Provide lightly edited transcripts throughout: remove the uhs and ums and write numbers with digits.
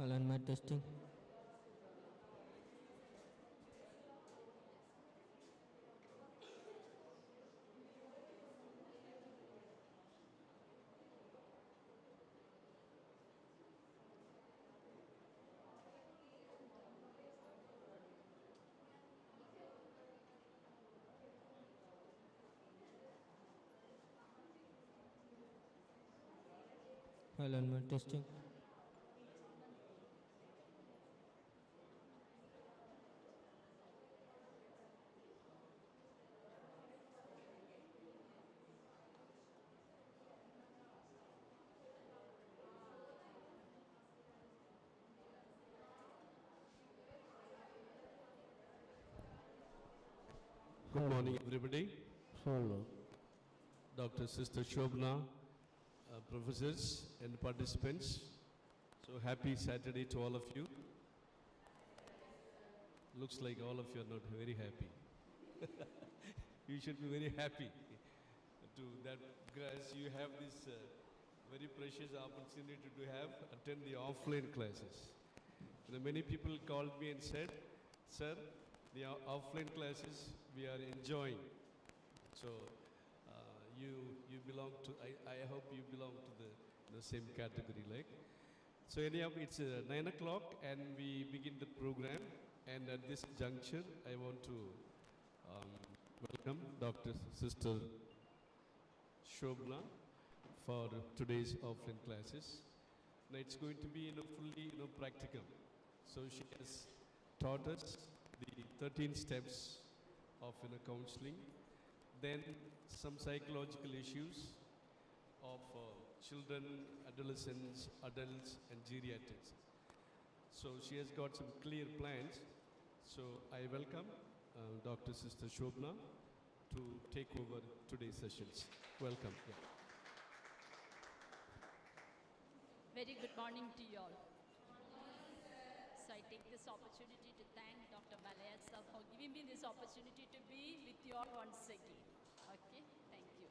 Hello, my testing. Hello, my testing. Good morning, everybody. Hello. Dr. Sister Shobna, professors and participants. So happy Saturday to all of you. Looks like all of you are not very happy. You should be very happy to that because you have this very precious opportunity to attend the offline classes. Many people called me and said, "Sir, the offline classes we are enjoying." So you belong to. I hope you belong to the same category, like. So anyhow, it's 9 o'clock and we begin the program. And at this juncture, I want to welcome Dr. Sister Shobna for today's offline classes. Now it's going to be fully practical. So she has taught us the 13 steps of counseling, then some psychological issues of children, adolescents, adults, and geriatrics. So she has got some clear plans. So I welcome Dr. Sister Shobna to take over today's sessions. Welcome. Yeah. Very good morning to you all. So I take this opportunity to thank Dr. Balayat sir for giving me this opportunity to be with you all once again. Okay, thank you.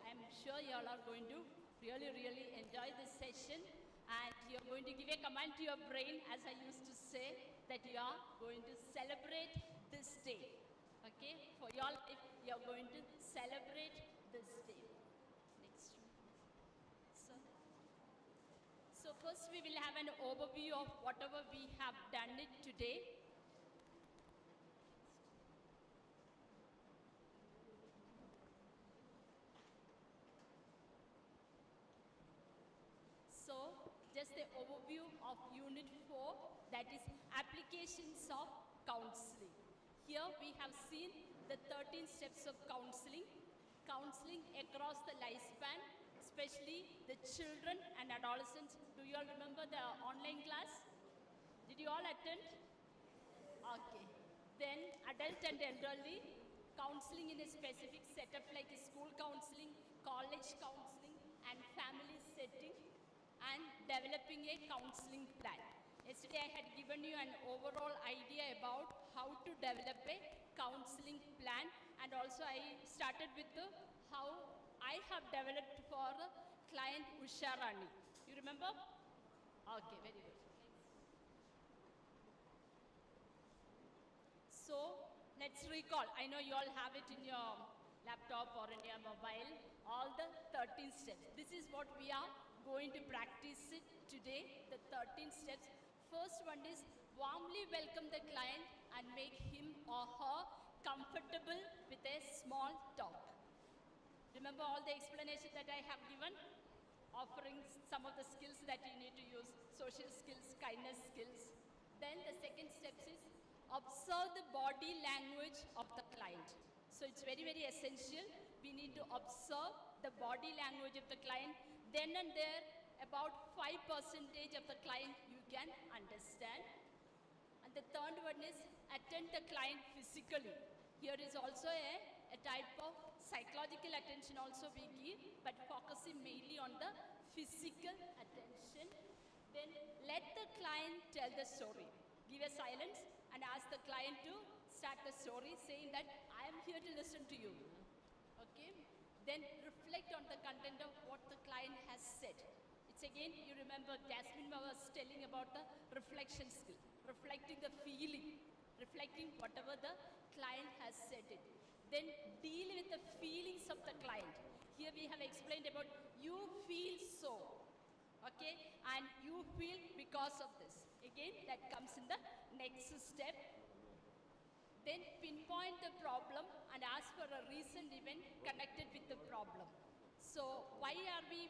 I am sure you all are going to really enjoy this session, and you are going to give a command to your brain, as I used to say, that you are going to celebrate this day. Okay, for your life, you are going to celebrate this day. Next one. So first we will have an overview of whatever we have done it today. So just the overview of Unit 4, that is applications of counseling. Here we have seen the 13 steps of counseling across the lifespan, especially the children and adolescents. Do you all remember the online class? Did you all attend? Okay. Then adult and elderly, counseling in a specific setup like school counseling, college counseling, and family setting, and developing a counseling plan. Yesterday I had given you an overall idea about how to develop a counseling plan, and also I started with how I have developed for client Usharani. You remember? Okay, very good. So let's recall. I know you all have it in your laptop or in your mobile, all the 13 steps. This is what we are going to practice it today, the 13 steps. First one is warmly welcome the client and make him or her comfortable with a small talk. Remember all the explanation that I have given? Offering some of the skills that you need to use, social skills, kindness skills. Then the second step is observe the body language of the client. So it's very essential. We need to observe the body language of the client. Then and there, about 5% of the client you can understand. And the third one is attend the client physically. Here is also a type of psychological attention also we give, but focusing mainly on the physical attention. Then let the client tell the story. Give a silence and ask the client to start the story, saying that I am here to listen to you. Okay? Then reflect on the content of what the client has said. It's again, you remember Jasmine was telling about the reflection skill, reflecting the feeling, reflecting whatever the client has said it. Then deal with the feelings of the client. Here we have explained about you feel so, okay, and you feel because of this. Again, that comes in the next step. Then pinpoint the problem and ask for a recent event connected with the problem. So why are we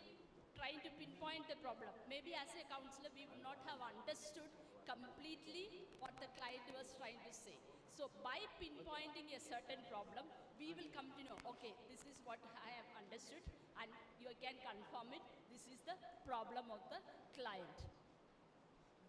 trying to pinpoint the problem? Maybe as a counselor, we would not have understood completely what the client was trying to say. So by pinpointing a certain problem, we will come to know, okay, this is what I have understood, and you can confirm it. This is the problem of the client.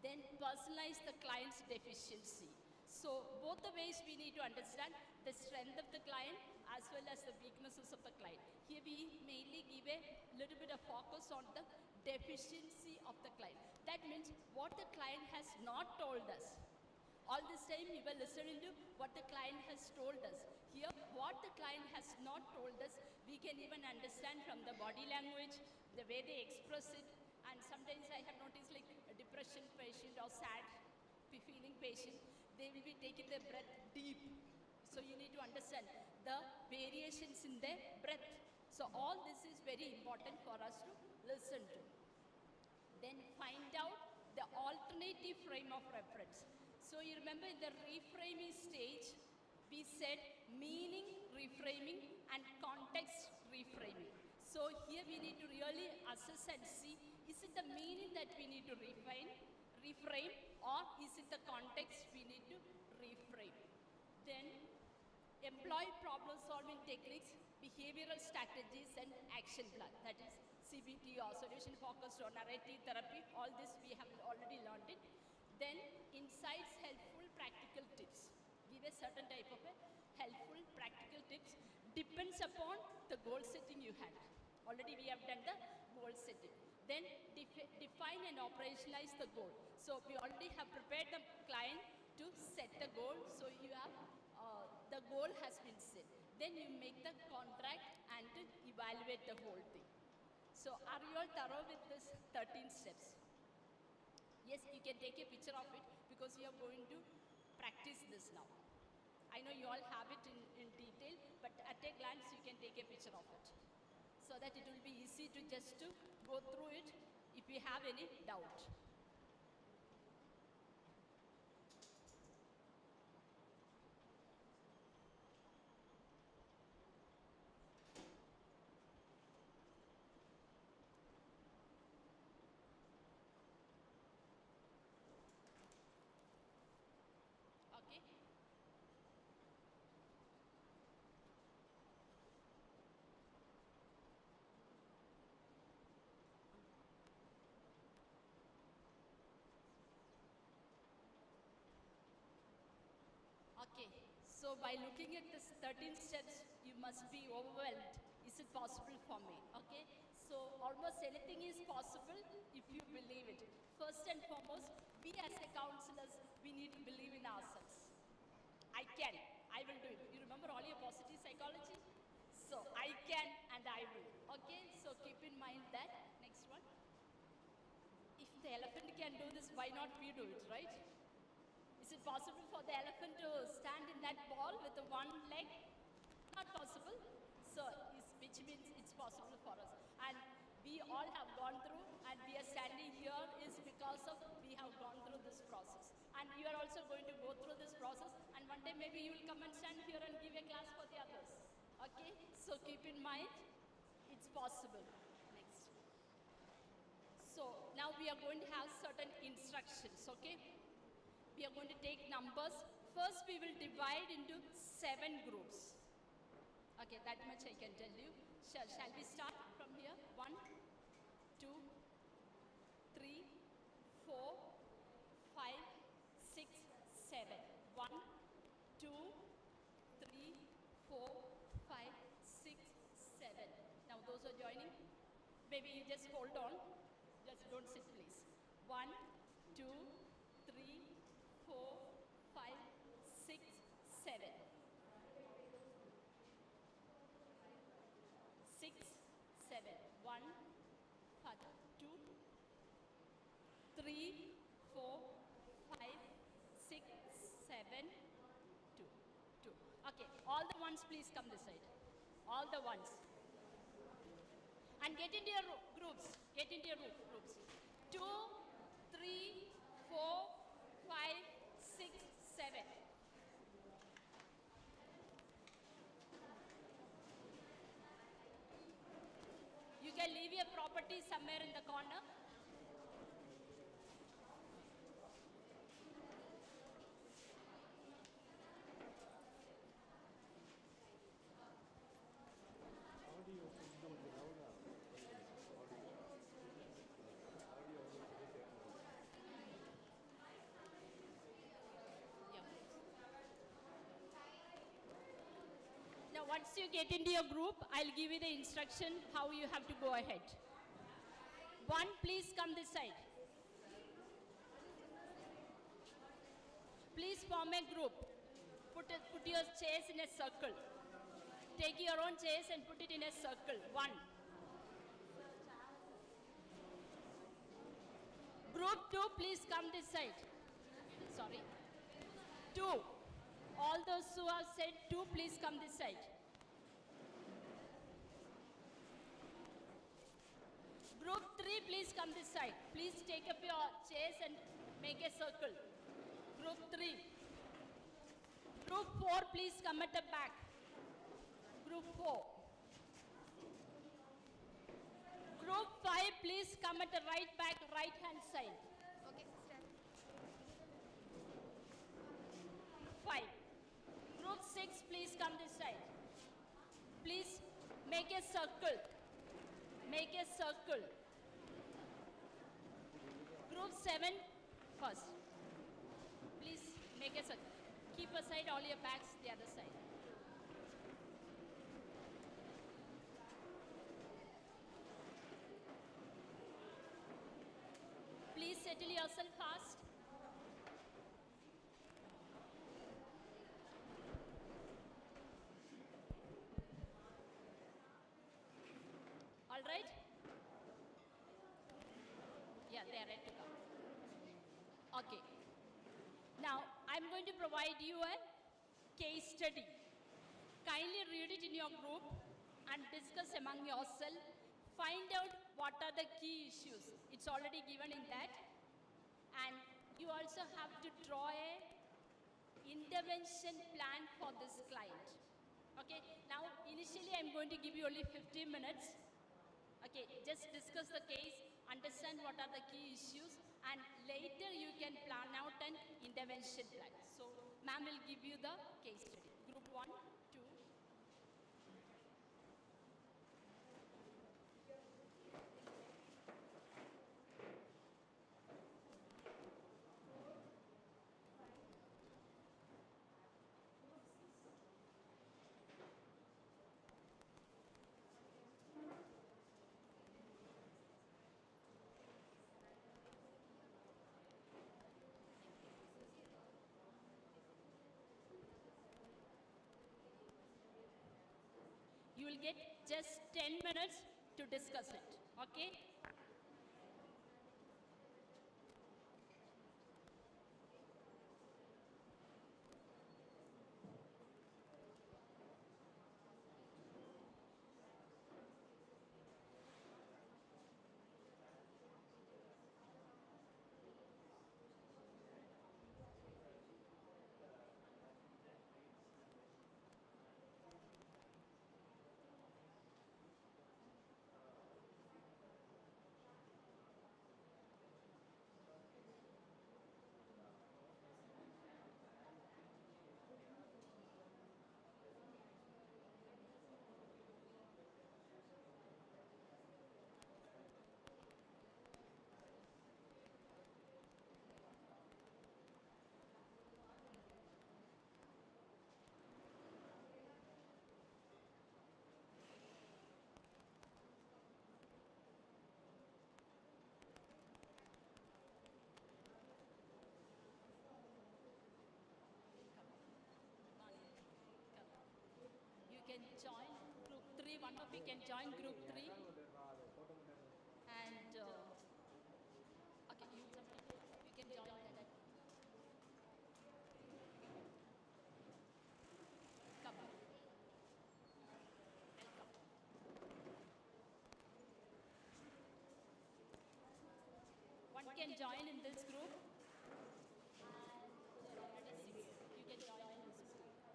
Then personalize the client's deficiency. So both the ways we need to understand the strength of the client as well as the weaknesses of the client. Here we mainly give a little bit of focus on the deficiency of the client. That means what the client has not told us. All this time we were listening to what the client has told us. Here, what the client has not told us, we can even understand from the body language, the way they express it. And sometimes I have noticed like a depression patient or sad feeling patient, they will be taking their breath deep. So you need to understand the variations in their breath. So all this is very important for us to listen to. Then find out the alternative frame of reference. So you remember in the reframing stage, we said meaning reframing and context reframing. So here we need to really assess and see, is it the meaning that we need to reframe, or is it the context we need to reframe? Then employ problem solving techniques, behavioral strategies and action plan, that is CBT or solution focused or narrative therapy. All this we have already learned it. Then insights, helpful practical tips. Give a certain type of a helpful practical tips, depends upon the goal setting you had. Already we have done the goal setting. Then define and operationalize the goal. So we already have prepared the client to set the goal. So you have, the goal has been set. Then you make the contract and to evaluate the whole thing. So are you all thorough with this 13 steps? Yes, you can take a picture of it because you are going to practice this now. I know you all have it in detail, but at a glance you can take a picture of it so that it will be easy to just to go through it if you have any doubt. Okay. Okay, so by looking at this 13 steps, you must be overwhelmed. Is it possible for me? Okay, so almost anything is possible if you believe it. First and foremost, we as a counselors, we need to believe in ourselves. I can, I will do it. You remember all your positive psychology? So I can and I will. Okay, so keep in mind that. Next one. If the elephant can do this, why not we do it, right? Is it possible for the elephant to stand in that ball with the one leg? Not possible. So, which means it's possible for us. And we all have gone through, and we are standing here is because of we have gone through this process. And you are also going to go through this process, and one day maybe you will come and stand here and give a class for the others. Okay? So keep in mind, it's possible. Next. So now we are going to have certain instructions, okay? We are going to take numbers. First, we will divide into 7 groups. Okay, that much I can tell you. Shall we start from here? 1, 2, 3, 4, 5, 6, 7. 1, 2, 3, 4, 5, 6, 7. Now those are joining. Maybe you just hold on. Just don't sit, please. 1, 2, 3, 4, 5, 6, 7. 6, 7. 1, 2, Okay, all the ones please come this side. All the ones. And get into your groups. Get into your groups. 2, 3, 4, 5, 6, 7. You can leave your property somewhere in the corner. Now, once you get into your group, I'll give you the instruction how you have to go ahead. 1, please come this side. Please form a group. Put your chairs in a circle. Take your own chairs and put it in a circle. 1. Group 2, please come this side. Sorry. 2. All those who have said 2, please come this side. Group 3, please come this side. Please take up your chairs and make a circle. Group 3. Group 4, please come at the back. Group 4. Group 5, please come at the right back, right hand side. Okay, stand. 5. Group 6, please come this side. Please make a circle. Make a circle. Group 7 first. Please make a circle. Keep aside all your bags the other side. Please settle yourself fast. All right? Yeah, they are ready to go. Okay. Now, I'm going to provide you a case study. Kindly read it in your group and discuss among yourself. Find out what are the key issues. It's already given in that. And you also have to draw a intervention plan for this client. Okay, now initially I'm going to give you only 15 minutes. Okay, just discuss the case, understand what are the key issues, and later you can plan out an intervention plan. So, ma'am will give you the case study. Group 1, 2. You will get just 10 minutes to discuss it. Okay? You can join group 3. One of you can join group 3. And okay, you can join that. Come. can join in this group. And there are already 6. You can join in this group.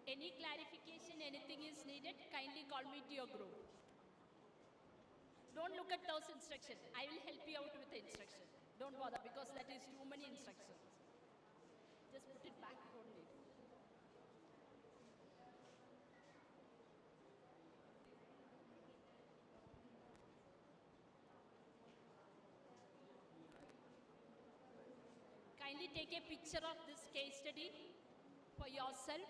Any clarification, anything is needed, kindly call me to your group. Don't look at those instructions. I will help you out with the instruction. Don't bother because that is too many instructions. Just put it back, you don't need. Kindly take a picture of this case study for yourself.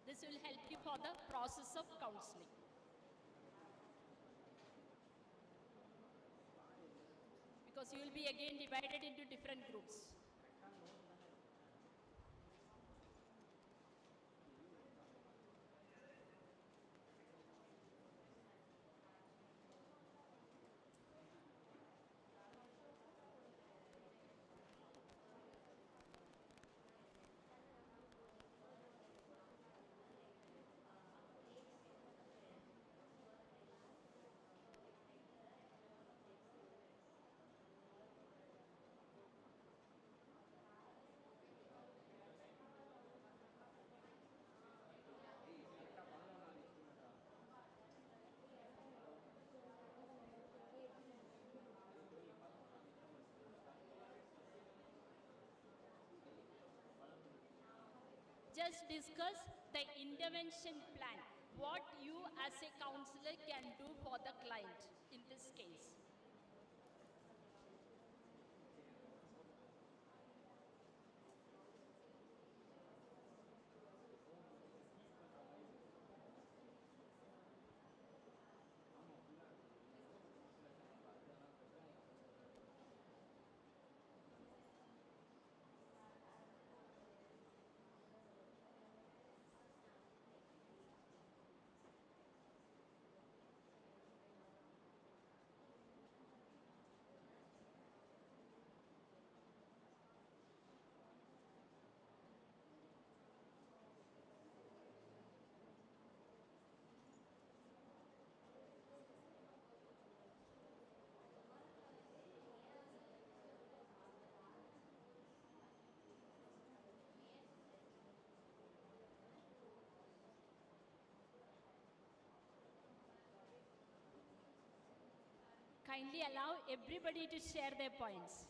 This will help you for the process of counseling. Because you will be again divided into different groups. Just discuss the intervention plan. What you as a counselor can do for the client in this case. Kindly allow everybody to share their points.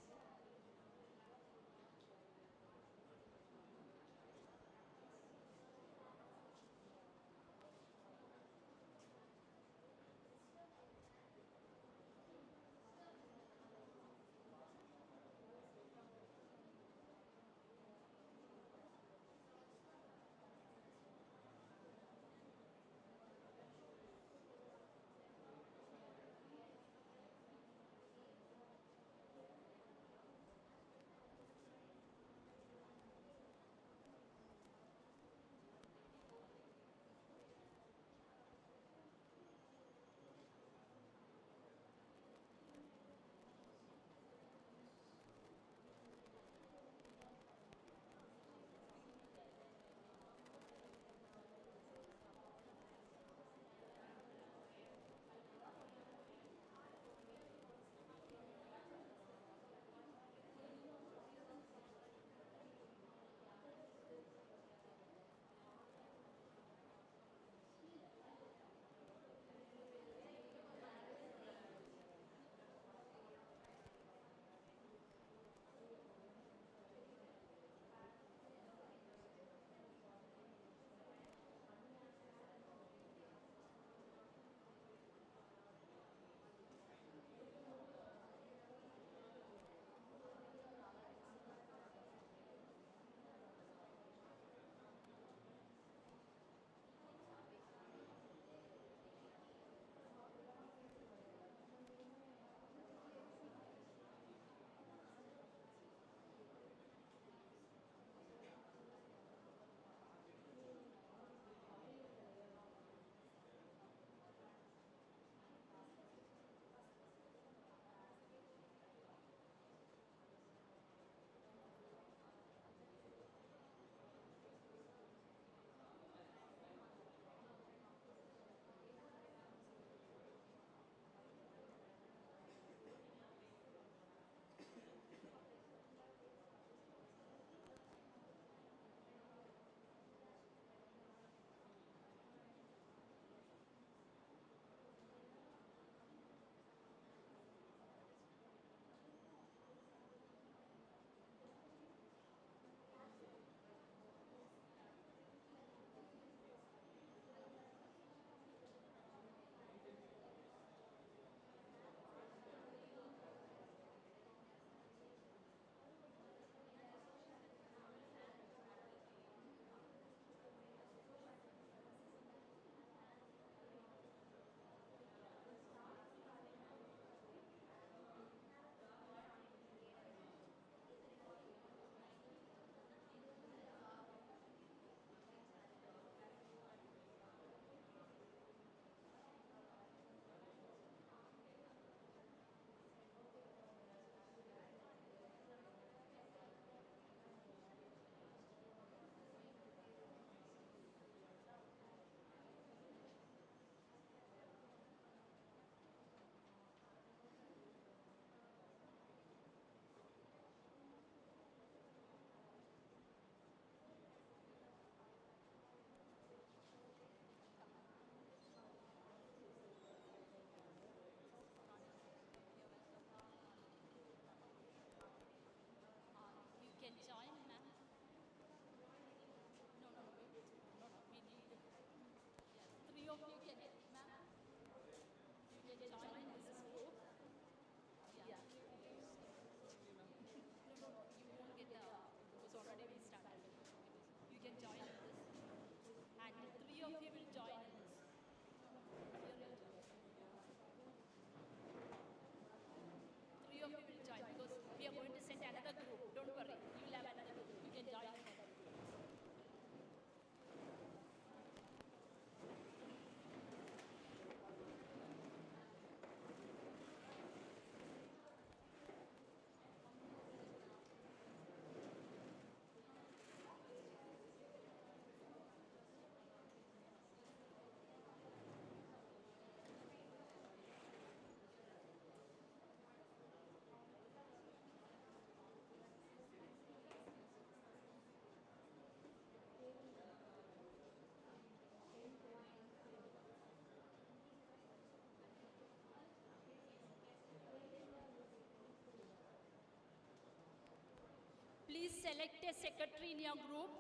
select a secretary in your group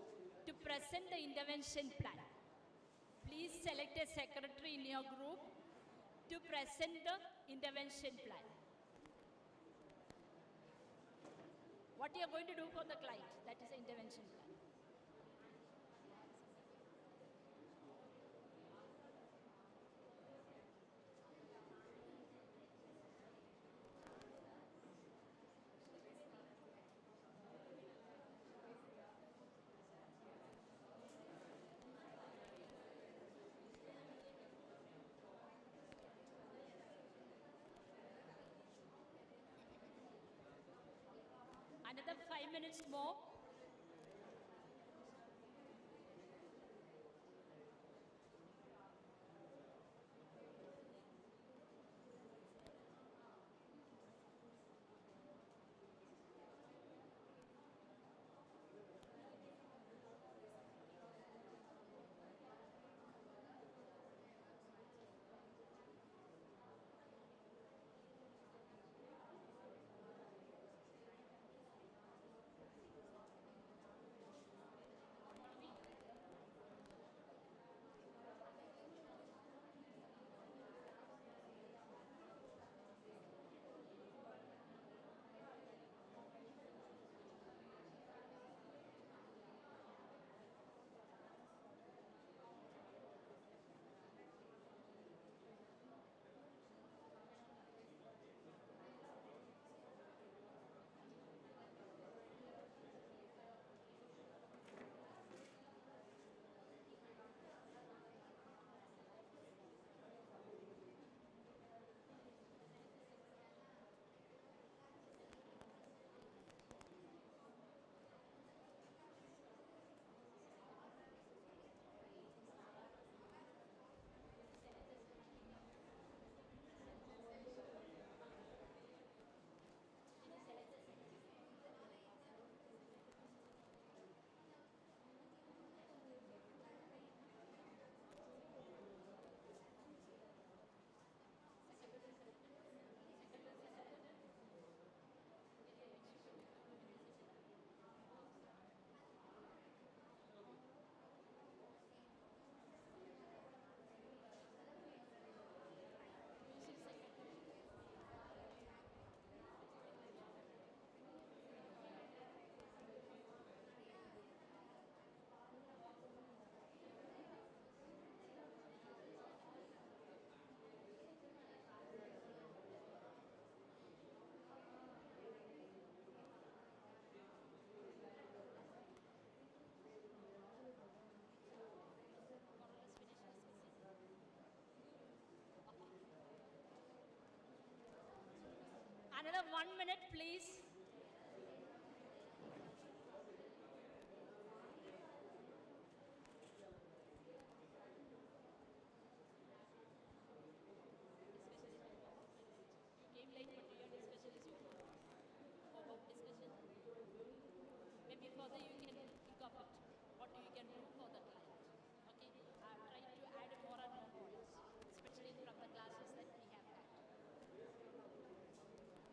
to present the intervention plan. Please select a secretary in your group to present the intervention plan. What you are going to do for the client, that is the intervention plan. Another 5 minutes more. Another 1 minute, please. You came late, but your discussion is over. Discussion. Maybe further you can pick up it. What you can do for the client. Okay? I'm trying to add more and more points, especially from the classes that we have had.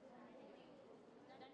Done?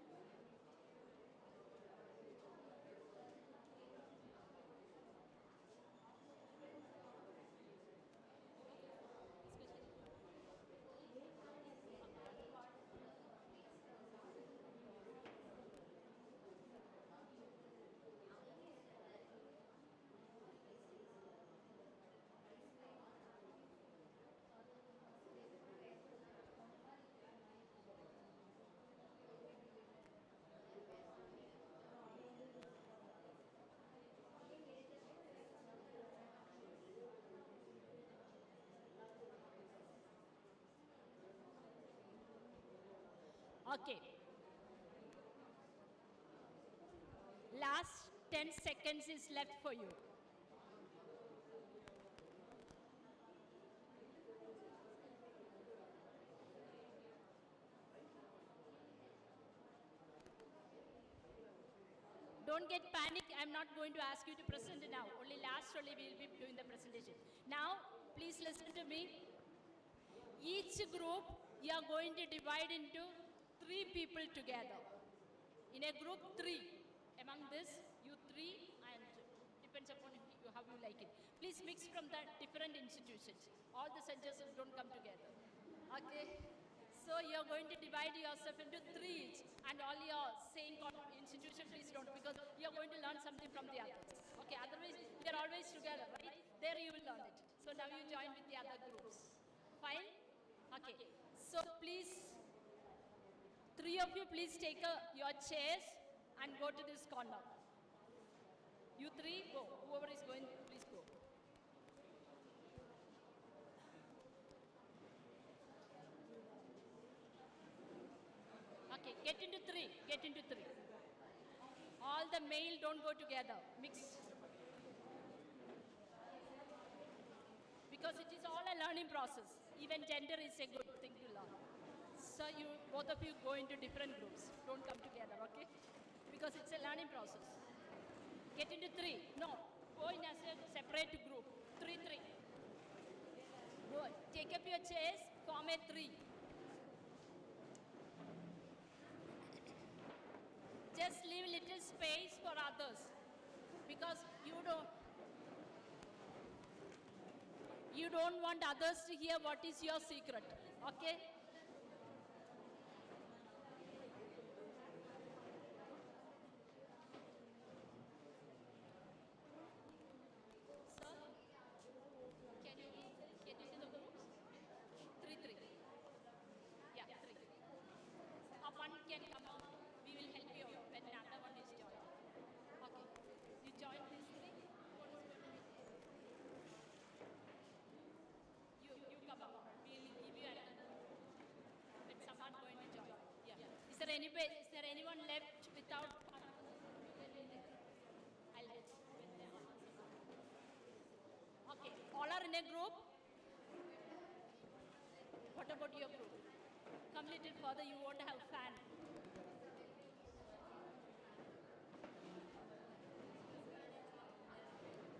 Okay. Last 10 seconds is left for you. Don't get panic. I'm not going to ask you to present it now. Only we will be doing the presentation. Now, please listen to me. Each group, you are going to divide into 3 people together. In a group, 3. Among this, you three, and depends upon how you like it. Please mix from the different institutions. All the centers don't come together. Okay? So you're going to divide yourself into three each, and all your same institution, please don't, because you're going to learn something from the others. Okay, otherwise we are always together, right? There you will learn it. So now you join with the other groups. Fine? Okay. So please, three of you, please take your chairs and go to this corner. You three, go. Whoever is going, please go. Okay, get into three. Get into three. All the male don't go together. Mix. Because it is all a learning process. Even gender is a good thing to learn. So you, both of you go into different groups. Don't come together, okay? Because it's a learning process. Get into three. No, go in as a separate group. Three. Go. Take up your chairs, form a three. Just leave little space for others, because you don't want others to hear what is your secret, okay? So, can you get into the groups? Three. Yeah, three. One can come out. We will help you out when another one is joined. Okay. You join these three. What is going to be? You come out. We will give you another. When someone going to join. Yeah. Is there anyone left without? I'll let. Okay. All are in a group. What about your group? Come little further. You won't have fan.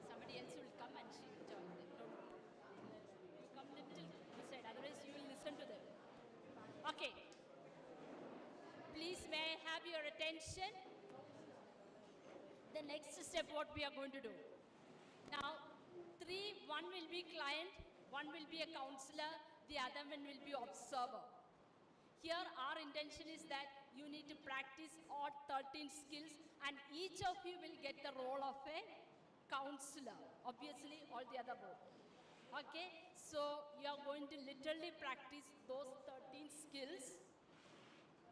Somebody else will come and she will join them. Don't worry. You come little beside, otherwise you will listen to them. Okay. Please, may I have your attention? The next step, what we are going to do. Now, one will be client, one will be a counselor, the other one will be observer. Here, our intention is that you need to practice all 13 skills, and each of you will get the role of a counselor. Obviously, all the other role. Okay? So, you are going to literally practice those 13 skills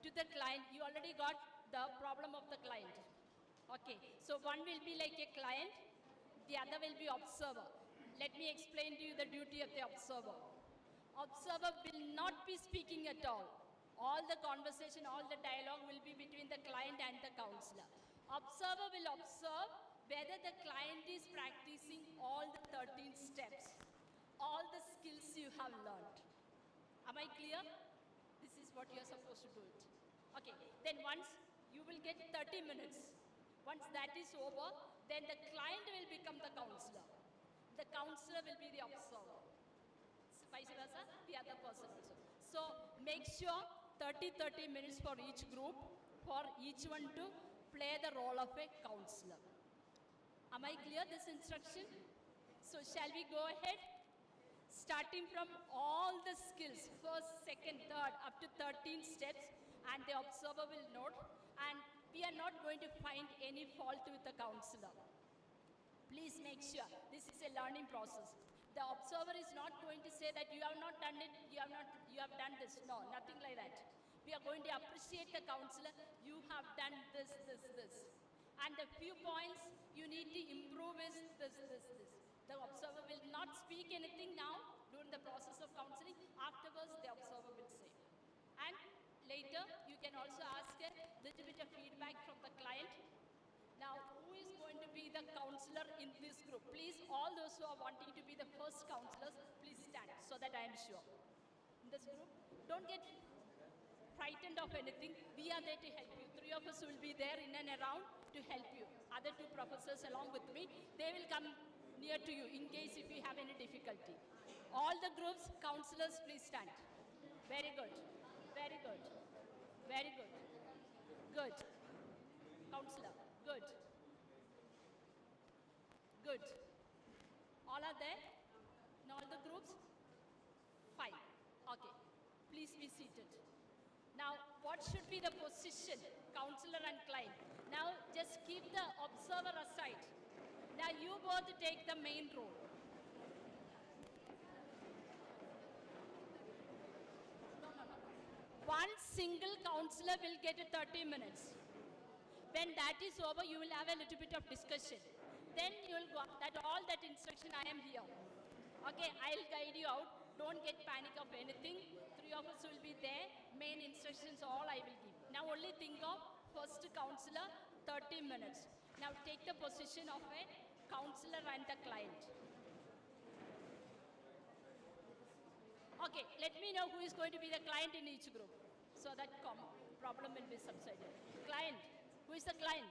to the client. You already got the problem of the client. Okay? So, one will be like a client, the other will be observer. Let me explain to you the duty of the observer. Observer will not be speaking at all. All the conversation, all the dialogue will be between the client and the counselor. Observer will observe whether the client is practicing all the 13 steps, all the skills you have learned. Am I clear? This is what you are supposed to do it. Okay, then once you will get 30 minutes. Once that is over, then the client will become the counselor. The counselor will be the observer. Vice versa, the other person also. So make sure 30 minutes for each group, for each one to play the role of a counselor. Am I clear this instruction? So shall we go ahead? Starting from all the skills, first, second, third, up to 13 steps, and the observer will note, and we are not going to find any fault with the counselor. Please make sure this is a learning process. The observer is not going to say that you have not done it, you have done this. No, nothing like that. We are going to appreciate the counselor. You have done this. And the few points you need to improve is this. The observer will not speak anything now during the process of counseling. Afterwards, the observer will say. And later, you can also ask a little bit of feedback from the client. Now, who is going to be the counselor in this group? Please, all those who are wanting to be the first counselors, please stand so that I am sure. In this group, don't get frightened of anything. We are there to help you. 3 of us will be there in and around to help you. Other 2 professors along with me, they will come near to you in case if you have any difficulty. All the groups, counselors, please stand. Very good. Very good. Very good. Good. Counselor. Good. Good. All are there? In all the groups? Fine. Okay. Please be seated. Now, what should be the position, counselor and client? Now, just keep the observer aside. Now, you both take the main role. One single counselor will get 30 minutes. When that is over, you will have a little bit of discussion. Then you will go, all that instruction I am here. Okay, I'll guide you out. Don't get panic of anything. 3 of us will be there. Main instructions all I will give. Now only think of first counselor, 30 minutes. Now take the position of a counselor and the client. Okay, let me know who is going to be the client in each group. So that problem will be subsided. Client. Who is the client?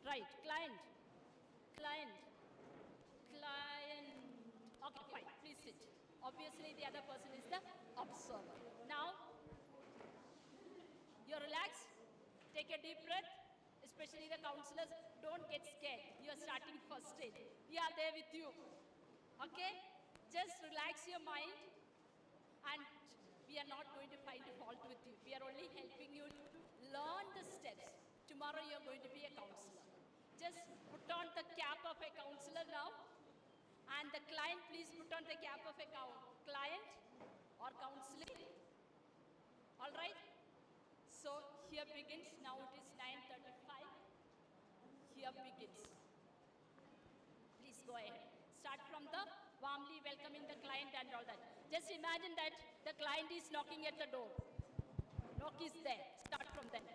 Right, client. Client. Client. Okay, fine, please sit. Obviously, the other person is the observer. Now, you relax, take a deep breath, especially the counselors, don't get scared. You are starting first aid. We are there with you. Okay? Just relax your mind, and we are not going to find a fault with you. We are only helping you to learn the steps. Tomorrow you are going to be a counselor. Just put on the cap of a counselor now. And the client, please put on the cap of a client or counseling. All right? So here begins. Now it is 9:35. Here begins. Please go ahead. Start from the warmly welcoming the client and all that. Just imagine that the client is knocking at the door. Knock is there. Start from there.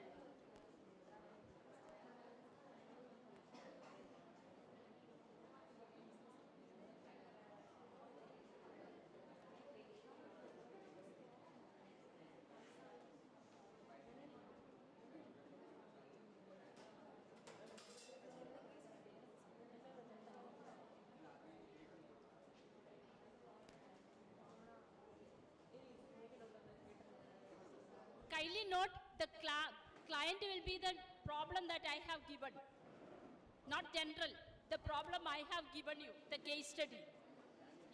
Kindly note, the client will be the problem that I have given, not general. The problem I have given you, the case study.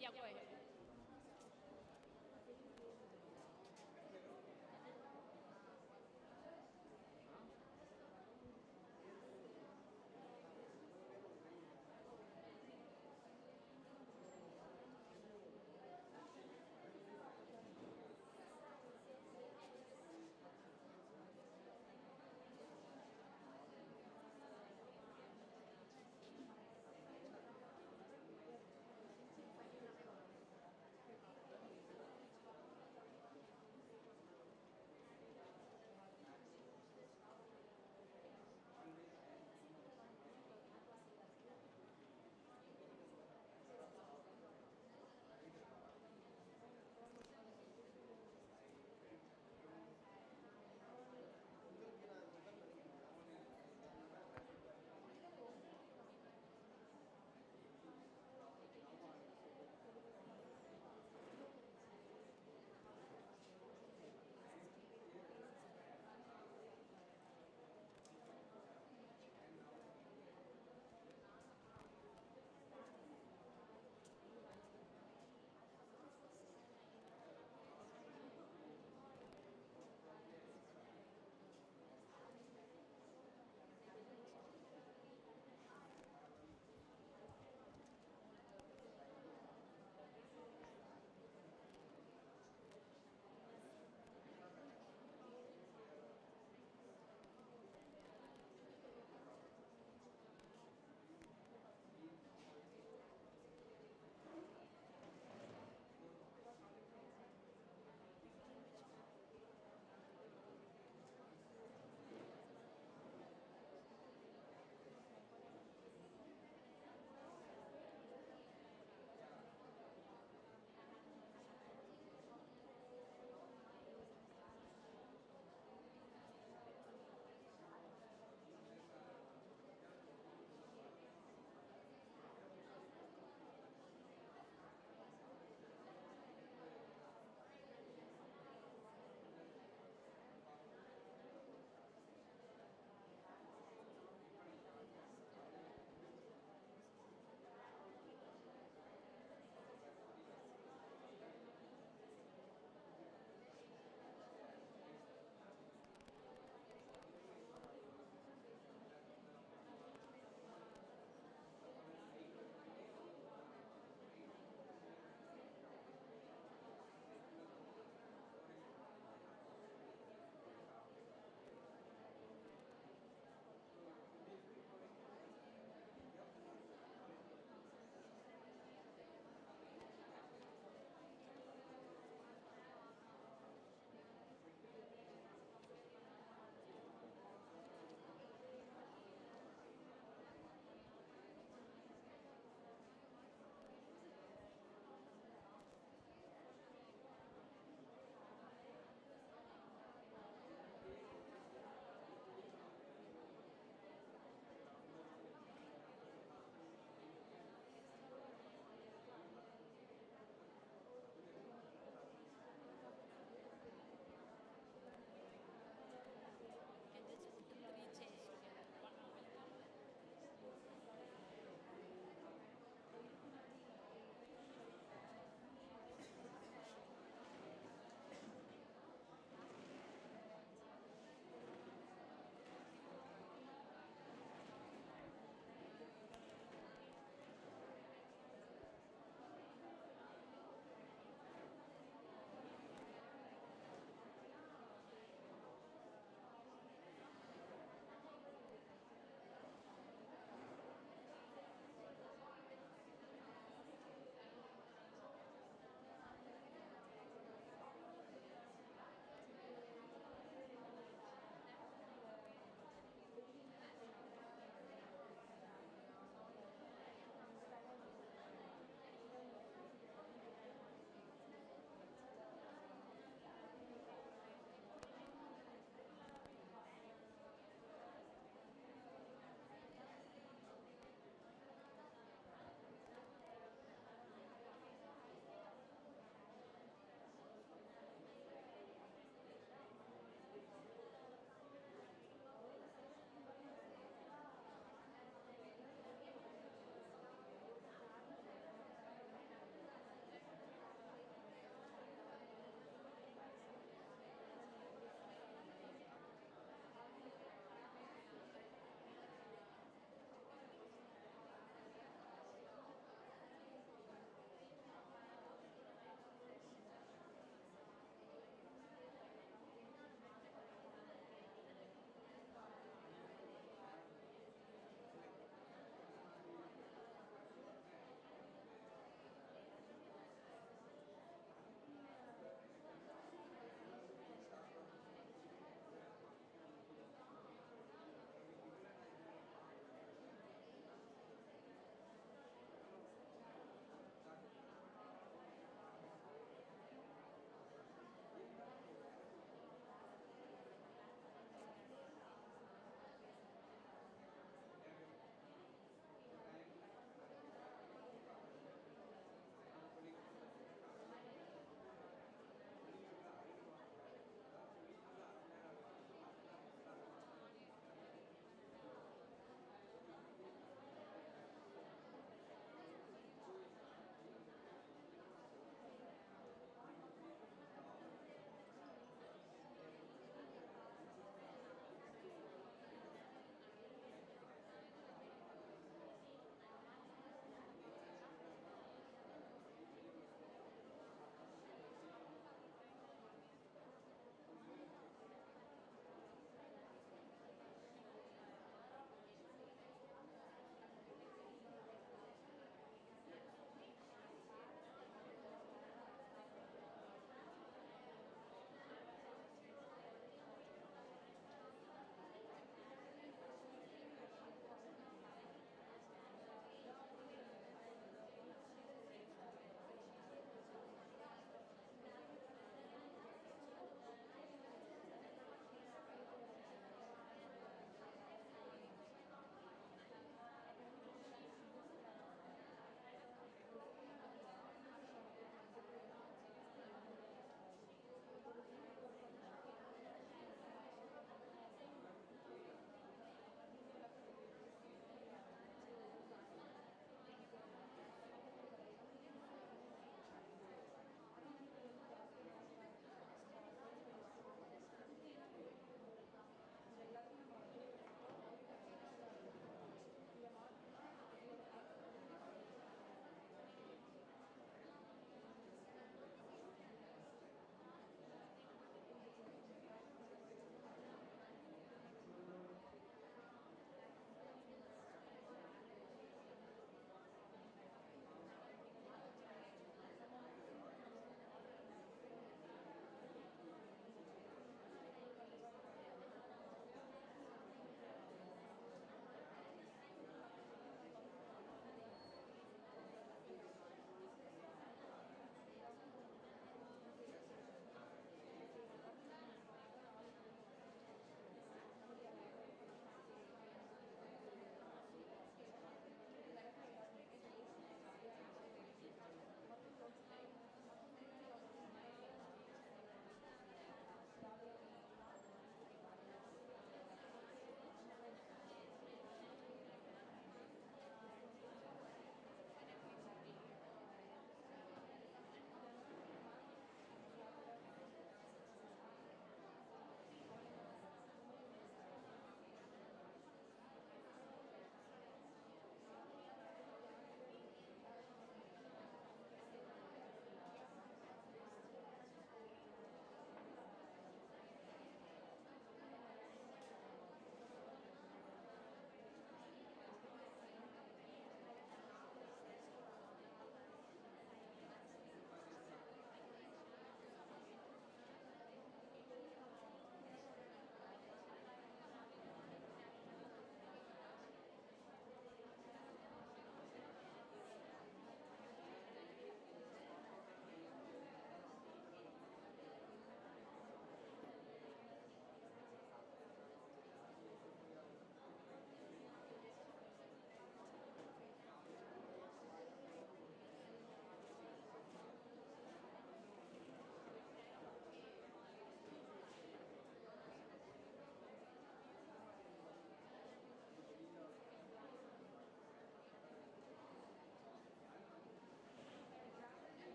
Yeah, go ahead.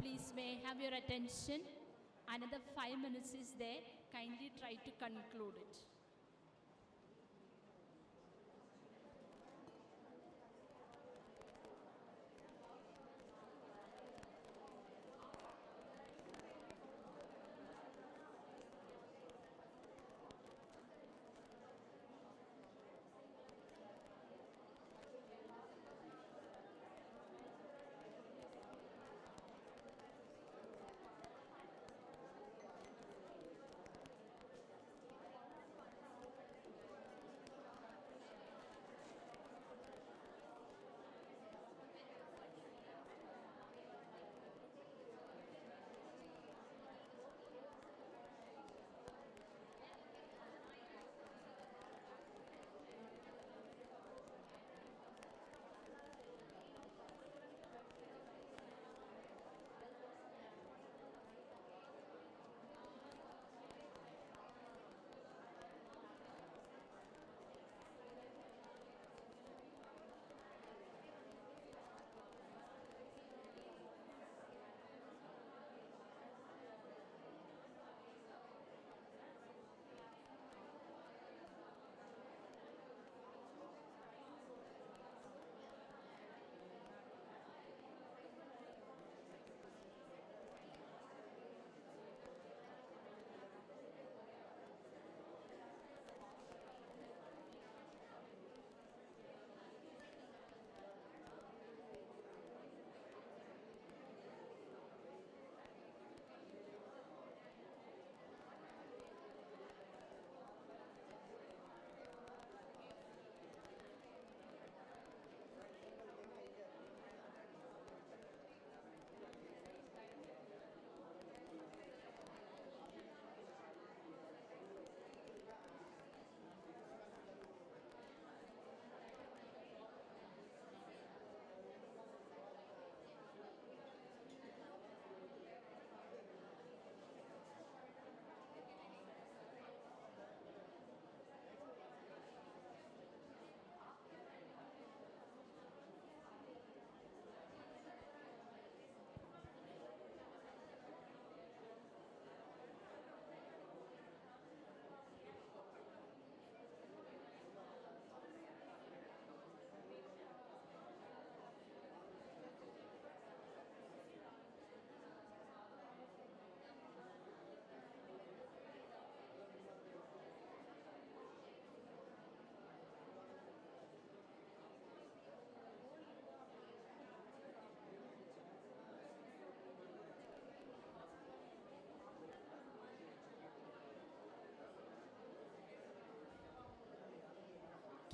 please may I have your attention. Another 5 minutes is there. Kindly try to conclude it.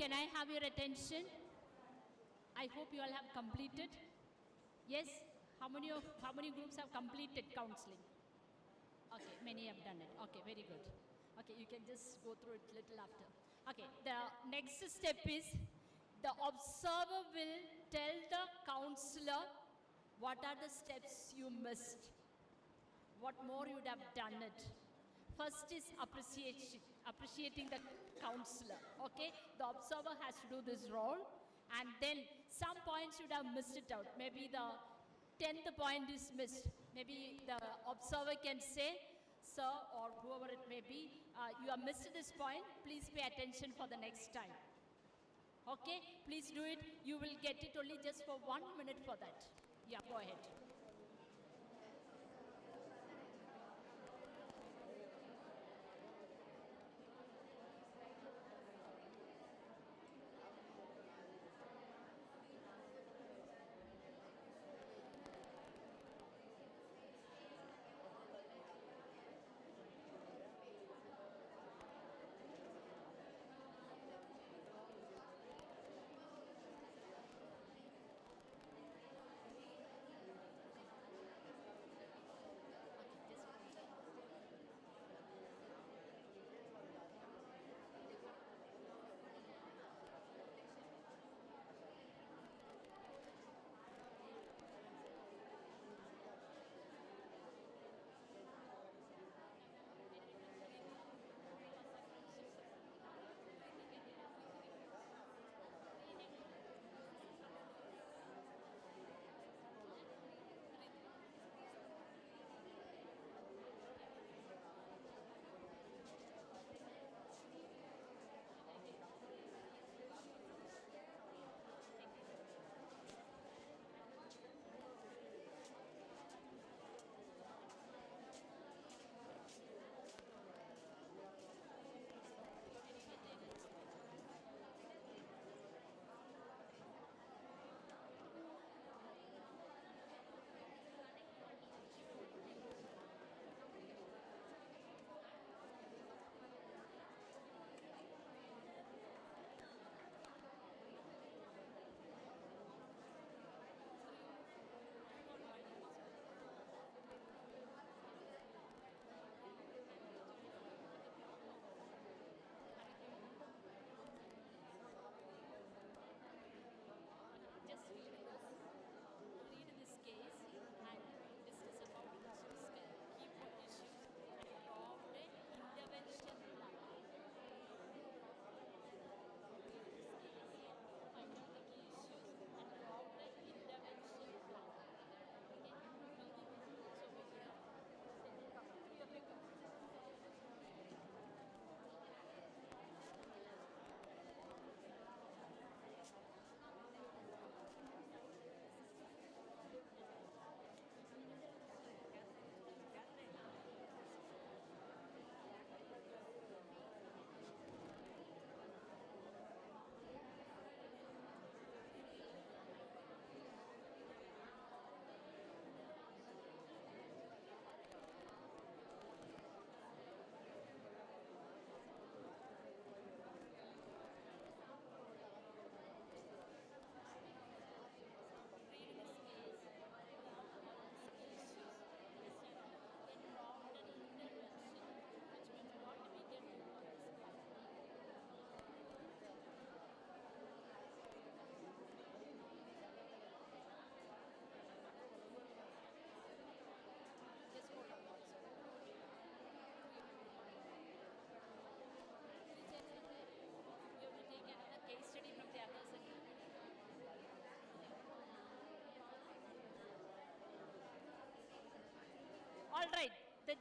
Can I have your attention? I hope you all have completed. Yes? How many groups have completed counseling? Okay, many have done it. Okay, very good. Okay, you can just go through it little after. Okay, the next step is the observer will tell the counselor what are the steps you missed, what more you would have done it. First is appreciating the counselor, okay? The observer has to do this role, and then some points you would have missed it out. Maybe the 10th point is missed. Maybe the observer can say, sir, or whoever it may be, you have missed this point. Please pay attention for the next time. Okay? Please do it. You will get it only just for 1 minute for that. Yeah, go ahead.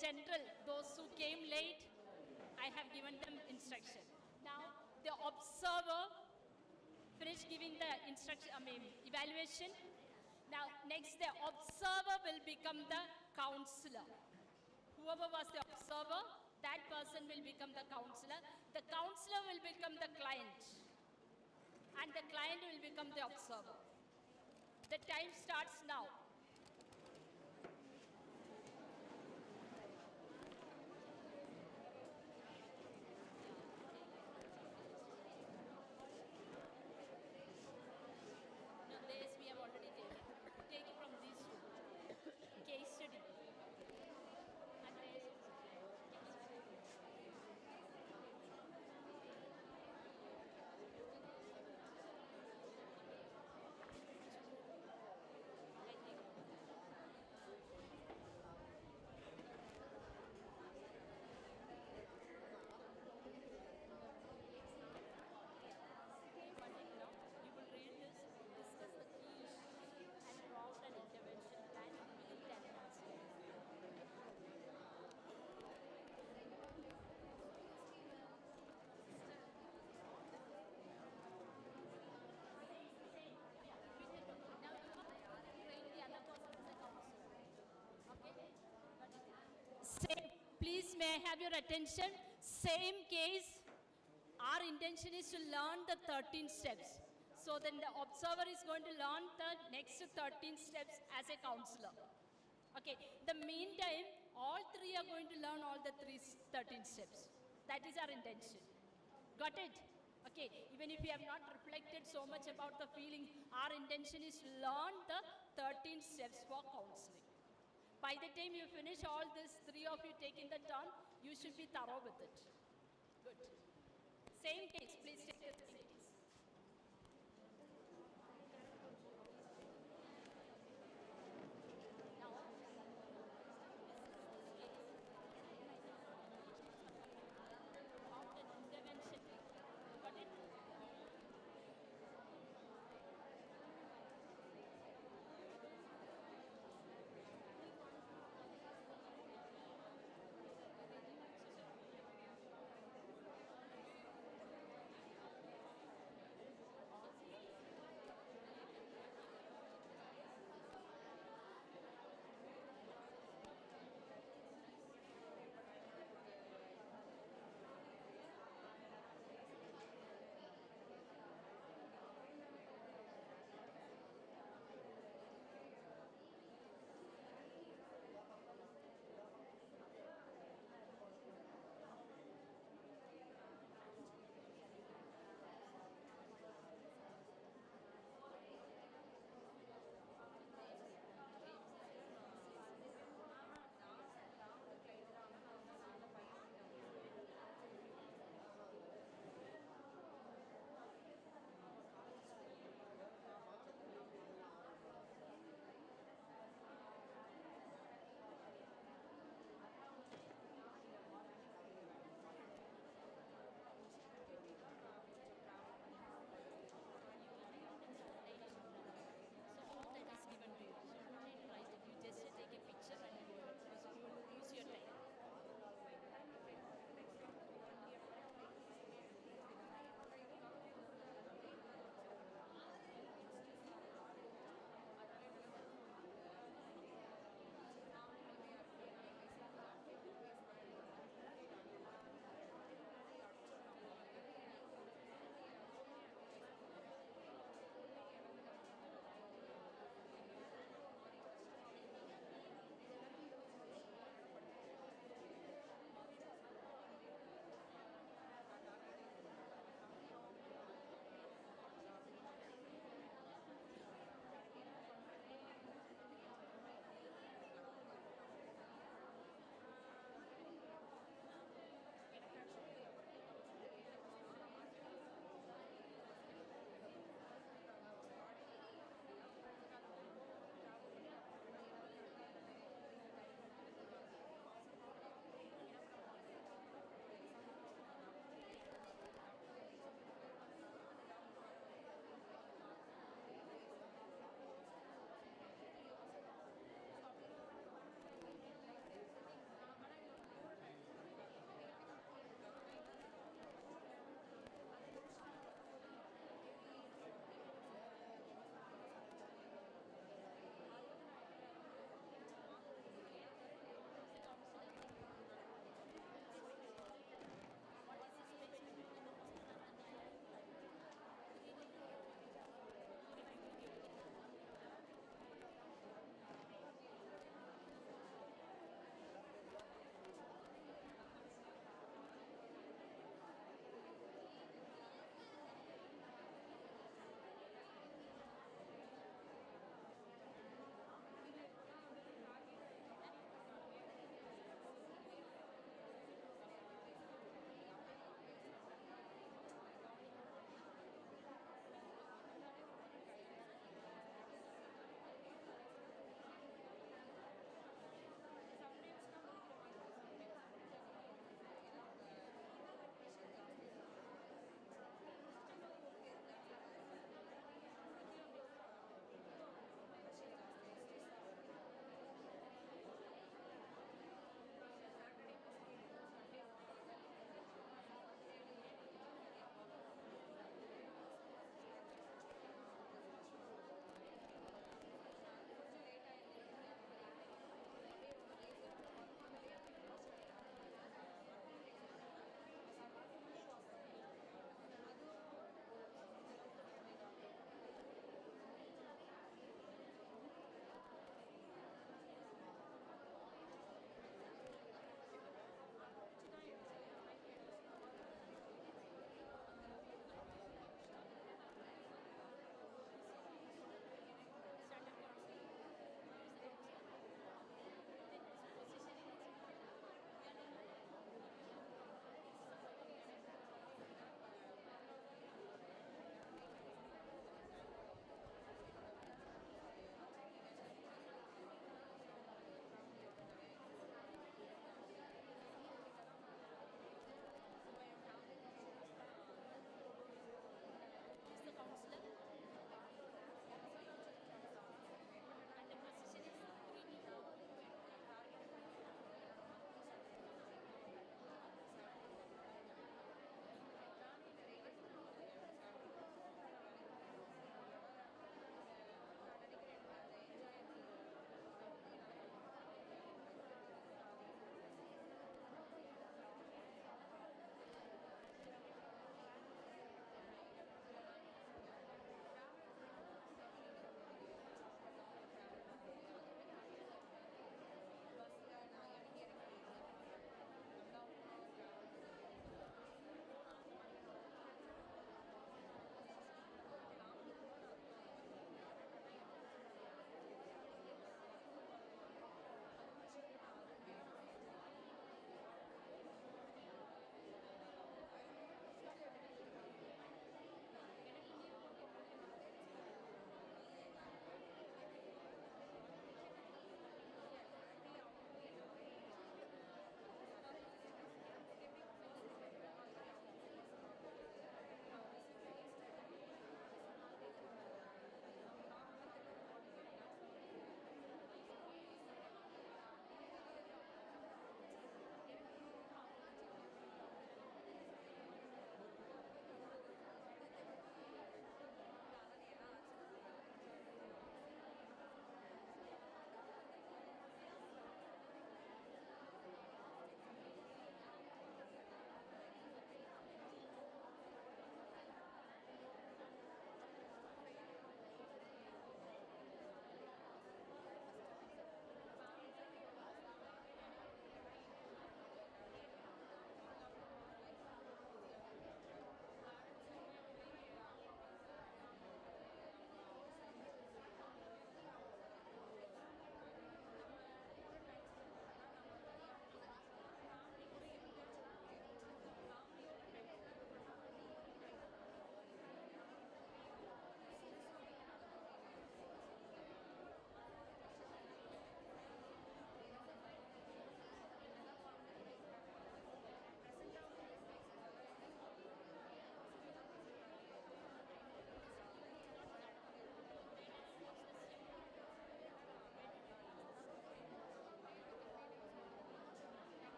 general, those who came late, I have given them instruction. Now, the observer finished giving the instruction, evaluation. Now, next, the observer will become the counselor. Whoever was the observer, that person will become the counselor. The counselor will become the client. And the client will become the observer. The time starts now. No, this we have already taken. Take it from these two. Case study. And this you will read this, discuss the key issues, and draft an intervention plan within 10 minutes. Now you have train the other person as a counselor. Okay? Same, please may I have your attention? Same case. Our intention is to learn the 13 steps. So then the observer is going to learn the next 13 steps as a counselor. Okay, the meantime, all three are going to learn all the 13 steps. That is our intention. Got it? Okay, even if we have not reflected so much about the feeling, our intention is to learn the 13 steps for counseling. By the time you finish all this, three of you taking the turn, you should be thorough with it. Good. Same case, please take the same case. Now, about an intervention. Got it?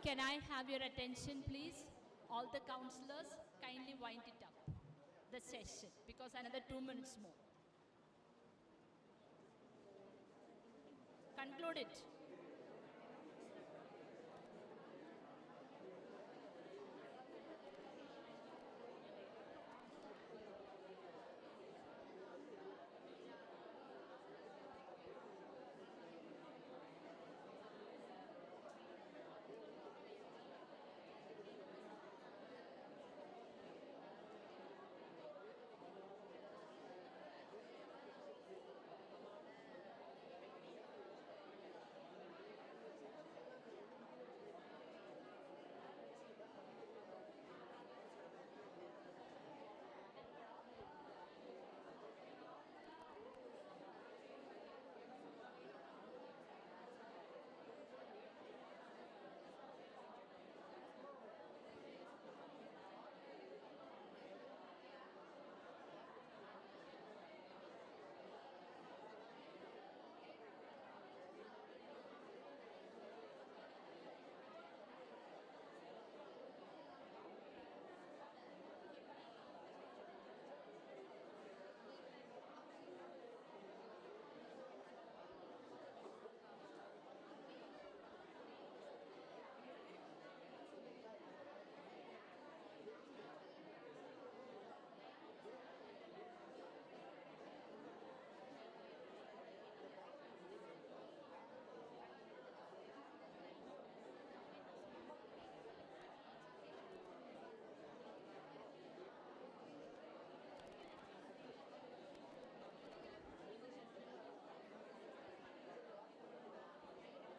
Can I have your attention, please? All the counselors, kindly wind it up, the session, because another 2 minutes more. Conclude it.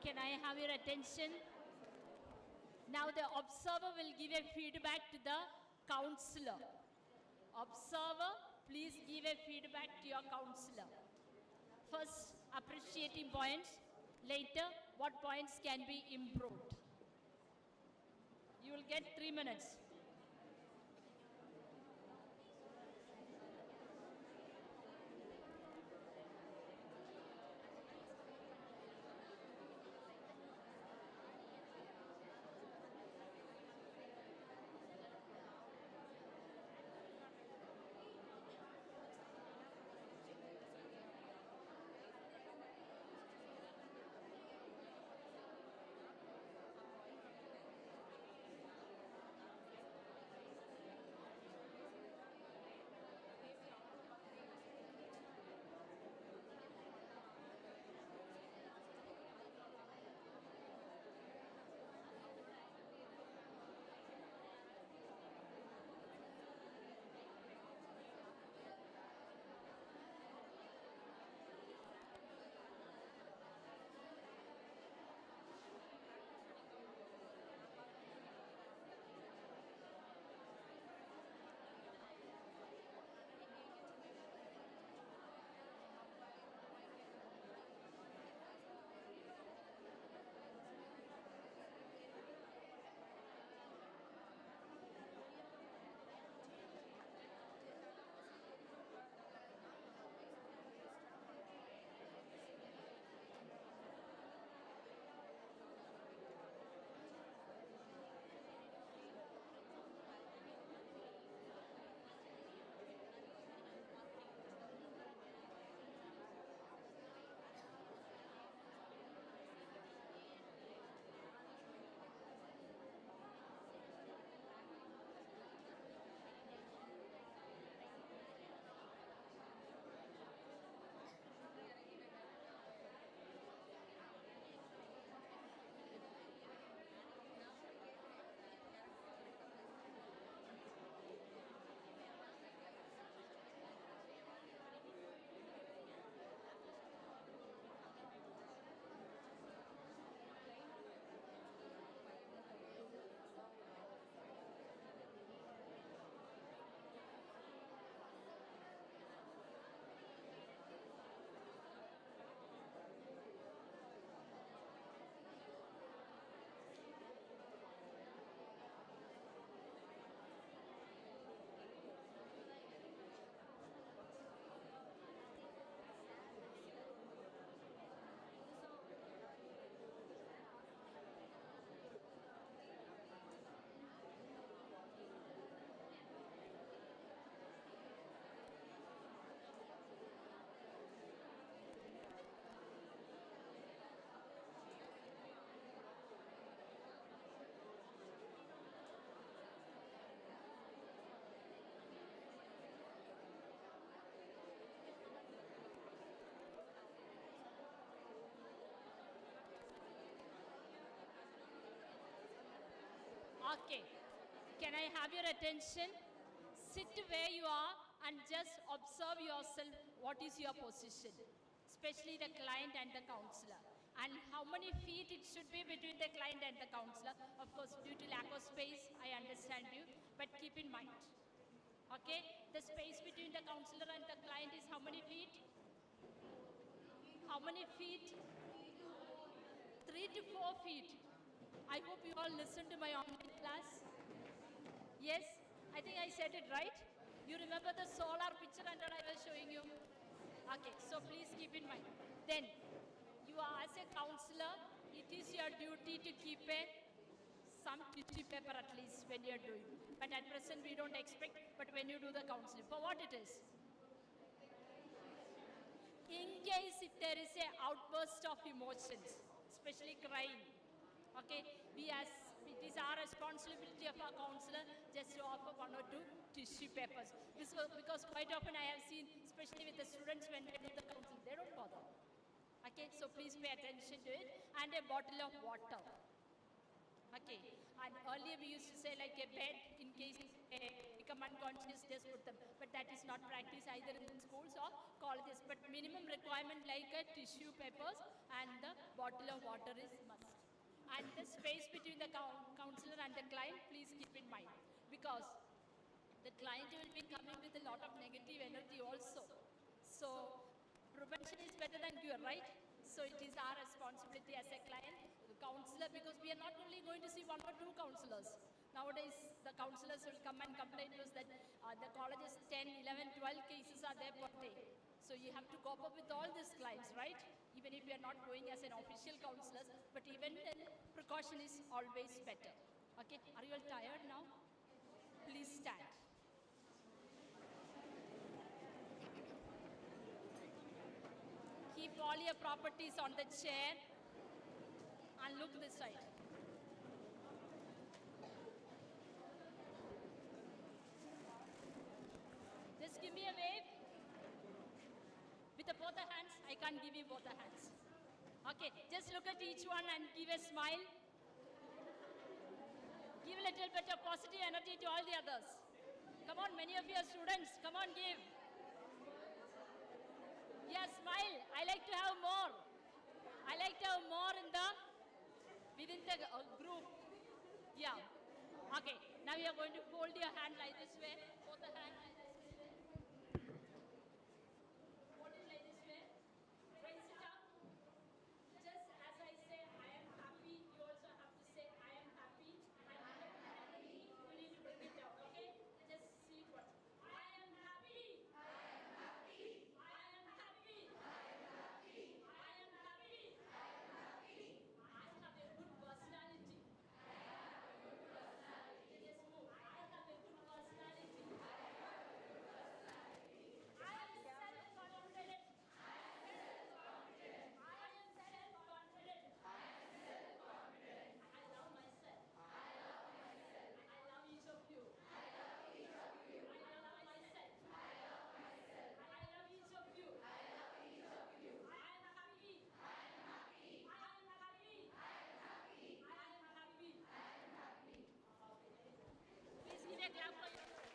Can I have your attention? Now the observer will give a feedback to the counselor. Observer, please give a feedback to your counselor. First, appreciating points. Later, what points can be improved. You will get 3 minutes. Okay. Can I have your attention? Sit where you are and just observe yourself what is your position, especially the client and the counselor. And how many feet it should be between the client and the counselor. Of course, due to lack of space, I understand you, but keep in mind. Okay? The space between the counselor and the client is how many feet? How many feet? 3 to 4 feet. I hope you all listened to my online class. Yes, I think I said it right. You remember the solar picture and that I was showing you? Okay, so please keep in mind. Then, you are as a counselor, it is your duty to keep some tissue paper at least when you are doing. But at present we don't expect, but when you do the counseling, for what it is? In case if there is an outburst of emotions, especially crying, okay, it is our responsibility of our counselor just to offer 1 or 2 tissue papers. Because quite often I have seen, especially with the students when they do the counseling, they don't bother. Okay, so please pay attention to it. And a bottle of water. Okay, and earlier we used to say like a bed, in case they become unconscious, just put them. But that is not practiced either in schools or colleges. But minimum requirement like a tissue papers and the bottle of water is must. And the space between the counselor and the client, please keep in mind. Because the client will be coming with a lot of negative energy also. So prevention is better than cure, right? So it is our responsibility as a client, counselor, because we are not only going to see 1 or 2 counselors. Nowadays, the counselors will come and complain to us that the colleges 10, 11, 12 cases are there per day. So you have to cope up with all these clients, right? Even if we are not going as an official counselors, but even then, precaution is always better. Okay, are you all tired now? Please stand. Keep all your properties on the chair and look this side. Just give me a wave. With both the hands, I can't give you both the hands. Okay, just look at each one and give a smile. Give a little bit of positive energy to all the others. Come on, many of your students, come on, give. Yeah, smile. I like to have more. I like to have more within the group. Yeah. Okay, now you are going to hold your hand like this way. Hold the hand like this way. Hold it like this way. Raise it up. Just as I say, I am happy, you also have to say, I am happy. I am happy. You need to bring it down, okay? Just see what. I am happy. I am happy. I am happy. I am happy. I am happy. I am happy. I have a good personality. I have a good personality. Just move. I have a good personality. I have a good personality. I am self-confident. I am self-confident. I am self-confident. I am self-confident. I love myself. I love myself. I love each of you. I love each of you. I love myself. I love myself. I love each of you. I love each of you. I am happy. I am happy. I am happy. I am happy. I am happy. I am happy. Please give a clap for yourself.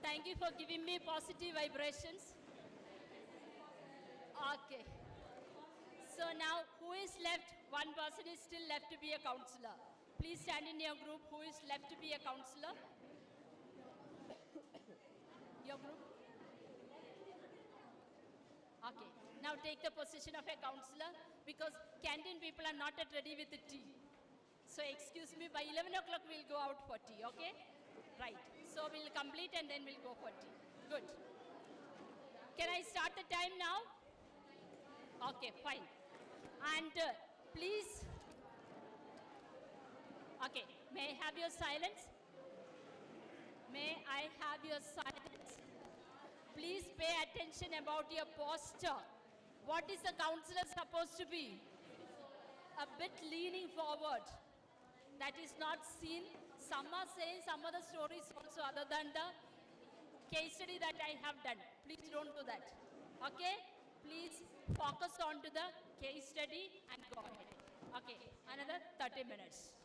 Thank you for giving me positive vibrations. Okay. So now, who is left? One person is still left to be a counselor. Please stand in your group. Who is left to be a counselor? Your group? Okay. Now take the position of a counselor because canteen people are not yet ready with the tea. So excuse me, by 11 o'clock we'll go out for tea, okay? Right. So we'll complete and then we'll go for tea. Good. Can I start the time now? Okay, fine. And please, okay, may I have your silence? May I have your silence? Please pay attention about your posture. What is the counselor supposed to be? A bit leaning forward. That is not seen. Some are saying some other stories also other than the case study that I have done. Please don't do that. Okay? Please focus on to the case study and go ahead. Okay, another 30 minutes.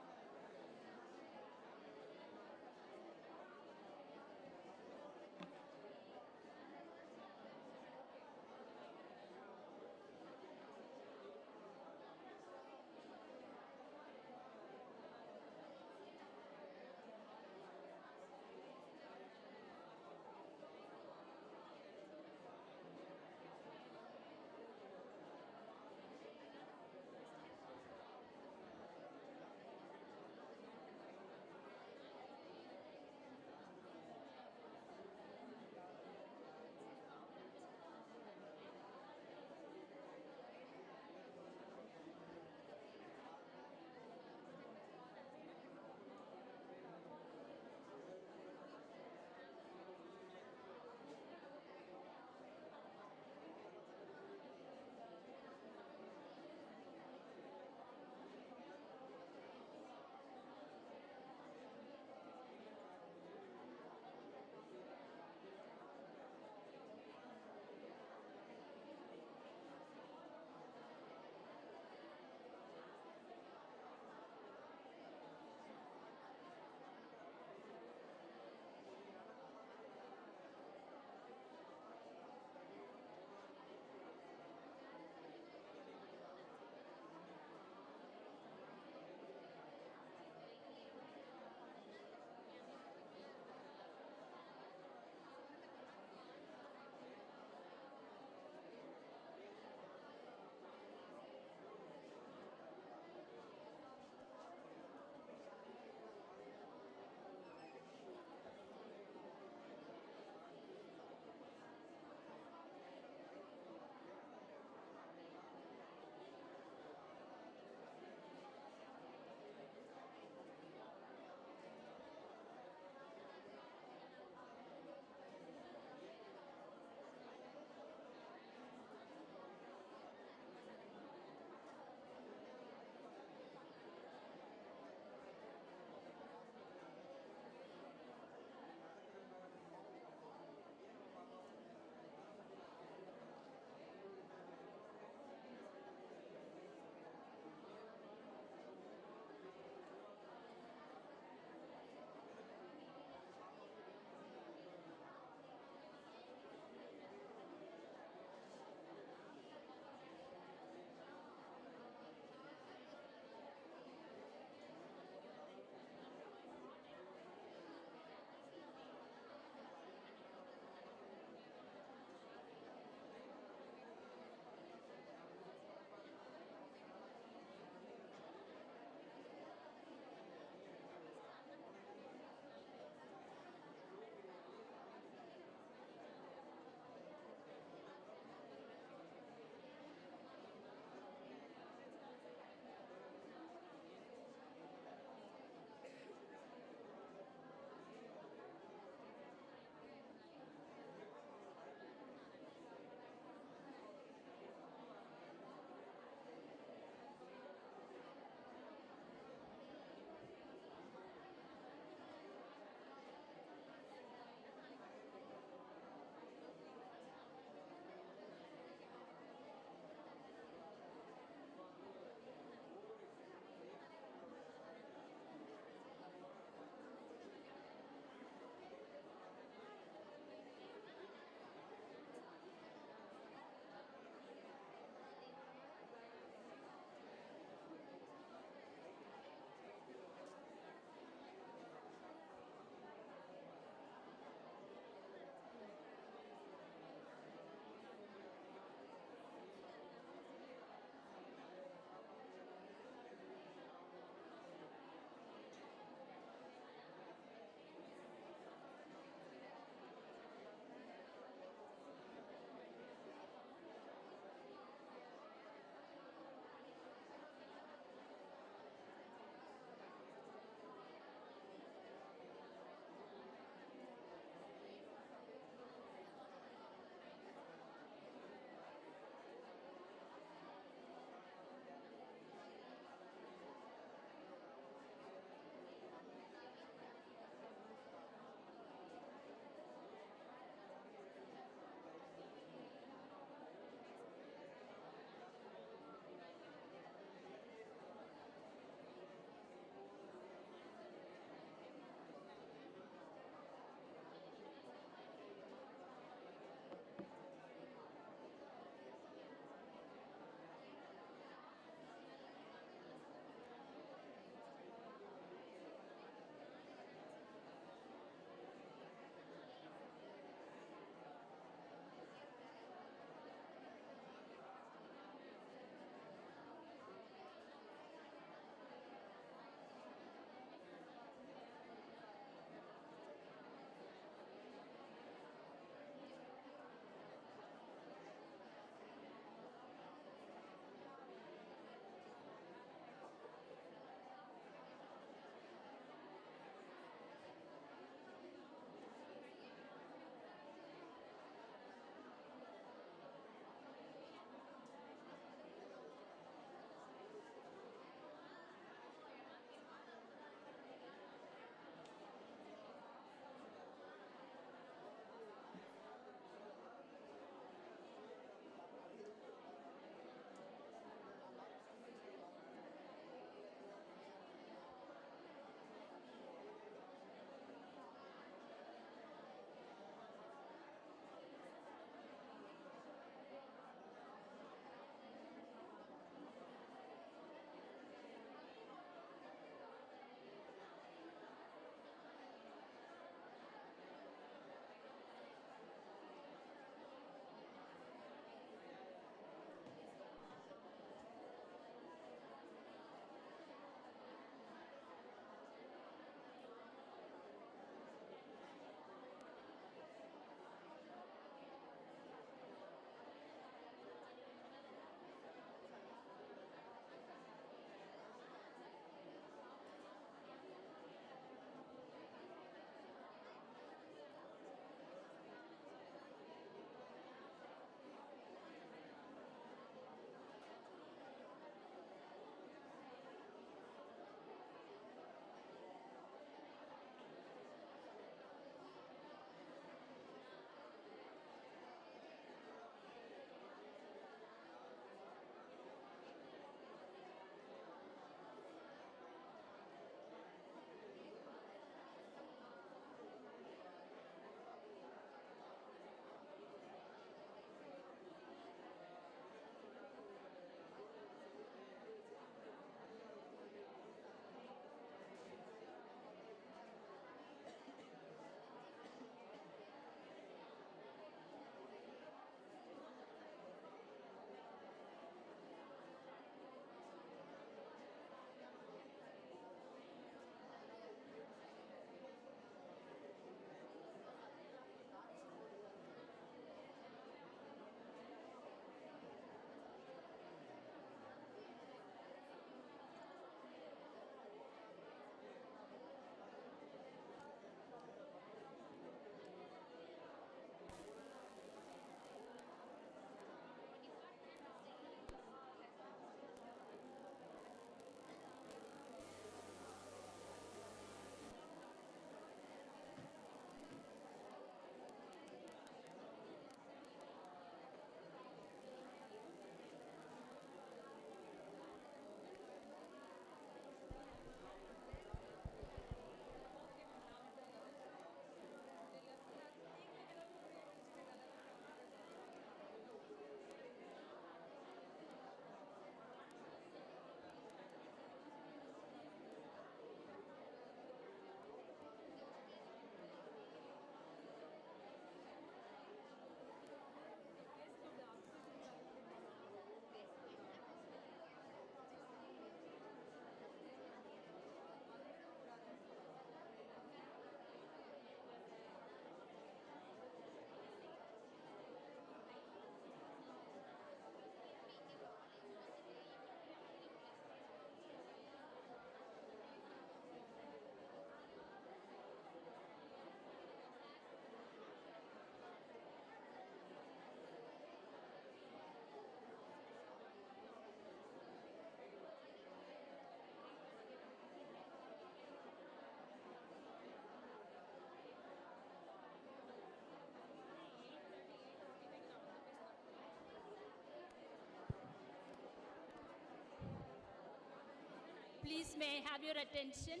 Please may I have your attention?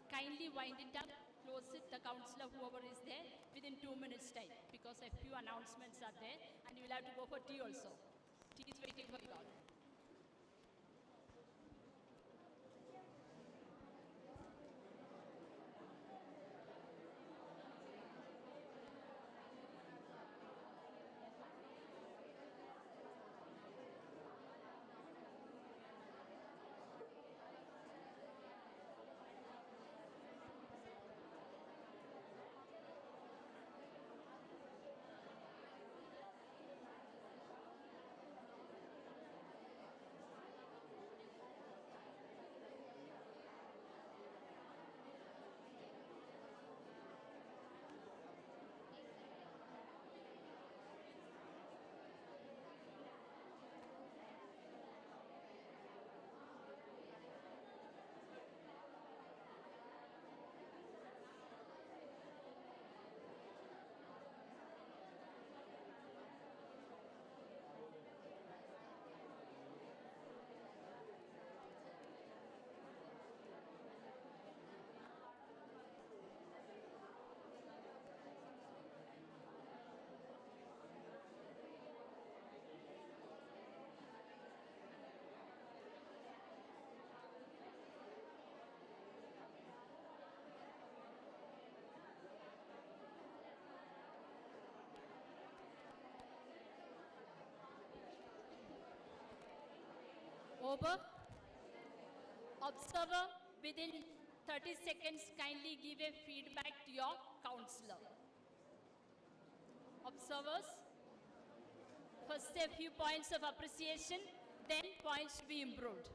Kindly wind it up, close it, the counselor, whoever is there, within 2 minutes time, because a few announcements are there, and you will have to go for tea also. Tea is waiting for you all. Over. Observer, within 30 seconds, kindly give a feedback to your counselor. Observers, first a few points of appreciation, then points to be improved.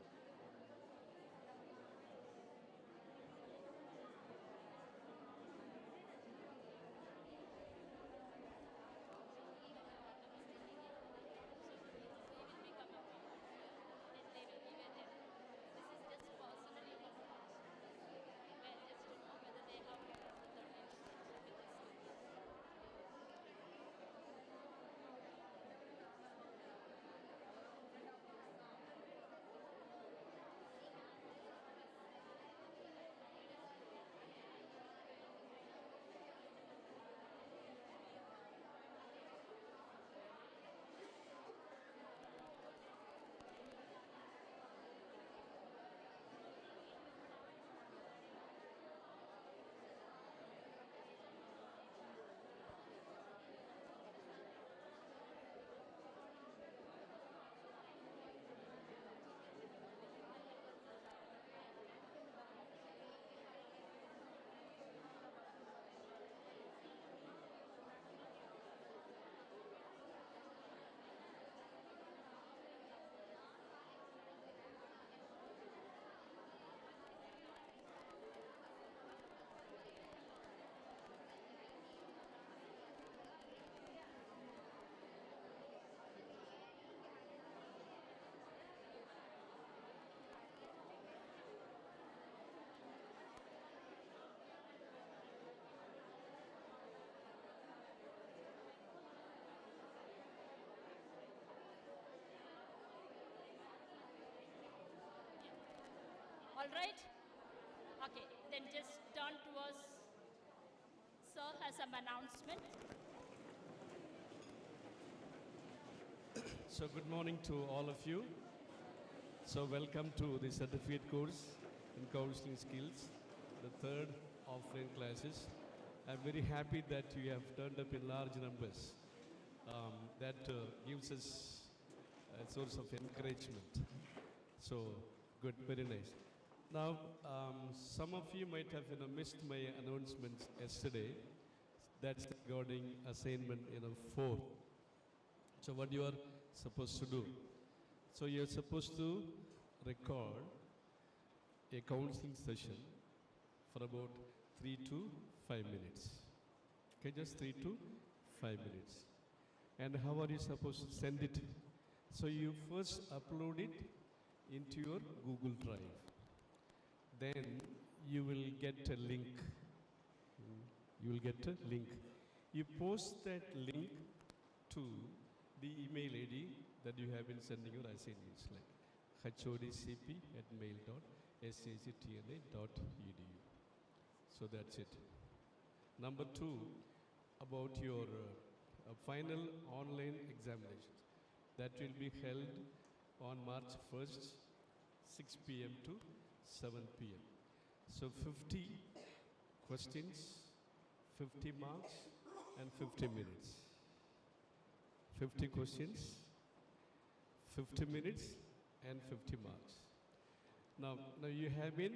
All right? Okay, then just turn towards Sir has some announcement. So good morning to all of you. So welcome to the certificate course in counseling skills, the third offline classes. I'm very happy that you have turned up in large numbers. That gives us a source of encouragement. So good, very nice. Now, some of you might have missed my announcements yesterday. That's regarding assignment 4. So what you are supposed to do? So you're supposed to record a counseling session for about 3 to 5 minutes. Okay, just 3 to 5 minutes. And how are you supposed to send it? So you first upload it into your Google Drive. Then you will get a link. You will get a link. You post that link to the email ID that you have been sending your assignments, like hodcp@mail.in. sactna.edu. So that's it. Number 2, about your final online examinations. That will be held on March 1st, 6 p.m. to 7 p.m. So 50 questions, 50 marks, and 50 minutes. 50 questions, 50 minutes, and 50 marks. Now you have been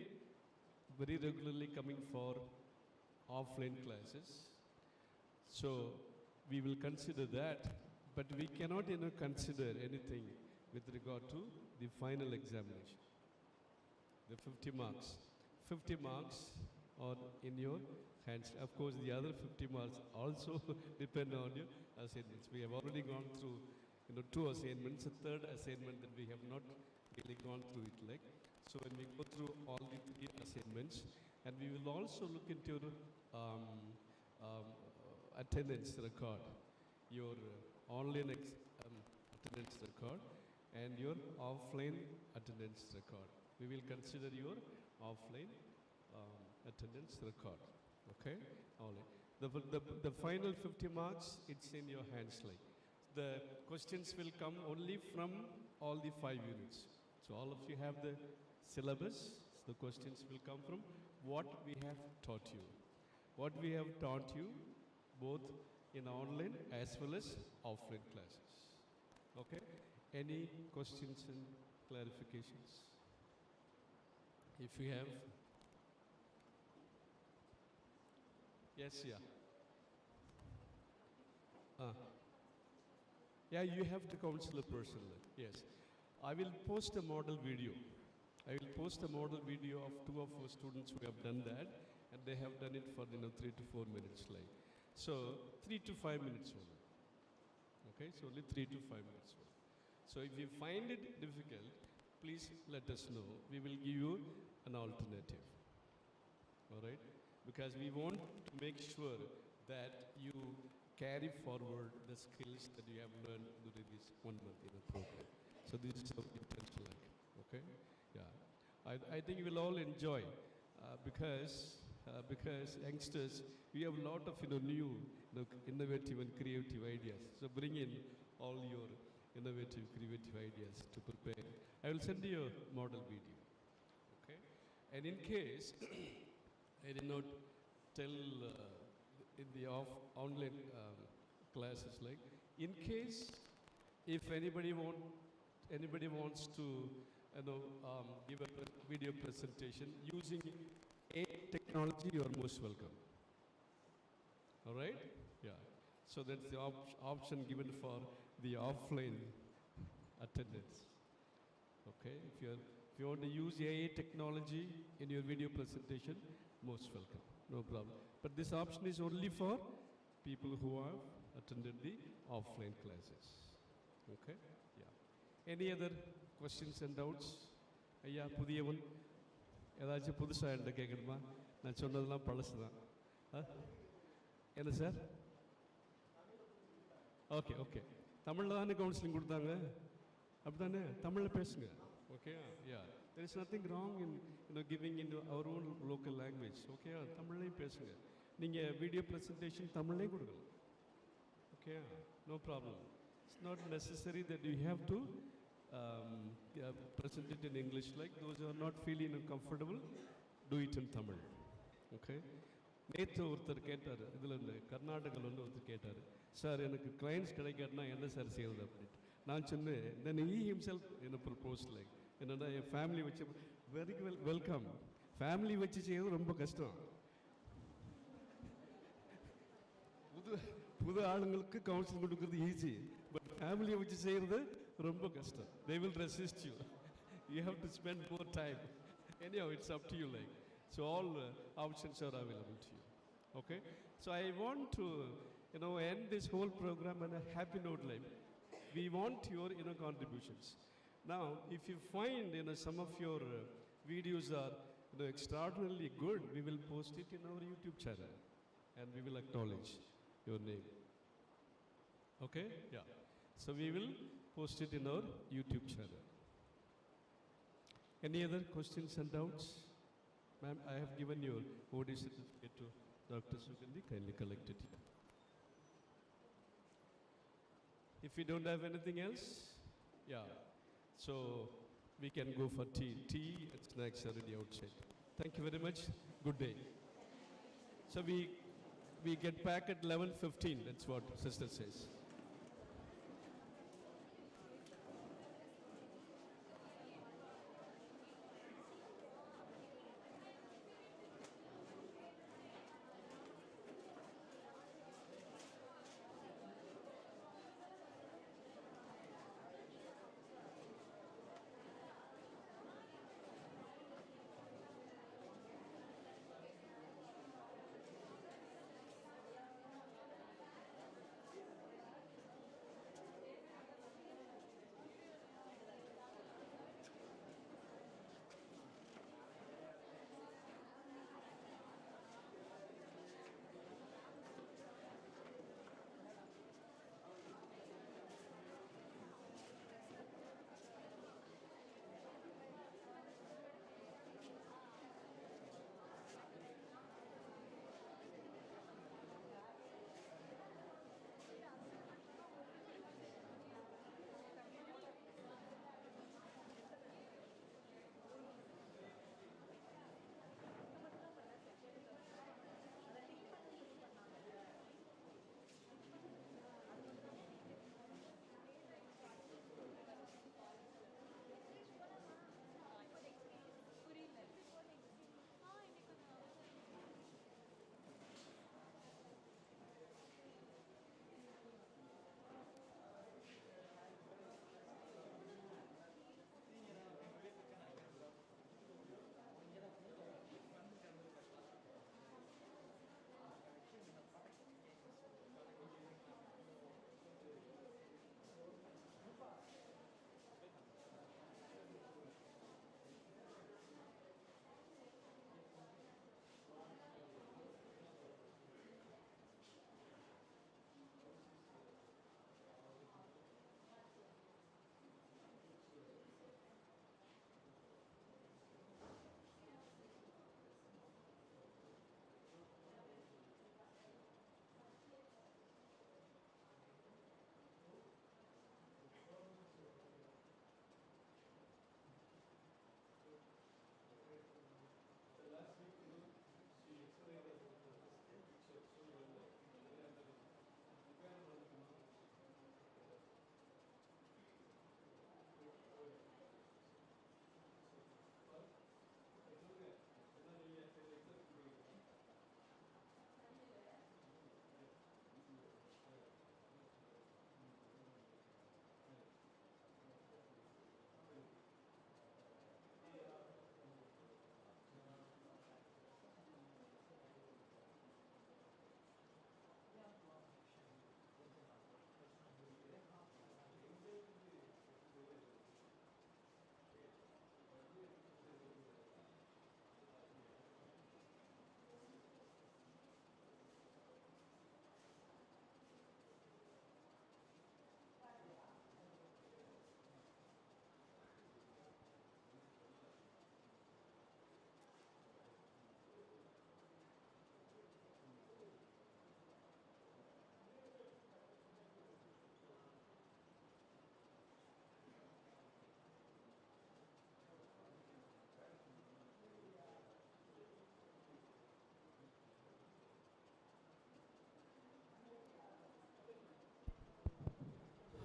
very regularly coming for offline classes. So we will consider that, but we cannot consider anything with regard to the final examination. The 50 marks. 50 marks are in your hands. Of course, the other 50 marks also depend on your assignments. We have already gone through 2 assignments, a third assignment that we have not really gone through it like. So when we go through all the 3 assignments, and we will also look into your attendance record, your online attendance record, and your offline attendance record. We will consider your offline attendance record. Okay? The final 50 marks, it's in your hands. Like the questions will come only from all the 5 units. So all of you have the syllabus. The questions will come from what we have taught you. What we have taught you, both in online as well as offline classes. Okay? Any questions and clarifications? If you have. Yes, yeah. Yeah, you have to counsel a person. Yes. I will post a model video. I will post a model video of 2 of our students who have done that, and they have done it for 3 to 4 minutes. Like, so 3 to 5 minutes only. Okay, so only 3 to 5 minutes only. So if you find it difficult, please let us know. We will give you an alternative. All right? Because we want to make sure that you carry forward the skills that you have learned during this 1 month in the program. So this is our intention. Okay? Yeah. I think you will all enjoy because youngsters, we have a lot of new, innovative and creative ideas. So bring in all your innovative, creative ideas to prepare. I will send you a model video. Okay? And in case I did not tell in the online classes, like in case if anybody wants to give a video presentation using a technology, you are most welcome. All right? Yeah. So that's the option given for the offline attendance. Okay? If you want to use AI technology in your video presentation, most welcome. No problem. But this option is only for people who have attended the offline classes. Okay? Yeah. Any other questions and doubts? ஐயா புதியவன் ஏதாச்சும் புதுசாக என்கிட்ட கேட்கணுமா? நான் சொன்னதெல்லாம் பழசு தான். என்ன சார்? Okay okay. தமிழில் தானே கவுன்சிலிங் கொடுத்தாங்க, அப்படி தானே? தமிழில் பேசுங்க. Okay? Yeah, there is nothing wrong in giving in our own local language. Okay? தமிழ்லையும் பேசுங்க. நீங்கள் வீடியோ ப்ரெசன்டேஷன் தமிழ்லையும் கொடுக்கலாம். Okay? No problem. It's not necessary that you have to present it in English. Like those who are not feeling comfortable, do it in Tamil. Okay? நேற்று ஒருத்தர் கேட்டார், இதில் இந்த கர்நாடகாவில் ஒருத்தர் கேட்டார், சார் எனக்கு கிளைண்ட்ஸ் கிடைக்காதுன்னா என்ன சார் செய்யறது அப்படின்ட்டு. நான் சொன்னேன், then he himself proposed like என்னன்னா என் ஃபேமிலி வச்சு வெரி வெல்கம். ஃபேமிலி வச்சு செய்யறது ரொம்ப கஷ்டம். புது ஆளுங்களுக்கு கவுன்சிலிங் கொடுக்கறது ஈஸி, பட் ஃபேமிலியை வச்சு செய்யறது ரொம்ப கஷ்டம். They will resist you. You have to spend more time. Anyhow, it's up to you. Like, so all options are available to you. Okay? So I want to, end this whole program on a happy note. Like, we want your, contributions. Now, if you find, some of your videos are, extraordinarily good, we will post it in our YouTube channel, and we will acknowledge your name. Okay? Yeah. So we will post it in our YouTube channel. Any other questions and doubts? Ma'am, I have given your OD certificate to Dr. Sugandhi. Kindly collect it here. If we don't have anything else, yeah. So we can go for tea. Tea and snacks are ready outside. Thank you very much. Good day. So we get back at 11:15. That's what sister says.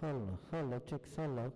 Hello, chicks, hello.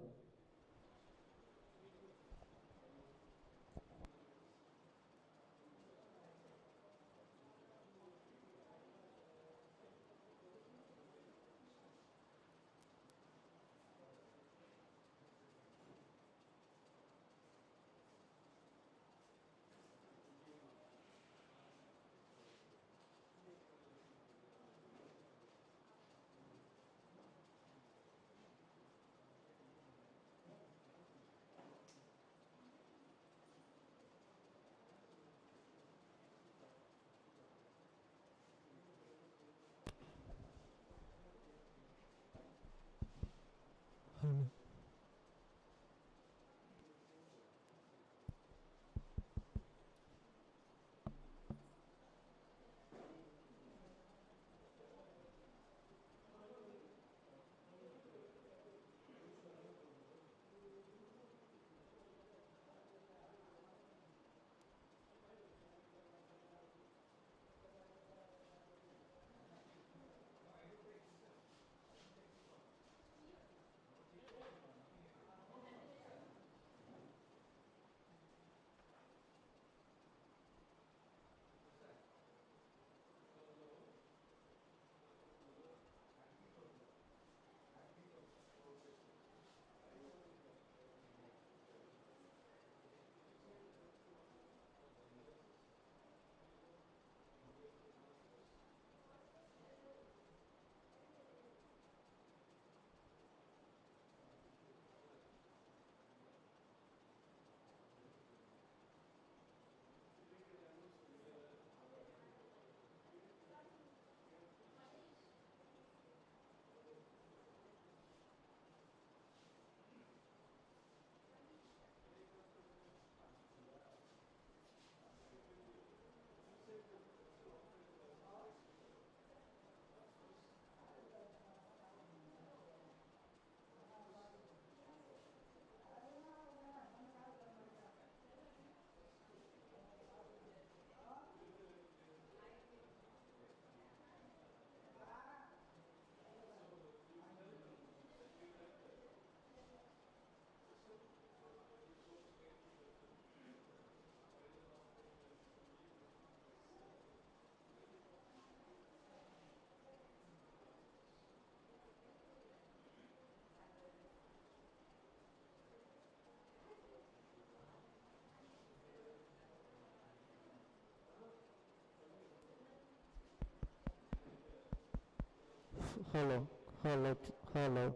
hello, hello, hello,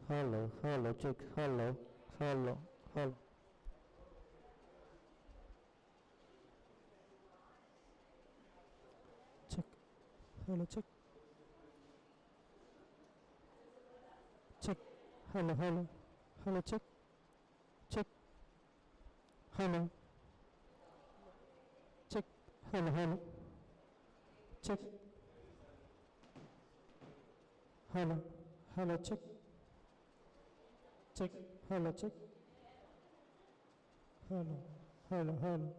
hello, hello, check, hello, hello, hello. Check, hello, check, check, hello, hello, hello, check, check, hello, check, hello, hello, check, hello, hello, check, check, hello, check, hello, hello, hello.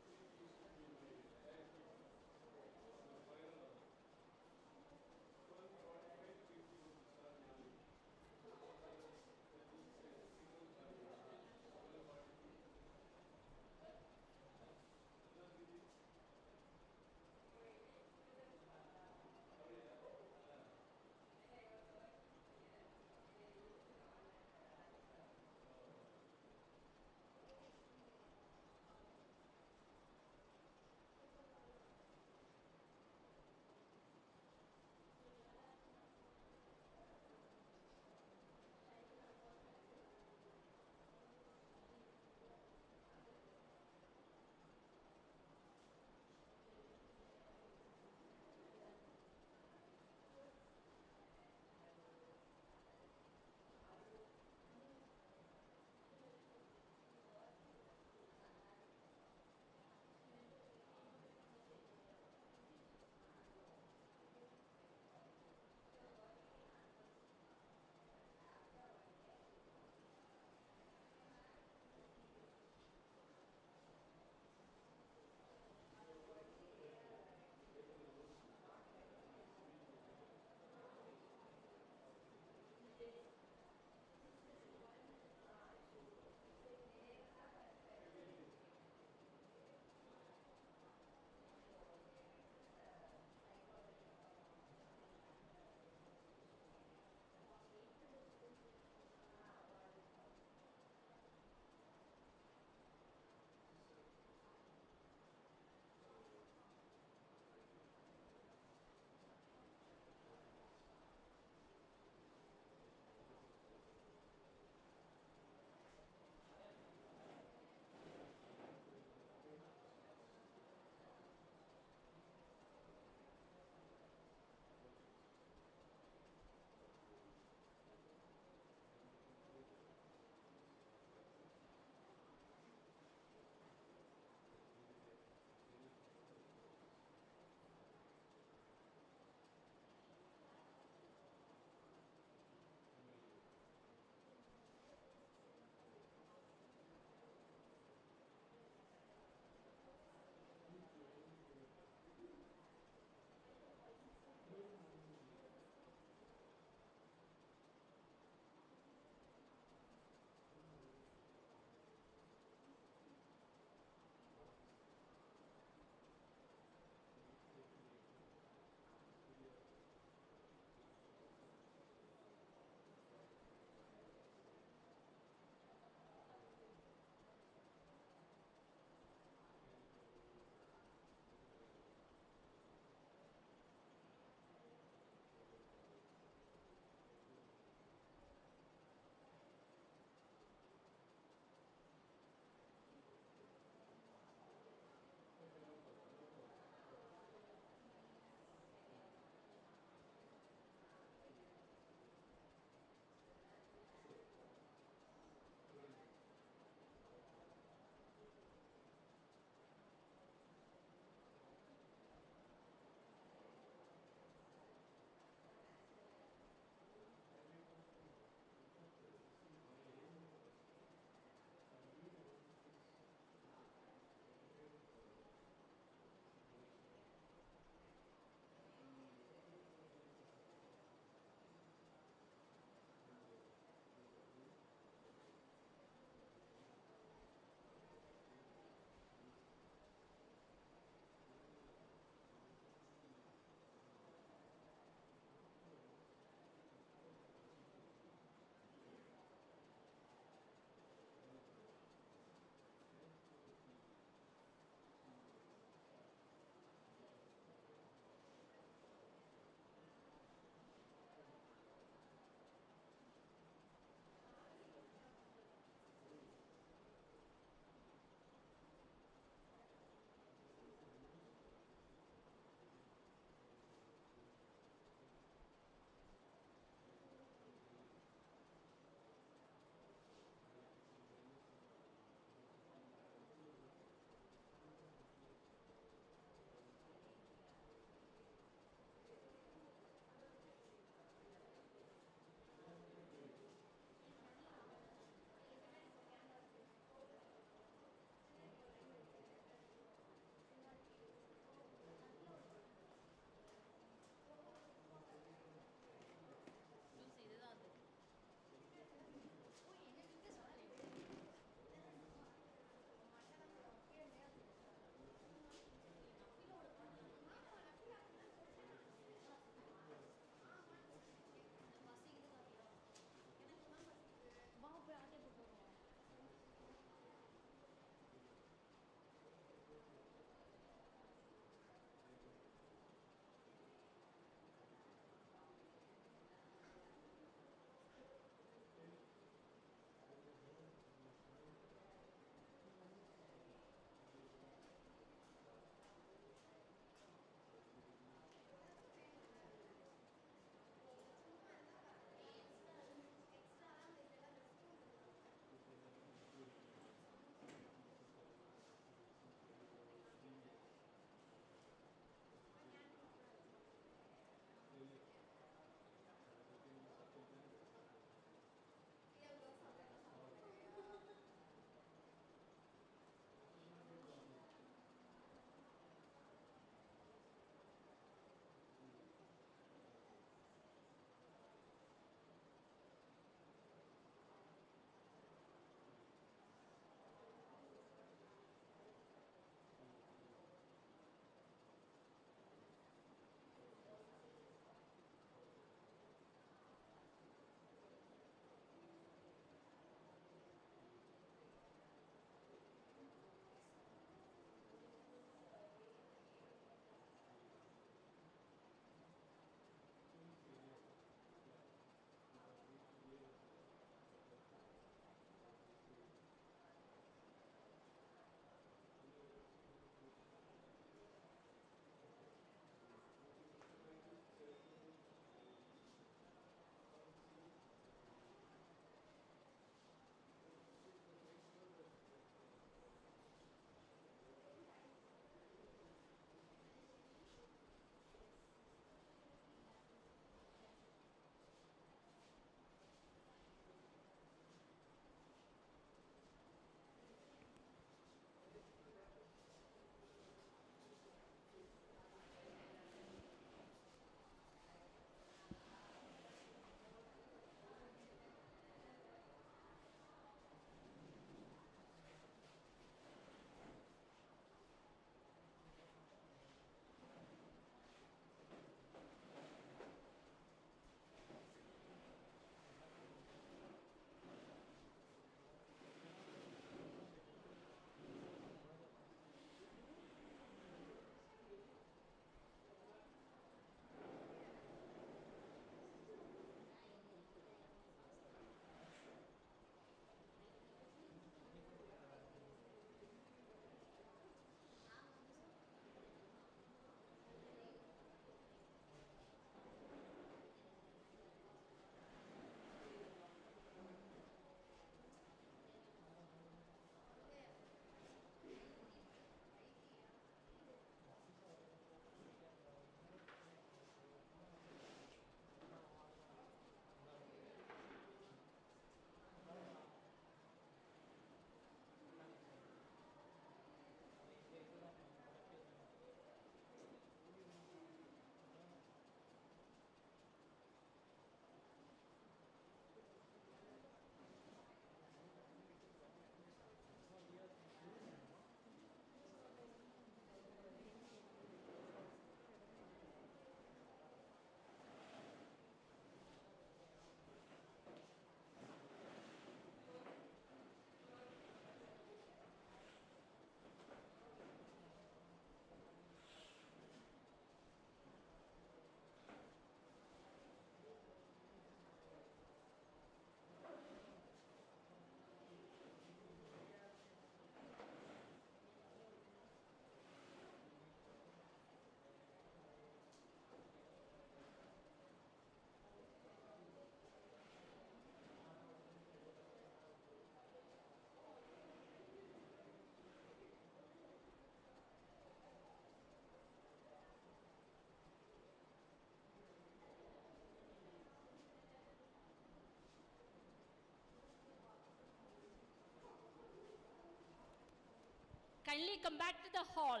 Emily, come back to the hall.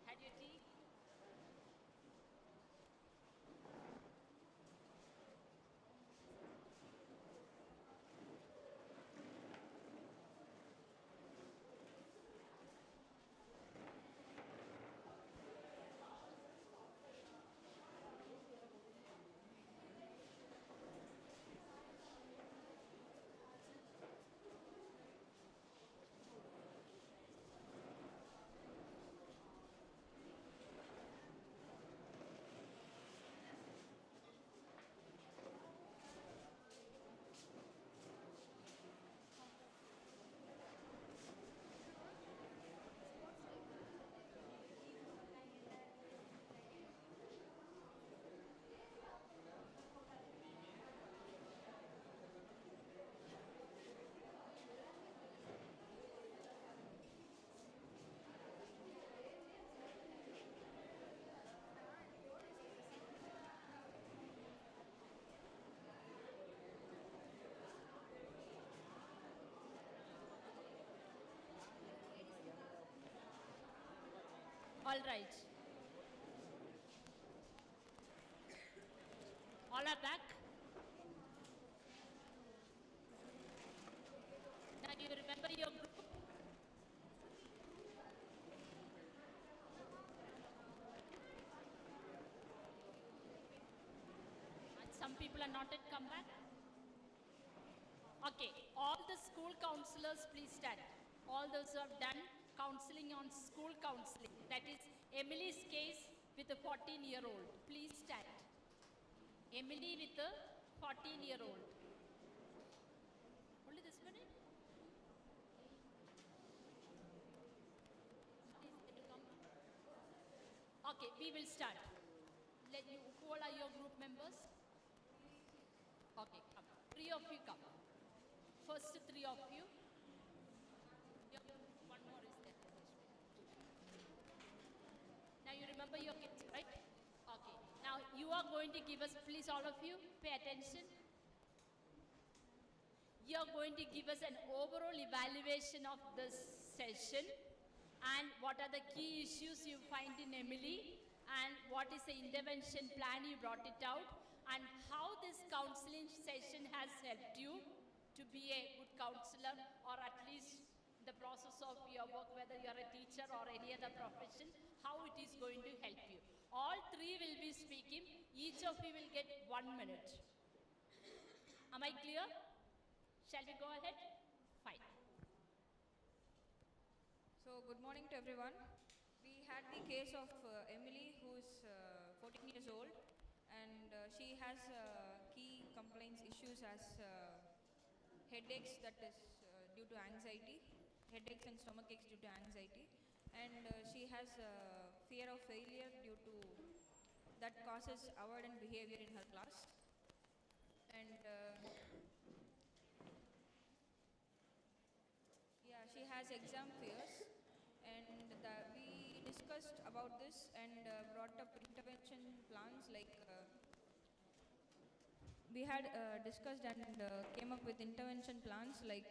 Had your tea? All right. All are back. Now you remember your group? And some people are not yet come back. Okay, all the school counselors please stand. All those who have done counseling on school counseling, that is Emily's case with a 14-year-old, please stand. Emily with a 14-year-old. Only this minute? Okay, we will start. Let you, who all are your group members? Okay, come. 3 of you come. First 3 of you. Yep, one more is there. Now you remember your kids, right? Okay. Now you are going to give us, please all of you, pay attention. You are going to give us an overall evaluation of this session and what are the key issues you find in Emily and what is the intervention plan you brought it out and how this counseling session has helped you to be a good counselor or at least the process of your work, whether you are a teacher or any other profession, how it is going to help you. All 3 will be speaking. Each of you will get 1 minute. Am I clear? Shall we go ahead? Fine. So, good morning to everyone. We had the case of Emily, who is 14 years old, and she has key complaints issues as headaches, that is due to anxiety, headaches and stomach aches due to anxiety, and she has fear of failure due to that causes avoidant behavior in her class, and yeah, she has exam fears, and we discussed about this and brought up intervention plans like we had discussed and came up with intervention plans like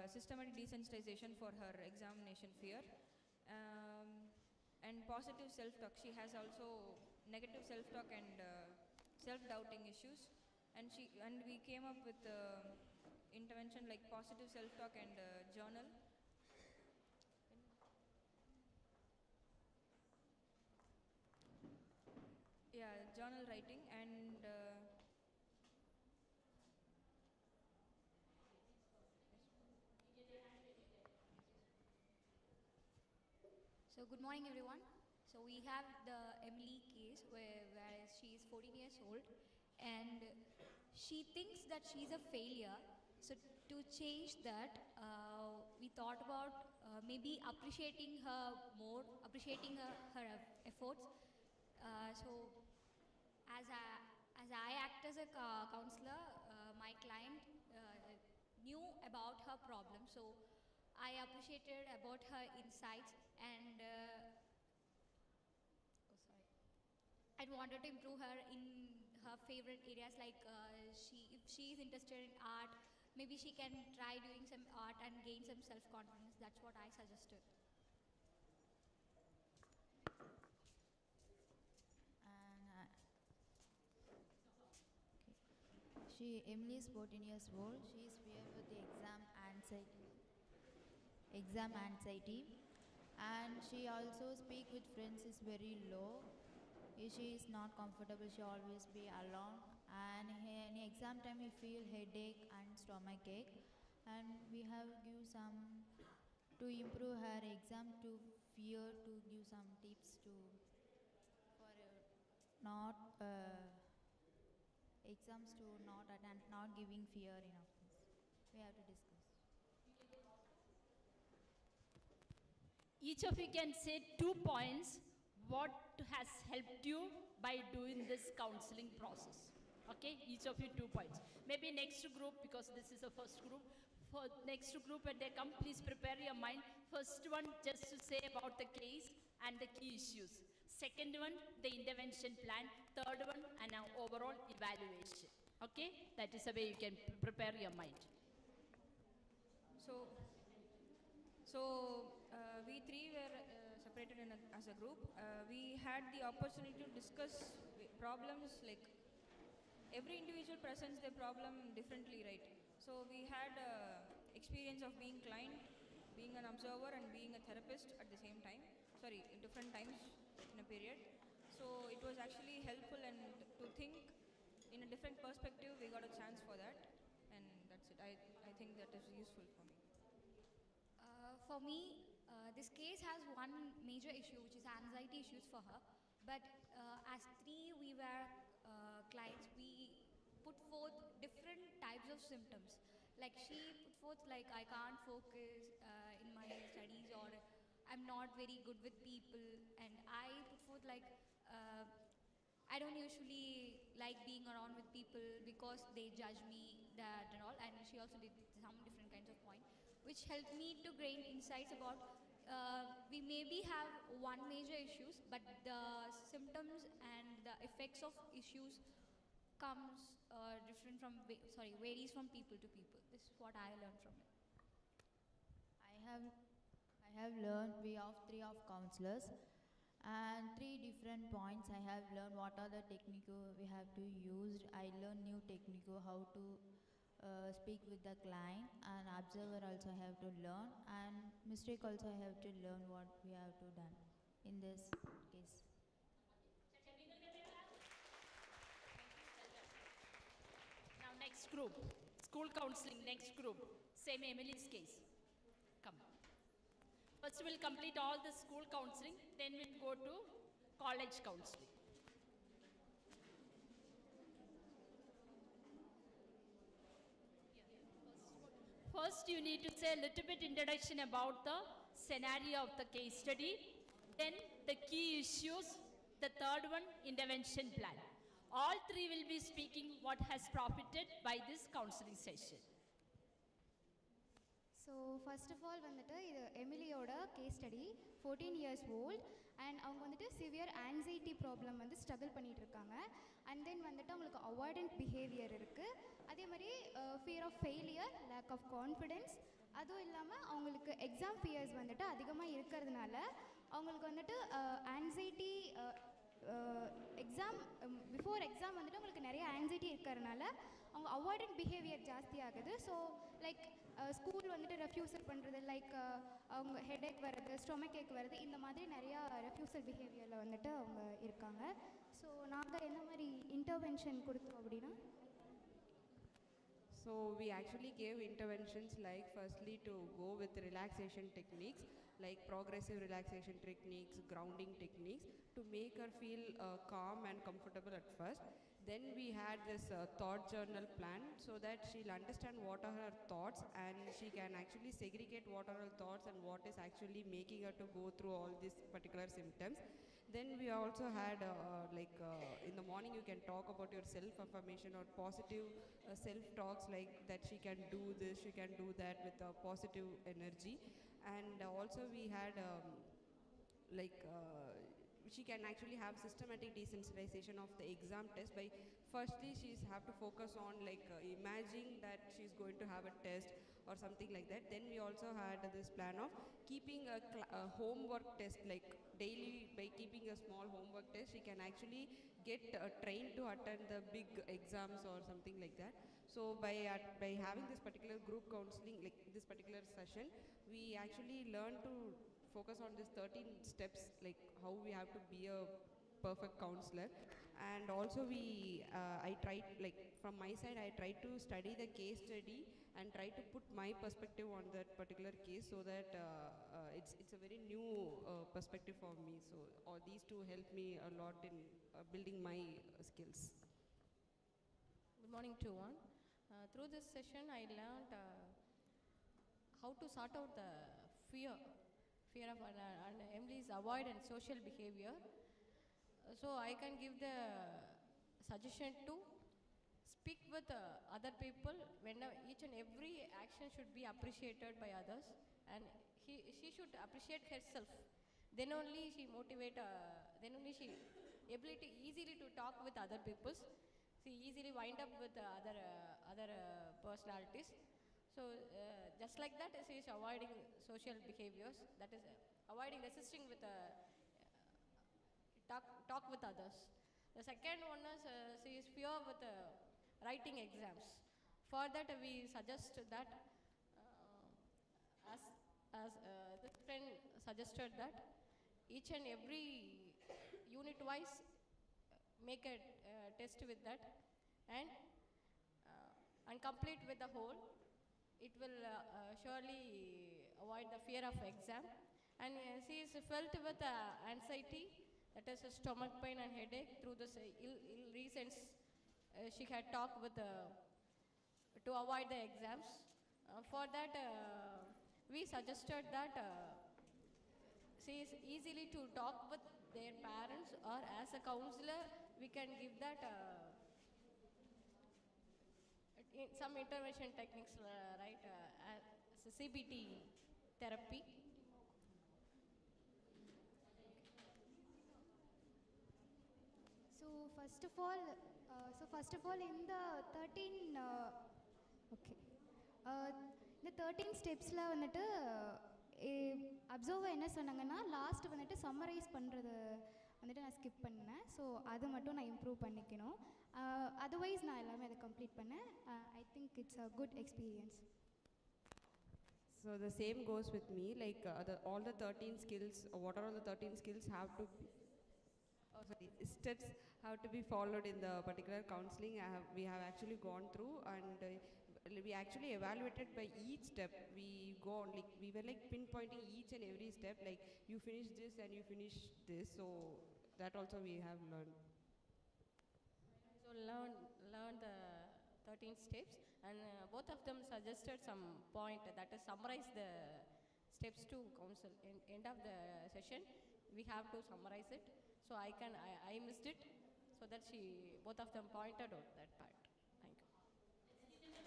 systematic desensitization for her examination fear and positive self-talk. She has also negative self-talk and self-doubting issues, and we came up with intervention like positive self-talk and journal. Yeah, journal writing and So good morning everyone. So we have the Emily case where she is 14 years old and she thinks that she's a failure. So to change that, we thought about maybe appreciating her more, appreciating her efforts. So as I act as a counselor, my client knew about her problem. So I appreciated about her insights and I wanted to improve her in her favorite areas like if she is interested in art, maybe she can try doing some art and gain some self-confidence. That's what I suggested. And Emily is 14 years old. She is fear with the exam anxiety, and she also speak with friends is very low. If she is not comfortable, she always be alone. And in exam time, we feel headache and stomach ache, and we have give some to improve her exam to fear to give some tips to for not exams to not attend, not giving fear enough. We have to discuss. Each of you can say 2 points what has helped you by doing this counseling process. Okay, each of you 2 points. Maybe next group, because this is the first group. For next group when they come, please prepare your mind. First one, just to say about the case and the key issues. Second one, the intervention plan. Third one, and our overall evaluation. Okay, that is the way you can prepare your mind. So we three were separated as a group. We had the opportunity to discuss problems, like every individual presents their problem differently, right? So we had experience of being client, being an observer, and being a therapist at the same time. Sorry, in different times in a period. So it was actually helpful, and to think in a different perspective, we got a chance for that, and that's it. I think that is useful for me. For me, this case has one major issue, which is anxiety issues for her. But as three we were clients, we put forth different types of symptoms. Like she put forth like I can't focus in my studies, or I'm not very good with people, and I put forth like I don't usually like being around with people because they judge me, that and all. And she also did some different kinds of point, which helped me to gain insights about we maybe have one major issues, but the symptoms and the effects of issues comes different from varies from people to people. This is what I learned from it. I have learned we have three of counselors, and three different points I have learned what are the technique we have to use. I learned new technique how to speak with the client, and observer also have to learn, and mistake also have to learn what we have to done in this case. Now next group, school counseling, next group, same Emily's case. Come. First we'll complete all the school counseling, then we'll go to college counseling. First, you need to say a little bit introduction about the scenario of the case study, then the key issues, the third one, intervention plan. All three will be speaking what has profited by this counseling session. So first of all வந்துட்டு இது எமிலியோட case study, 14 years old, and அவங்க வந்துட்டு severe anxiety problem வந்து struggle பண்ணிகிட்டு இருக்காங்க. And then வந்துட்டு அவங்களுக்கு அவாய்டன்ட் பிஹேவியர் இருக்குது. அதே மாதிரி fear of failure, lack of confidence, அதுவும் இல்லாமல் அவங்களுக்கு எக்ஸாம் ஃபியர்ஸ் வந்துட்டு அதிகமாக இருக்கிறதுனால அவங்களுக்கு வந்துட்டு ஆன்சைட்டி எக்ஸாம் பிஃபோர் எக்ஸாம் வந்துட்டு அவங்களுக்கு நிறைய ஆன்சைட்டி இருக்கிறதுனால அவங்க அவாய்டன்ட் பிஹேவியர் ஜாஸ்தி ஆகுது. ஸோ லைக் ஸ்கூல் வந்துட்டு ரெஃப்யூசல் பண்ணுறது, லைக் அவங்க ஹெடேக் வர்றது, ஸ்டொமக் ஏக் வர்றது, இந்த மாதிரி நிறையா ரெஃப்யூசல் பிஹேவியரில் வந்துட்டு அவங்க இருக்காங்க. ஸோ நாங்கள் என்ன மாதிரி இன்டர்வென்ஷன் கொடுத்தோம் அப்படின்னா, so we actually gave interventions like firstly to go with relaxation techniques like progressive relaxation techniques, grounding techniques to make her feel calm and comfortable at first. Then we had this thought journal plan so that she'll understand what are her thoughts and she can actually segregate what are her thoughts and what is actually making her to go through all these particular symptoms. Then we also had in the morning you can talk about your self-affirmation or positive self-talks like that she can do this, she can do that with a positive energy. And also we had she can actually have systematic desensitization of the exam test by firstly she's have to focus on like imagining that she's going to have a test or something like that. Then we also had this plan of keeping a homework test like daily. By keeping a small homework test she can actually get trained to attend the big exams or something like that. So by having this particular group counseling, like this particular session, we actually learn to focus on this 13 steps, like how we have to be a perfect counselor. And also I tried, like from my side, I tried to study the case study and try to put my perspective on that particular case, so that it's a very new perspective for me. So all these two help me a lot in building my skills. Good morning to one. Through this session, I learned how to sort out the fear of and Emily's avoidant social behavior. So I can give the suggestion to speak with other people when each and every action should be appreciated by others, and she should appreciate herself. Then only she motivate. Then only she ability easily to talk with other peoples. She easily wind up with other personalities. So just like that, she is avoiding social behaviors. That is avoiding resisting with talk with others. The second one is she is fear with writing exams. For that, we suggest that as this friend suggested that each and every unit wise make a test with that, and complete with the whole. It will surely avoid the fear of exam. And she is felt with anxiety, that is stomach pain and headache through this ill reasons. She had talked with to avoid the exams. For that, we suggested that she is easily to talk with their parents, or as a counselor we can give that some intervention techniques, right, as a CBT therapy. So first of all, in the 13 okay, இந்த 13 ஸ்டெப்ஸில் வந்துட்டு observer என்ன சொன்னாங்கன்னா, last வந்துட்டு summarise பண்ணுறது வந்துட்டு நான் skip பண்ணேன். So அது மட்டும் நான் இம்ப்ரூவ் பண்ணிக்கணும். அதர்வைஸ் நான் எல்லாமே அதை கம்ப்ளீட் பண்ணேன். I think it's a good experience. So the same goes with me, like all the 13 skills, what are all the 13 skills have to be, steps have to be followed in the particular counseling. We have actually gone through, and we actually evaluated by each step. We were like pinpointing each and every step, like you finish this and you finish this. So that also we have learned. So learn the 13 steps, and both of them suggested some point, that is summarize the steps to counsel. In end of the session we have to summarize it. So I missed it, so that both of them pointed out that part. Thank you.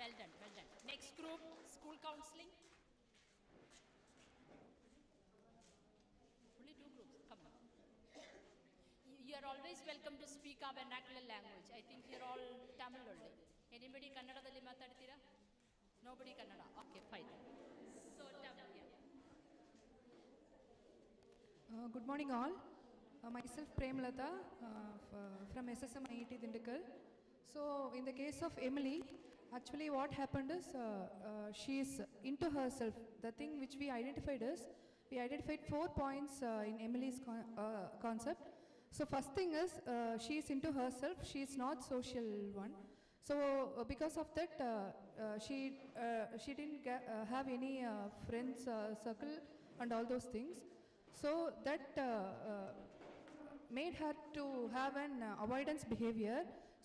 Well done, well done. Next group, school counseling. Only 2 groups, come on. You are always welcome to speak our vernacular language. I think you're all Tamil only. Anybody Kannadadalli matadtira? Nobody Kannada. Okay, fine. So Tamil, yeah. Good morning all. Myself Premlata from SSM IIT Dindikal. So in the case of Emily, actually what happened is she is into herself. The thing which we identified is, we identified 4 points in Emily's concept. So first thing is she is into herself, she is not social one. So because of that she didn't have any friends circle and all those things. So that made her to have an avoidance behavior.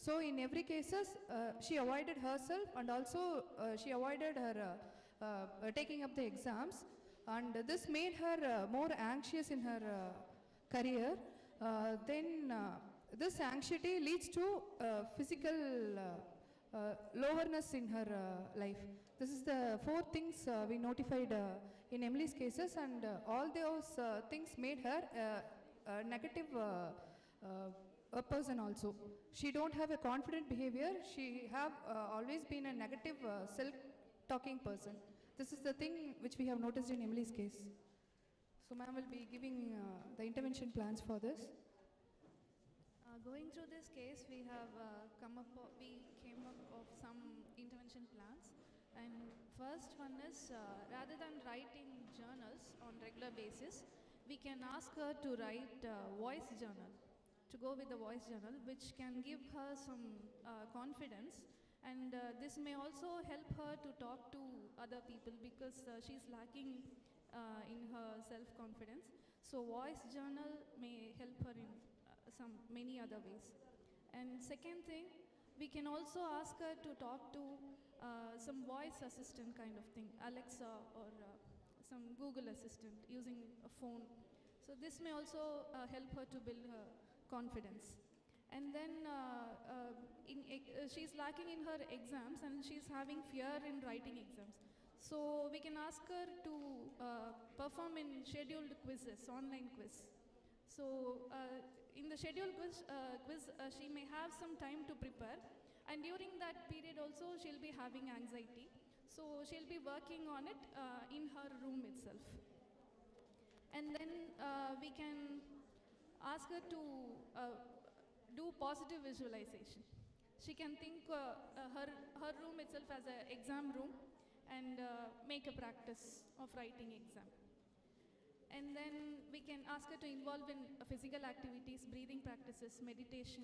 So in every cases she avoided herself, and also she avoided her taking up the exams, and this made her more anxious in her career. Then this anxiety leads to physical lowerness in her life. This is the 4 things we notified in Emily's cases, and all those things made her a negative a person also. She don't have a confident behavior. She have always been a negative self-talking person. This is the thing which we have noticed in Emily's case. So ma'am will be giving the intervention plans for this. Going through this case, we came up of some intervention plans. And first one is, rather than writing journals on regular basis, we can ask her to write voice journal, to go with the voice journal, which can give her some confidence. And this may also help her to talk to other people, because she's lacking in her self-confidence. So voice journal may help her in many other ways. And second thing, we can also ask her to talk to some voice assistant kind of thing, Alexa or some Google assistant using a phone. So this may also help her to build her confidence. And then she's lacking in her exams, and she's having fear in writing exams. So we can ask her to perform in scheduled quizzes, online quiz. So in the scheduled quiz, she may have some time to prepare, and during that period also she'll be having anxiety. So she'll be working on it in her room itself. And then we can ask her to do positive visualization. She can think her room itself as an exam room, and make a practice of writing exam. And then we can ask her to involve in physical activities, breathing practices, meditation.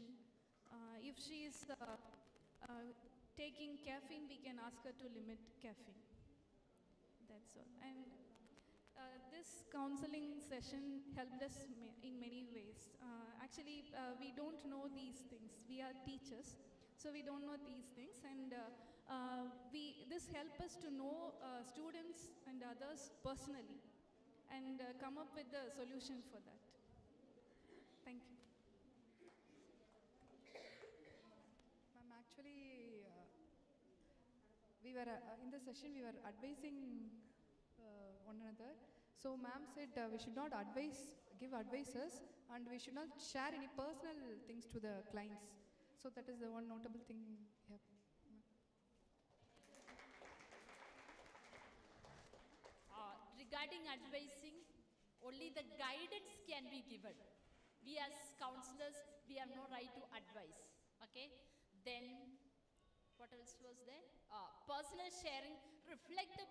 If she is taking caffeine, we can ask her to limit caffeine. That's all. And this counseling session helped us in many ways. Actually, we don't know these things. We are teachers, so we don't know these things. And this helped us to know students and others personally, and come up with the solution for that. Thank you. Ma'am, actually, we were in the session we were advising one another. So ma'am said we should not give advices, and we should not share any personal things to the clients. So that is the one notable thing. Yep. Regarding advising, only the guidance can be given. We as counselors, we have no right to advise. Okay? Then, what else was there? Personal sharing, reflect the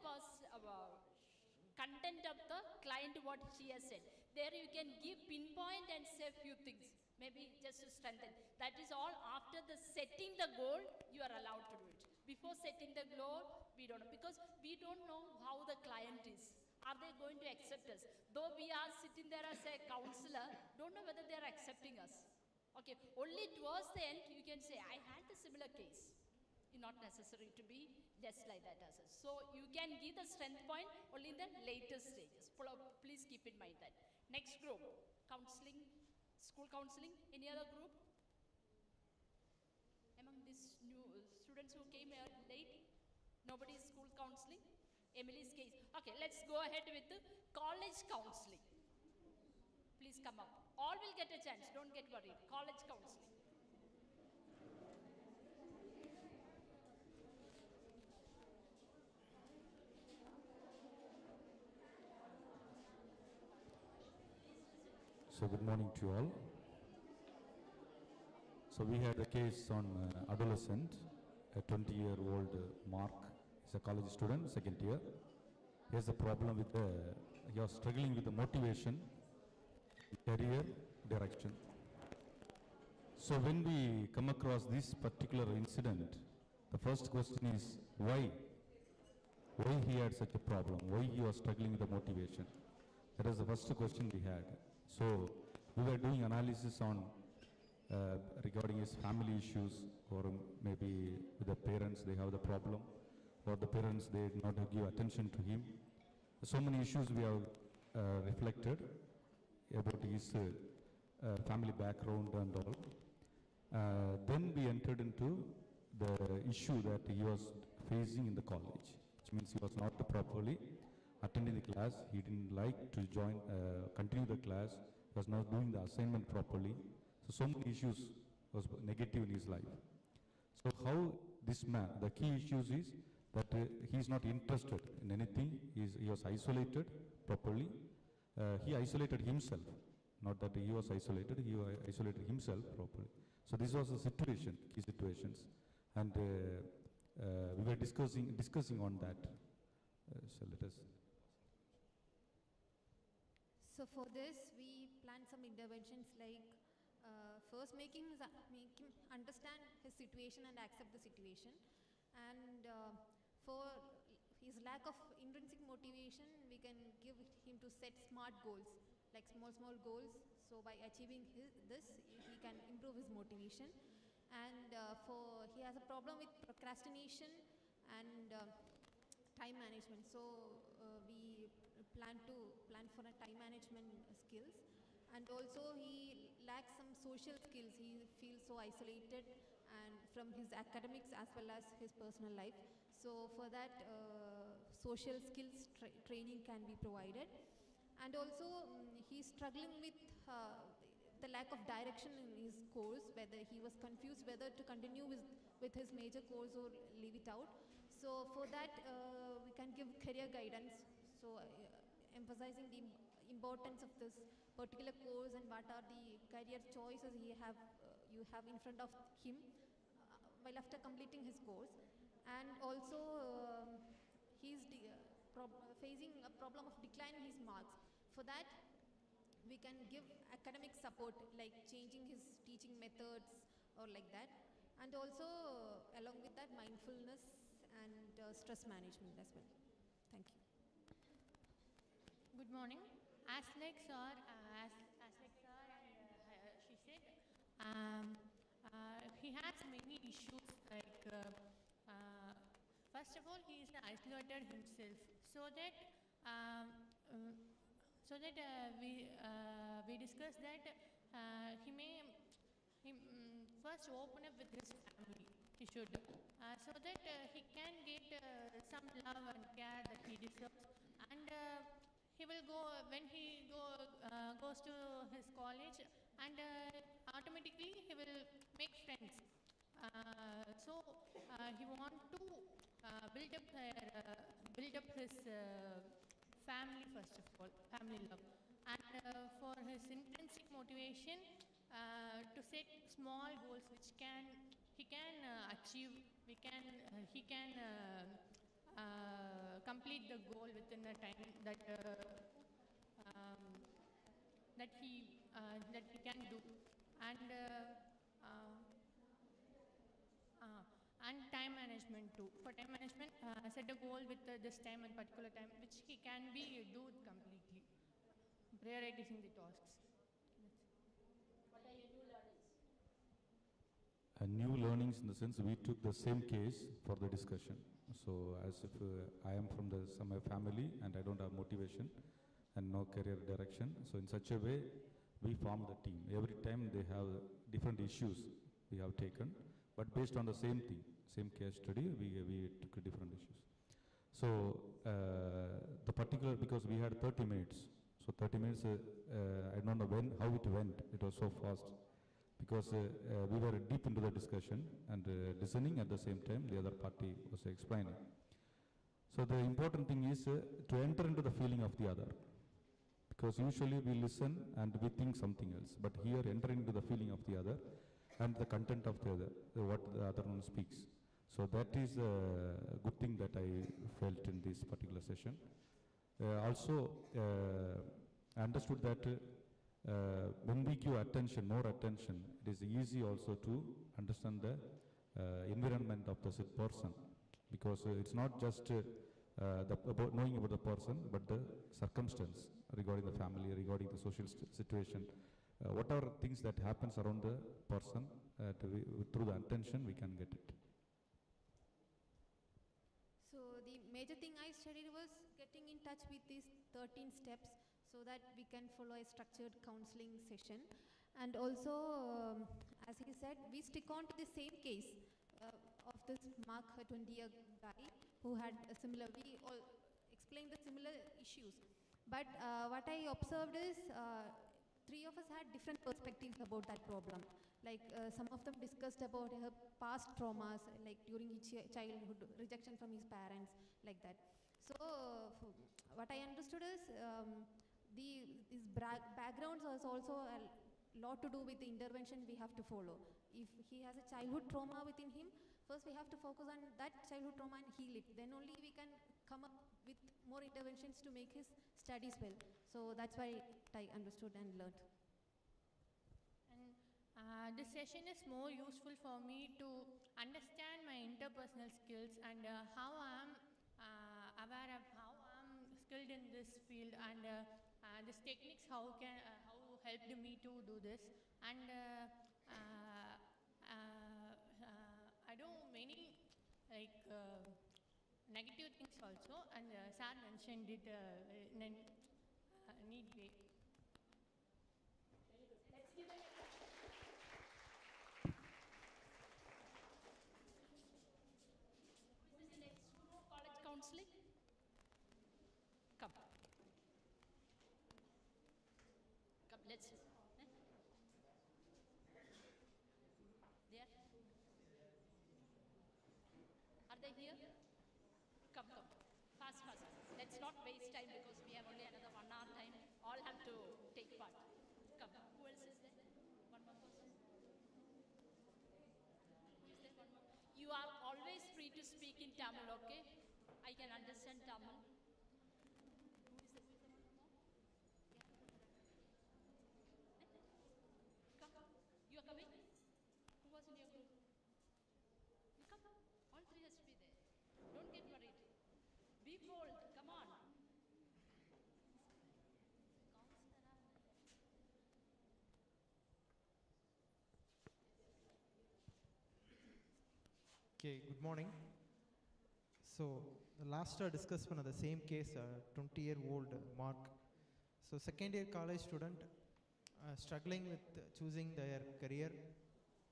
content of the client, what she has said. There you can give pinpoint and say few things, maybe just to strengthen. That is all after the setting the goal, you are allowed to do it. Before setting the goal, we don't know, because we don't know how the client is. Are they going to accept us? Though we are sitting there as a counselor, don't know whether they are accepting us. Okay, only towards the end you can say, I had a similar case. It's not necessary to be just like that as us. So you can give the strength point only in the later stages. Please keep in mind that. Next group, counseling, school counseling. Any other group? Among these new students who came here late, nobody is school counseling? Emily's case. Okay, let's go ahead with the college counseling. Please come up. All will get a chance, don't get worried. College counseling. So good morning to you all. So we had a case on adolescent, a 20-year-old Mark. He's a college student, second year. He has a problem with he was struggling with the motivation, career, direction. So when we come across this particular incident, the first question is why? Why he had such a problem? Why he was struggling with the motivation? That was the first question we had. So we were doing analysis on regarding his family issues, or maybe with the parents they have the problem, or the parents they did not give attention to him. So many issues we have reflected about his family background and all. Then we entered into the issue that he was facing in the college, which means he was not properly attending the class, he didn't like to join, continue the class, was not doing the assignment properly. So many issues was negative in his life. So how this man, the key issues is that he is not interested in anything, he was isolated properly. He isolated himself, not that he was isolated, he isolated himself properly. So this was a situation, key situations, and we were discussing on that. So let us. So for this, we planned some interventions like first make him understand his situation and accept the situation, and for his lack of intrinsic motivation, we can give him to set smart goals, like small goals. So by achieving this, he can improve his motivation. And for he has a problem with procrastination and time management. So we plan for a time management skills, and also he lacks some social skills. He feels so isolated and from his academics as well as his personal life. So for that, social skills training can be provided. And also he's struggling with the lack of direction in his course, whether he was confused whether to continue with his major course or leave it out. So for that, we can give career guidance, so emphasizing the importance of this particular course and what are the career choices you have in front of him while after completing his course. And also he's facing a problem of decline in his marks. For that, we can give academic support like changing his teaching methods or like that, and also along with that, mindfulness and stress management as well. Thank you. Good morning. As like sir, and she said, he has many issues like first of all, he is isolated himself, so that we discussed that he first open up with his family. He should, so that he can get some love and care that he deserves, and he will go when he goes to his college, and automatically he will make friends. So he want to build up his family first of all, family love, and for his intrinsic motivation, to set small goals which he can achieve. He can complete the goal within the time that he can do, and time management too. For time management, set a goal with this time and particular time which he can do it completely, prioritizing the tasks. What are your new learnings? New learnings in the sense we took the same case for the discussion. So as if I am from some family and I don't have motivation and no career direction. So in such a way, we formed the team. Every time they have different issues we have taken, but based on the same thing, same case study, we took different issues. So the particular, because we had 30 minutes, so 30 minutes, I don't know how it went, it was so fast. Because we were deep into the discussion and listening at the same time, the other party was explaining. So the important thing is to enter into the feeling of the other. Because usually we listen and we think something else, but here entering into the feeling of the other and the content of the other, what the other one speaks. So that is a good thing that I felt in this particular session. Also, I understood that when we give attention, more attention, it is easy also to understand the environment of the person, because it's not just about knowing about the person, but the circumstance regarding the family, regarding the social situation, whatever things that happens around the person, through the attention we can get it. So the major thing I studied was getting in touch with these 13 steps, so that we can follow a structured counseling session. And also, as he said, we stick on to the same case. this Mark, a 20-year guy who had a similar, we all explained the similar issues. But what I observed is three of us had different perspectives about that problem. Like some of them discussed about her past traumas, like during his childhood, rejection from his parents, like that. So what I understood is his backgrounds is also a lot to do with the intervention we have to follow. If he has a childhood trauma within him, first we have to focus on that childhood trauma and heal it. Then only we can come up with more interventions to make his studies well. So that's why I understood and learned. And this session is more useful for me to understand my interpersonal skills and how I am aware of how I am skilled in this field, and this techniques how helped me to do this. And I do many like negative things also, and sir mentioned it in a neat way. Let's give a who is the next college counseling? Come. Come, let's. There. Are they here? Come, come. Fast, fast. Let's not waste time because we have only another 1 hour time. All have to take part. Come. Who else is there? One more person. Who is there? One more. You are always free to speak in Tamil, okay? I can understand Tamil. Who is the one more? Come. You are coming? Who was in your group? You come. All three has to be there. Don't get worried. Be bold. Come on. Okay, good morning. So, the last discussed one of the same case, 20-year-old Mark. So, second year college student struggling with choosing their career.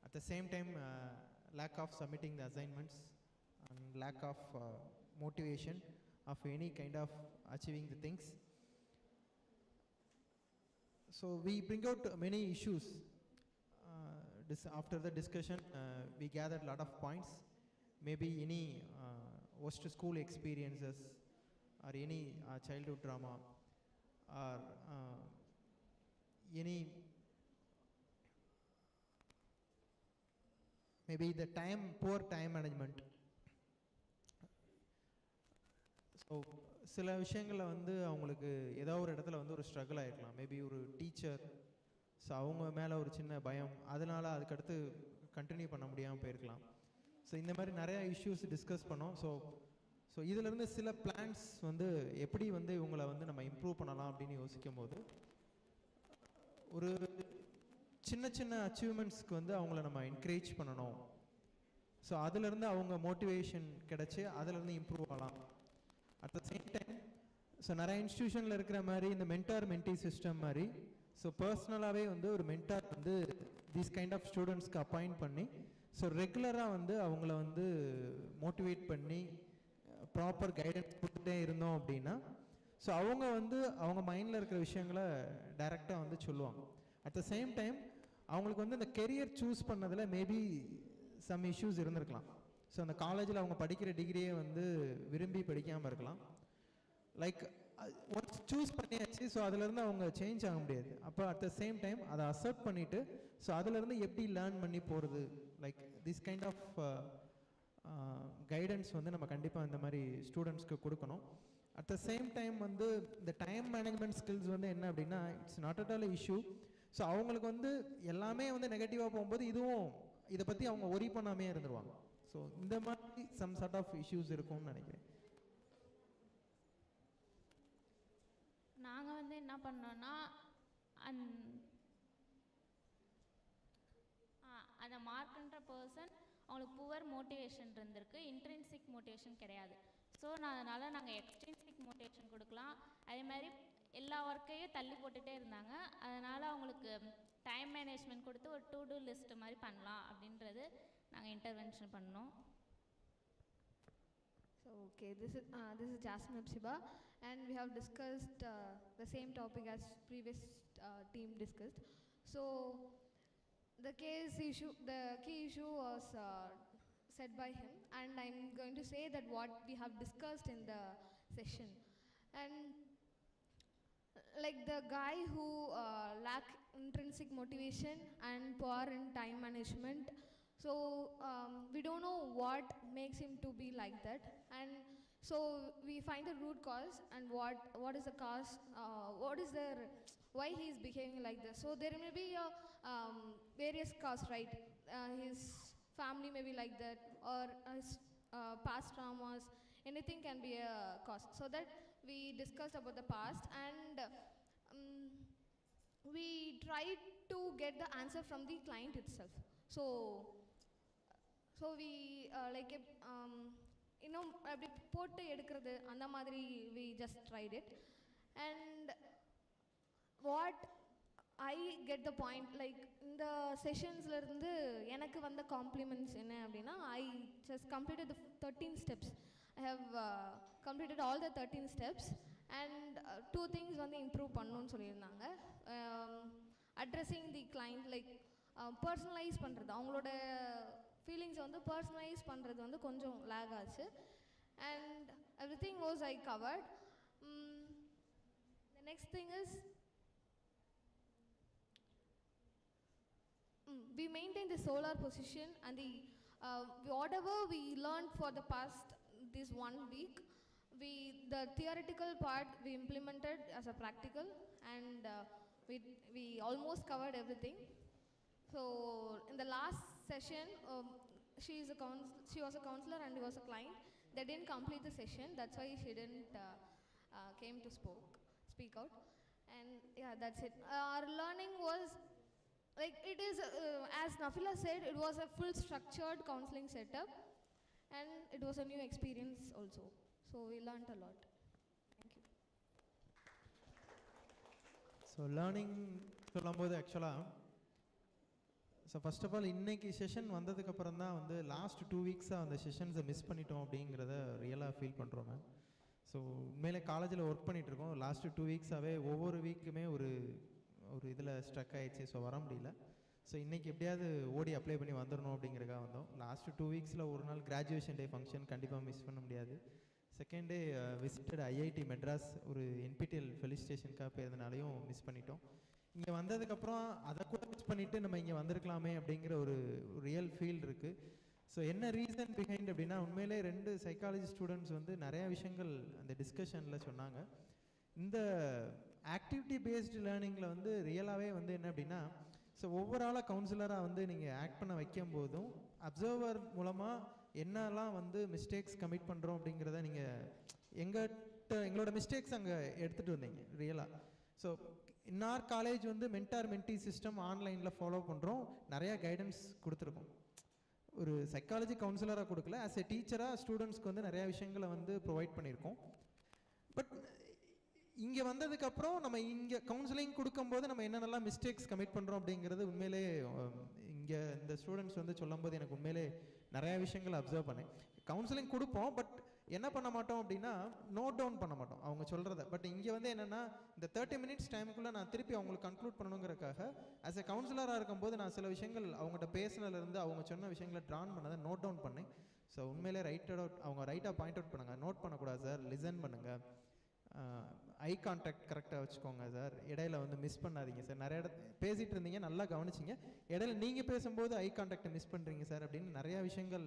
At the same time, lack of submitting the assignments and lack of motivation of any kind of achieving the things. So, we bring out many issues. After the discussion, we gathered a lot of points. Maybe any worst school experiences or any childhood trauma or any maybe the poor time management. So சில விஷயங்களில் வந்து அவங்களுக்கு ஏதோ ஒரு இடத்துல வந்து ஒரு struggle ஆகிருக்கலாம். Maybe ஒரு டீச்சர், ஸோ அவங்க மேலே ஒரு சின்ன பயம், அதனால் அதுக்கடுத்து கண்டினியூ பண்ண முடியாமல் போயிருக்கலாம். ஸோ இந்த மாதிரி நிறையா இஷ்யூஸ் டிஸ்கஸ் பண்ணோம். ஸோ இதிலேருந்து சில பிளான்ஸ் வந்து எப்படி வந்து இவங்களை வந்து நம்ம இம்ப்ரூவ் பண்ணலாம் அப்படின்னு யோசிக்கும் போது, ஒரு சின்ன சின்ன அச்சீவ்மெண்ட்ஸ்க்கு வந்து அவங்கள நம்ம என்கரேஜ் பண்ணணும். ஸோ அதிலேருந்து அவங்க மோட்டிவேஷன் கிடச்சி அதிலேருந்து இம்ப்ரூவ் ஆகலாம். At the same time so நிறைய இன்ஸ்டியூஷனில் இருக்கிற மாதிரி இந்த மென்டார் மென்டி சிஸ்டம் மாதிரி, ஸோ பர்சனலாகவே வந்து ஒரு மென்டார் வந்து தீஸ் கைண்ட் ஆஃப் ஸ்டூடெண்ட்ஸ்க்கு அப்பாயிண்ட் பண்ணி ஸோ ரெகுலராக வந்து அவங்கள வந்து மோட்டிவேட் பண்ணி ப்ராப்பர் கைடன்ஸ் கொடுத்துட்டே இருந்தோம் அப்படின்னா, ஸோ அவங்க வந்து அவங்க மைண்டில் இருக்கிற விஷயங்களை டைரெக்டாக வந்து சொல்லுவாங்க. அட் த சேம் டைம் அவங்களுக்கு வந்து இந்த கெரியர் சூஸ் பண்ணதில் மேபி சம் இஷ்யூஸ் இருந்திருக்கலாம். ஸோ அந்த காலேஜில் அவங்க படிக்கிற டிகிரியே வந்து விரும்பி படிக்காமல் இருக்கலாம். லைக் ஒன்ஸ் சூஸ் பண்ணியாச்சு, ஸோ அதுலேருந்து அவங்க சேஞ்ச் ஆக முடியாது. அப்போ அட் த சேம் டைம் அதை அக்செப்ட் பண்ணிவிட்டு ஸோ அதுலேருந்து எப்படி லேர்ன் பண்ணி போகிறது, like this kind of guidance வந்து நம்ம கண்டிப்பாக இந்த மாதிரி ஸ்டூடெண்ட்ஸ்க்கு கொடுக்கணும். அட் த சேம் டைம் வந்து இந்த டைம் மேனேஜ்மெண்ட் ஸ்கில்ஸ் வந்து என்ன அப்படின்னா, it's not at all issue. So அவங்களுக்கு வந்து எல்லாமே வந்து நெகட்டிவாக போகும்போது இதுவும் இதை பற்றி அவங்க ஒரி பண்ணாமே இருந்துருவாங்க. ஸோ இந்த மாதிரி சம் சார்ட் ஆஃப் இஷ்யூஸ் இருக்கும்னு நினைக்கிறேன். நாங்கள் வந்து என்ன பண்ணோன்னா, அந்த மார்க்ன்ற பர்சன் அவங்களுக்கு புவர் மோட்டிவேஷன் இருந்திருக்கு, இன்ட்ரின்சிக் மோட்டிவேஷன் கிடையாது. ஸோ அதனால் நாங்கள் எக்ஸ்ட்ரின்சிக் மோட்டிவேஷன் கொடுக்கலாம். அதே மாதிரி எல்லா ஒர்க்கையும் தள்ளி போட்டுகிட்டே இருந்தாங்க. அதனால் அவங்களுக்கு டைம் மேனேஜ்மெண்ட் கொடுத்து ஒரு டு டூ லிஸ்ட் மாதிரி பண்ணலாம் அப்படின்றது நாங்கள் இன்டர்வென்ஷன் பண்ணோம். Okay, this is Jasmine Absiba, and we have discussed the same topic as previous team discussed. So the key issue was said by him, and I'm going to say that what we have discussed in the session. And like the guy who lack intrinsic motivation and poor in time management, so we don't know what makes him to be like that, and so we find the root cause and what is the cause, what is the why he is behaving like this. So there may be various cause, right? His family may be like that, or his past traumas, anything can be a cause. So that we discussed about the past, and we tried to get the answer from the client itself. So we like இன்னும் அப்படி போட்டு எடுக்கிறது அந்த மாதிரி we just tried it. And what I get the point, like இந்த செஷன்ஸ்ல இருந்து எனக்கு வந்த காம்ப்ளிமெண்ட்ஸ் என்ன அப்படின்னா, I just completed the 13 steps. I have completed all the 13 steps, and two things வந்து இம்ப்ரூவ் பண்ணணும்னு சொல்லியிருந்தாங்க. Addressing the client, like personalize பண்ணுறது, அவங்களோட ஃபீலிங்ஸை வந்து பர்சனலைஸ் பண்ணுறது வந்து கொஞ்சம் லேக் ஆச்சு. And everything was I covered. The next thing is we maintain the solar position, and the whatever we learned for the past this 1 week, the theoretical part we implemented as a practical, and we almost covered everything. So in the last session, she was a counselor and he was a client. They didn't complete the session, that's why she didn't came to speak out. And yeah, that's it. Our learning was like, it is as Nafila said, it was a full structured counseling setup, and it was a new experience also. So we learned a lot. Thank you. So learning சொல்லும்போது ஆக்சுவலாக, so first of all இன்னைக்கு session வந்ததுக்கப்புறம் தான் வந்து last 2 வீக்ஸாக அந்த செஷன்ஸை miss பண்ணிட்டோம் அப்படிங்கிறத ரியலாக ஃபீல் பண்ணுறோம் மேம். ஸோ உண்மையிலே காலேஜில் ஒர்க் பண்ணிகிட்ருக்கோம், லாஸ்ட் 2 வீக்ஸாகவே ஒவ்வொரு வீக்குமே ஒரு இதில் ஸ்ட்ரக் ஆகிடுச்சு, ஸோ வர முடியல. ஸோ இன்றைக்கி எப்படியாவது ஓடி அப்ளை பண்ணி வந்துடணும் அப்படிங்கிறக்காக வந்தோம். லாஸ்ட் 2 வீக்ஸில் ஒரு நாள் கிராஜுவேஷன் டே ஃபங்க்ஷன் கண்டிப்பாக மிஸ் பண்ண முடியாது. Second day visited IIT Madras, ஒரு NPTEL ஃபெலிசிட்டேஷனுக்காக போயிருந்தனாலையும் மிஸ் பண்ணிட்டோம். இங்கே வந்ததுக்கப்புறம் அதை கூட மிஸ் பண்ணிவிட்டு நம்ம இங்கே வந்திருக்கலாமே அப்படிங்கிற ஒரு ரியல் ஃபீல் இருக்குது. ஸோ என்ன ரீசன் பிஹைண்ட் அப்படின்னா, உண்மையிலே 2 சைக்காலஜி ஸ்டூடெண்ட்ஸ் வந்து நிறையா விஷயங்கள் அந்த டிஸ்கஷனில் சொன்னாங்க. இந்த ஆக்டிவிட்டி பேஸ்டு லேர்னிங்கில் வந்து ரியலாகவே வந்து என்ன அப்படின்னா, ஸோ ஓவராலாக கவுன்சிலராக வந்து நீங்கள் ஆக்ட் பண்ண வைக்கும் போதும் அப்சர்வர் மூலமாக என்னெல்லாம் வந்து மிஸ்டேக்ஸ் கமிட் பண்ணுறோம் அப்படிங்கிறத நீங்கள் எங்களோட மிஸ்டேக்ஸ் அங்கே எடுத்துகிட்டு வந்தீங்க ரியலாக. ஸோ இன்னார் காலேஜ் வந்து மென்டார் மென்டி சிஸ்டம் ஆன்லைனில் ஃபாலோ பண்ணுறோம், நிறையா கைடன்ஸ் கொடுத்துருக்கோம். ஒரு சைக்காலஜி கவுன்சிலராக கொடுக்கல, ஆஸ் எ டீச்சராக ஸ்டூடெண்ட்ஸ்க்கு வந்து நிறையா விஷயங்களை வந்து ப்ரொவைட் பண்ணியிருக்கோம். பட் இங்கே வந்ததுக்கப்புறம் நம்ம இங்கே கவுன்சிலிங் கொடுக்கும்போது நம்ம என்னென்னலாம் மிஸ்டேக்ஸ் கமிட் பண்ணுறோம் அப்படிங்கிறது உண்மையிலே இங்கே இந்த ஸ்டூடெண்ட்ஸ் வந்து சொல்லும்போது எனக்கு உண்மையிலே நிறையா விஷயங்கள் அப்சர்வ் பண்ணேன். கவுன்சிலிங் கொடுப்போம், பட் என்ன பண்ண மாட்டோம் அப்படின்னா நோட் டவுன் பண்ண மாட்டோம் அவங்க சொல்கிறத. பட் இங்கே வந்து என்னென்னா, இந்த 30 மினிட்ஸ் டைமுக்குள்ளே நான் திருப்பி அவங்களுக்கு கன்க்ளூட் பண்ணணுங்கிறக்காக ஆஸ் எ கவுன்சிலராக இருக்கும்போது நான் சில விஷயங்கள் அவங்கள்ட்ட பேசினதுலேருந்து அவங்க சொன்ன விஷயங்களை ட்ரான் பண்ணதை நோட் டவுன் பண்ணேன். ஸோ உண்மையிலே அவங்க ரைட்டாக பாயிண்ட் அவுட் பண்ணுங்க, நோட் பண்ணக்கூடாது சார், லிசன் பண்ணுங்கள், ஐ கான்டாக்ட் கரெக்டாக வச்சுக்கோங்க சார், இடையில வந்து மிஸ் பண்ணாதீங்க சார், நிறைய பேசிகிட்டு இருந்தீங்க நல்லா கவனிச்சிங்க, இடையில நீங்கள் பேசும்போது ஐ கான்டாக்டை மிஸ் பண்ணுறீங்க சார் அப்படின்னு நிறையா விஷயங்கள்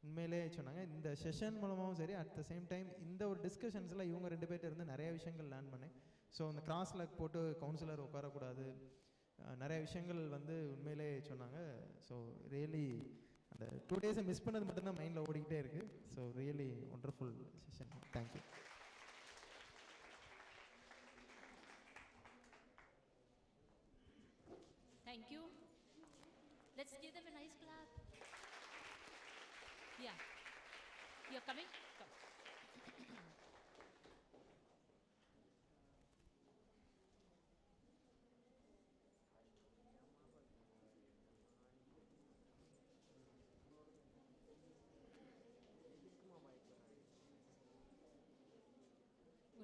உண்மையிலே சொன்னாங்க. இந்த செஷன் மூலமாகவும் சரி, அட் த சேம் டைம் இந்த ஒரு டிஸ்கஷன்ஸில் இவங்க 2 பேர்ட்ட இருந்து நிறைய விஷயங்கள் லேர்ன் பண்ணேன். ஸோ அந்த கிராஸ் லாக் போட்டு கவுன்சிலர் உட்காரக்கூடாது, நிறைய விஷயங்கள் வந்து உண்மையிலே சொன்னாங்க. ஸோ ரியலி அந்த 2 டேஸை மிஸ் பண்ணது மட்டும்தான் மைண்டில் ஓடிக்கிட்டே இருக்குது. So really wonderful session. Thank you. Thank you. Let's give them a nice clap. Yeah. You're coming? Come.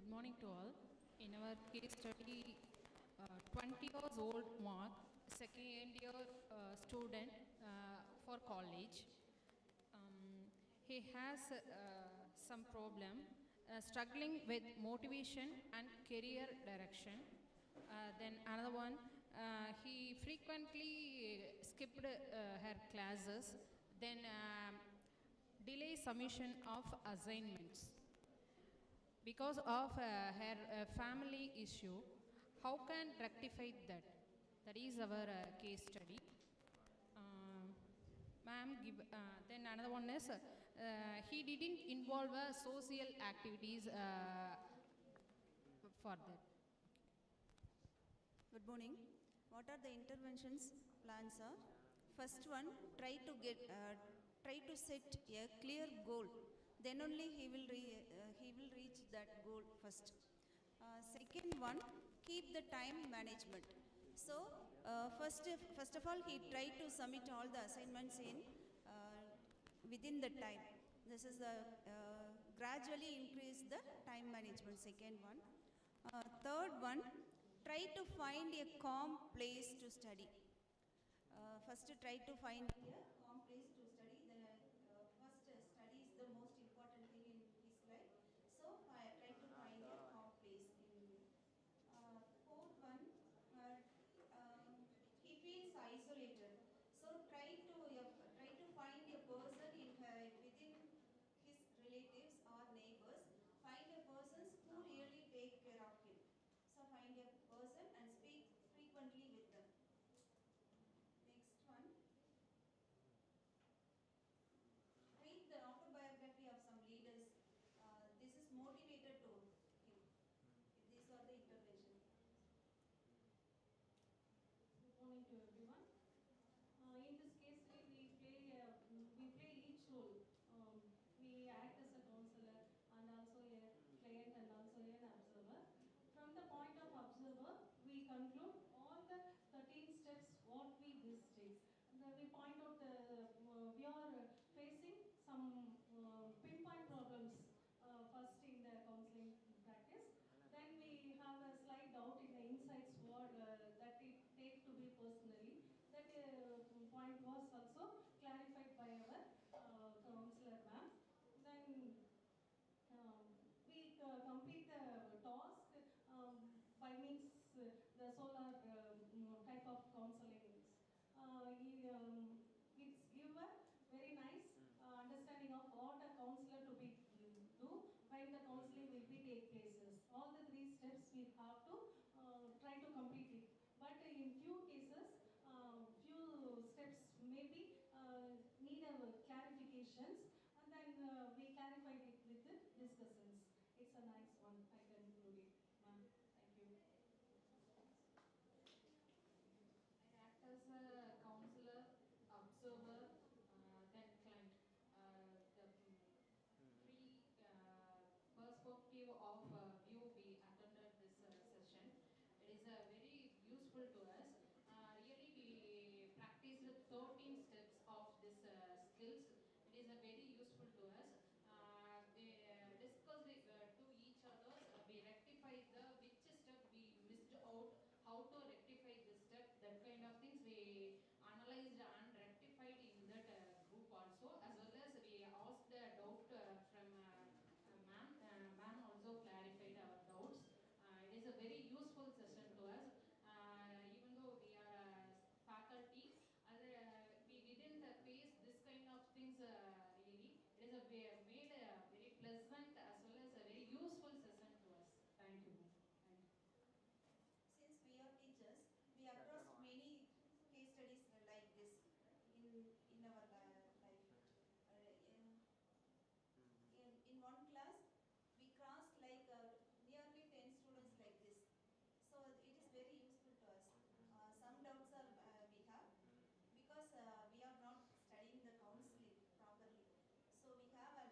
Good morning to all. In our case study, 20 years old Mark, second year student for college. He has some problem, struggling with motivation and career direction. Then another one, he frequently skipped her classes, then delay submission of assignments. Because of her family issue, how can rectify that? That is our case study. Ma'am, then another one is he didn't involve social activities for that. Good morning. What are the interventions plans are? First one, try to set a clear goal. Then only he will reach that goal first. Second one, keep the time management. So first of all, he tried to submit all the assignments in within the time. This is the gradually increase the time management. Second one. Third one, try to find a calm place to study. First, try to find a calm place to study. First, study is the most important thing in his life. So, try to find a calm place. Fourth one, he feels isolated. So, try to find a person within his relatives or neighbors. Find a persons who really take care of him. So find a person and speak frequently with them. Next one. Read the autobiography of some leaders. This is motivated to him. These are the interventions. Good morning to everyone. In this case, we play each role. We act as a counselor and also a client and also an observer. From the point of observer, we conclude all the 13 steps what we this takes. We point out we are facing some pinpoint problems first in the counseling practice. Then we have a slight doubt in the insights what that it take to be personally. That point was also clarified by our counselor ma'am. Then we complete the task by means the solar type of counselings. It's give a very nice understanding of what a counselor to be do when the counseling will be take places. All the 3 steps we have to try to complete it. But in few cases, few steps maybe need a clarifications, and then we clarified it with the discussions. It's a nice one. I conclude it, ma'am. Thank you. I act as a counselor, observer, then client. The three perspective of view we attended this session. It is very useful to us. Really, we practiced 13 steps of this skills. It is very useful to us. We discussed to each others. We rectified which step we missed out, how to rectify this step, that kind of things we analyzed and rectified in that group also, as well as we asked the doubt from ma'am. Ma'am also clarified our doubts. It is a very useful session to us. Even though we are faculty, we didn't face this kind of things really. It is made a very pleasant as well as a very useful session to us. Thank you. Thank you. Since we are teachers, we across many case studies like this in our life. In one class, we crossed like nearly 10 students like this. So it is very useful to us. Some doubts are we have because we are not studying the counseling properly. So we have a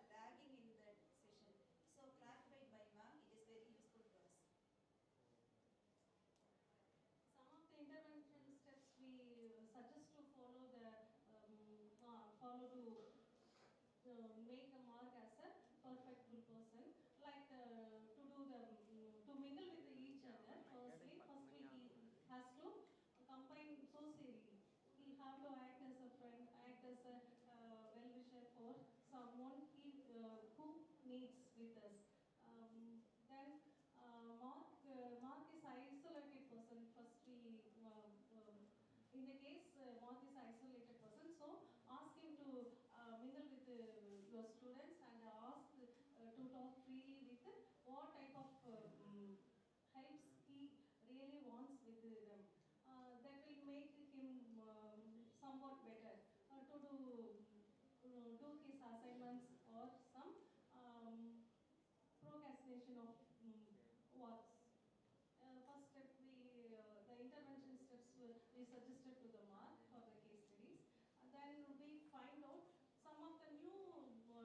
suggested to the mark for the case studies. And then we find out some of the new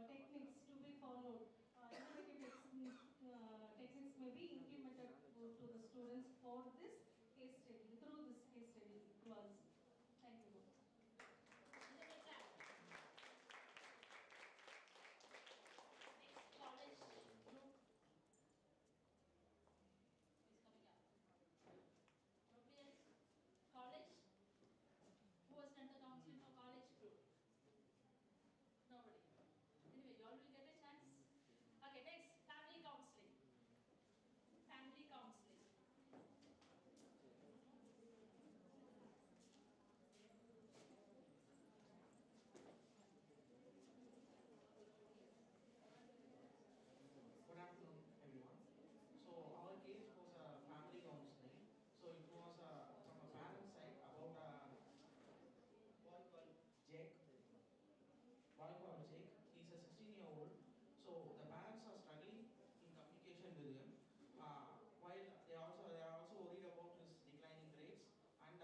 techniques to be followed. Innovative techniques may be implemented to the students for this case study, through this case study was. Thank you. Next college group is coming up. Nobody else? College? Who has done the counseling for college group? Nobody. Anyway, you all will get a chance. Okay, next, family counseling. Family counseling. Good afternoon, everyone. So our case was a family counseling. So it was from a parent side about a boy called Jake. Boy called Jake. He's a 16-year-old. So the parents are struggling in communication with him. While they are also worried about his declining grades and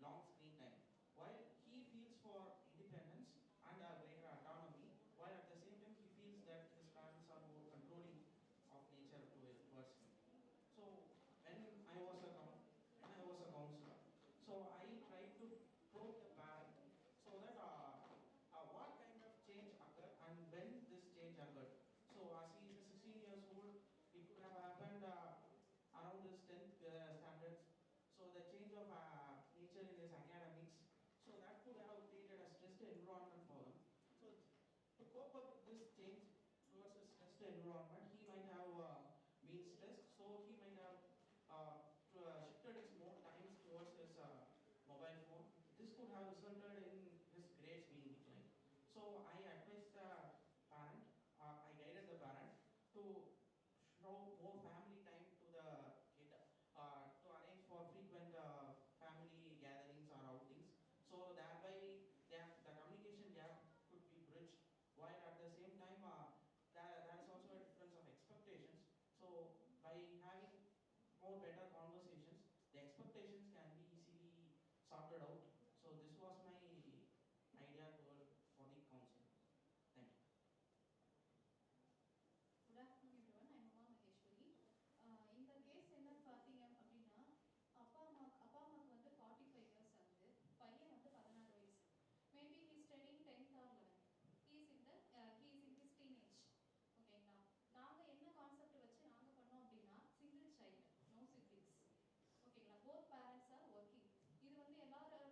long screen time. While he feels for independence and greater autonomy, while at the same time he feels that his parents are more controlling of nature towards him. So when I was a counselor, so I tried to probe the parent so that what kind of change occurred and when this change occurred. So as he is 16 years old, it could have happened around his 10th standards. So the change of nature in his academics, so that could have created a stressed environment for him. So to cope up with this change towards a stressed environment, he might have been stressed, so he might have shifted his more times towards his mobile phone. This could have resulted in his grades being declined. So I advised the parent, I guided the parent to show more family time to the kid, to arrange for frequent family gatherings or outings. So thereby the communication gap could be bridged, while at the same time there is also a difference of expectations. So by having more better conversations, the expectations can be easily sorted out. So this was my idea for the counseling. Thank you. Good afternoon everyone. I'm Amma Maheshwari. இந்த case என்னன்னு பார்த்தீங்க அப்படின்னா அப்பா அம்மாவுக்கு வந்து 45 years ஆகுது, பையன் வந்து 16 வயசு. Maybe he studying 10th or 11th. he is in this teenage. ஓகேங்களா, நாங்கள் என்ன கான்செப்ட் வச்சு நாங்கள் பண்ணோம் அப்படின்னா சிங்கிள் சைல்டு, நோ சிப்ளிங்ஸ். ஓகேங்களா, போத் பேரண்ட்ஸ் ஆர் ஒர்க்கிங். இது வந்து எல்லாரோட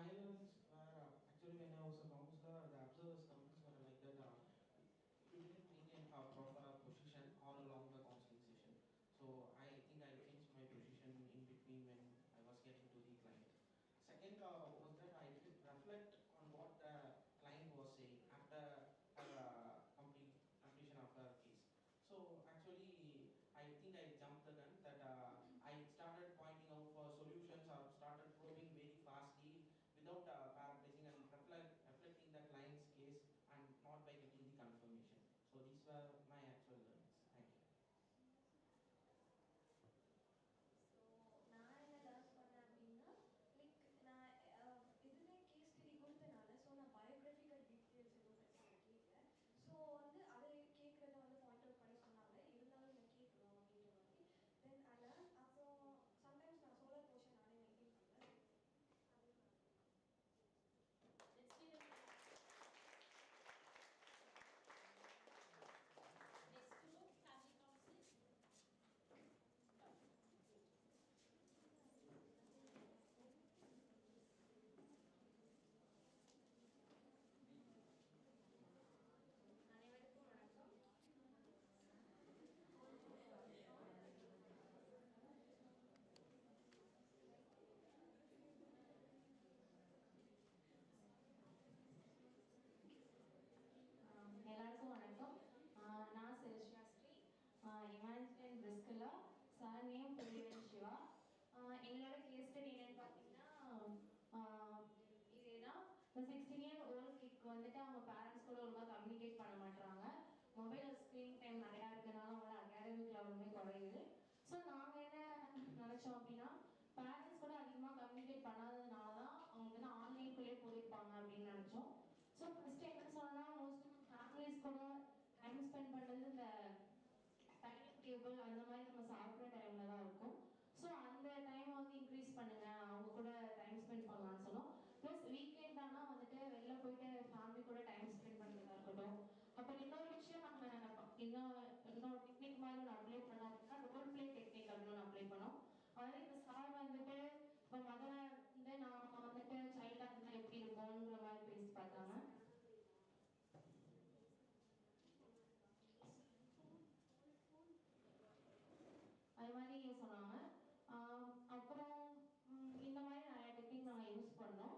my learnings were actually when I was a counselor, the observers' comments were like that. You didn't maintain a proper position all along the counseling session. So I think I changed my position in between when I was getting to the client. Second was that I didn't reflect on what the client was saying after her completion of her case. So actually, I think I jumped the gun that I started pointing out for solutions or started probing very fastly without paraphrasing and reflecting the client's case and not by getting the confirmation. So these were my actual learnings. Thank you. So நான் என்ன learn பண்ணேன் அப்படின்னா like நான் எதுவுமே case study கொடுத்தனால so நான் biographical details எதுவும் பெருசாக கேட்கல ஸோ வந்து அதை கேட்குறத வந்து பாயிண்ட் அவுட் பண்ணி சொன்னாங்க இருந்தாலும் நான் கேட்கணும் அப்படின்ற மாதிரி தென் ஐ லேர்ன் அப்புறம் சம்டைம்ஸ் நான் சோலர் போர்ஷன் நானே மெயின்டைன் பண்ணுவேன் அனைவருக்கும் வணக்கம். எல்லாருக்கும் வணக்கம். நான் சிருஷ்யா ஸ்ரீ, இமான்ஜின் பிரிஸ்கில்லா, சர்நேம் புரியவன் சிவா. எங்களோட கேஸ் ஸ்டடி என்னன்னு பார்த்தீங்கன்னா இதேதான். இந்த 16-year-old கிட்க்கு வந்துட்டு அவங்க பேரண்ட்ஸ் கூட ஒழுங்காக கம்யூனிகேட் பண்ண மாட்டாங்க. மொபைல் ஸ்க்ரீன் டைம் நிறையா இருக்கிறதுனால அவங்களோட அகாடமிக் லெவலுமே குறையுது. ஸோ நாங்கள் என்ன நினச்சோம் அப்படின்னா பேரண்ட்ஸ் கூட அதிகமாக கம்யூனிகேட் பண்ணாததுனால தான் அவங்க வந்து ஆன்லைனுக்குள்ளேயே போயிருப்பாங்க அப்படின்னு நினச்சோம். ஸோ ஃபஸ்ட்டு என்ன சொல்லலாம், மோஸ்ட்லி ஃபேமிலிஸ் கூட டைம் ஸ்பெண்ட் பண்ணுறது இந்த டைனிங் டேபிள் அந்த மாதிரி நம்ம சாப்பிட்ற டைமில் தான் இருக்கும். ஸோ அந்த டைமை வந்து இன்க்ரீஸ் பண்ணுங்க, அவங்க கூட டைம் ஸ்பெண்ட் பண்ணலாம்னு சொன்னோம். ப்ளஸ் வீக்கெண்ட் ஆனால் வந்துட்டு வெளில போயிட்டு ஃபேமிலி கூட டைம் ஸ்பெண்ட் பண்ணுறதா இருக்கட்டும். அப்புறம் இன்னொரு விஷயம் நம்ம இன்னொரு டெக்னிக் மாதிரி ஒன்று அப்ளை பண்ணோம் அப்படின்னா ரோல் பிளே டெக்னிக் அப்படின்னு ஒன்று அப்ளை பண்ணோம். அதாவது இப்போ சார் வந்துட்டு இப்போ மதராக இருந்து நான் வந்துட்டு சைல்டாக இருந்தால் எப்படி இருக்கும்ன்ற மாதிரி பேசி பார்த்தாங்க. அது மாதிரி சொன்னாங்க. அப்புறம் இந்த மாதிரி நிறைய டெக்னிக் நாங்கள் யூஸ் பண்ணோம்.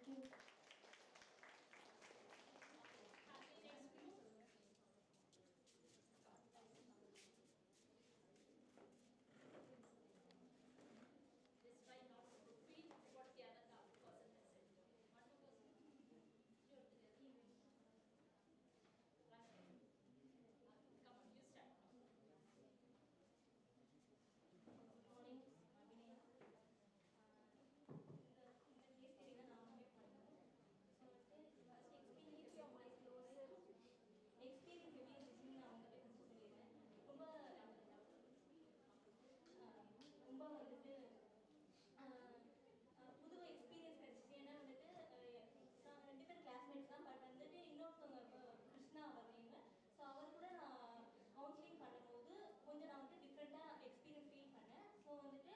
you. Let's try not to repeat what the other person has said. One more person. You're there. One second. Come on, you start now. Good morning, Abhinaya. இந்த கேஸ் ஸ்டடி தான் நான் வந்து பண்ணேன். So வந்து first experience of my close experience எப்படி இருந்துச்சுன்னு நான் வந்துட்டு ஃபஸ்ட்டு சொல்லிடுறேன். ரொம்ப ரொம்ப வந்துட்டு புது எக்ஸ்பீரியன்ஸ் கிடச்சிச்சு. ஏன்னா வந்துட்டு நான் 2 பேர் கிளாஸ்மேட்ஸ் தான். பட் வந்துட்டு இன்னொருத்தவங்க கிருஷ்ணா அவர் நேம். ஸோ அவர் கூட நான் கவுன்சிலிங் பண்ணும்போது கொஞ்சம் நான் வந்துட்டு டிஃப்ரெண்ட்டாக எக்ஸ்பீரியன்ஸ் ஃபீல் பண்ணேன். ஸோ வந்துட்டு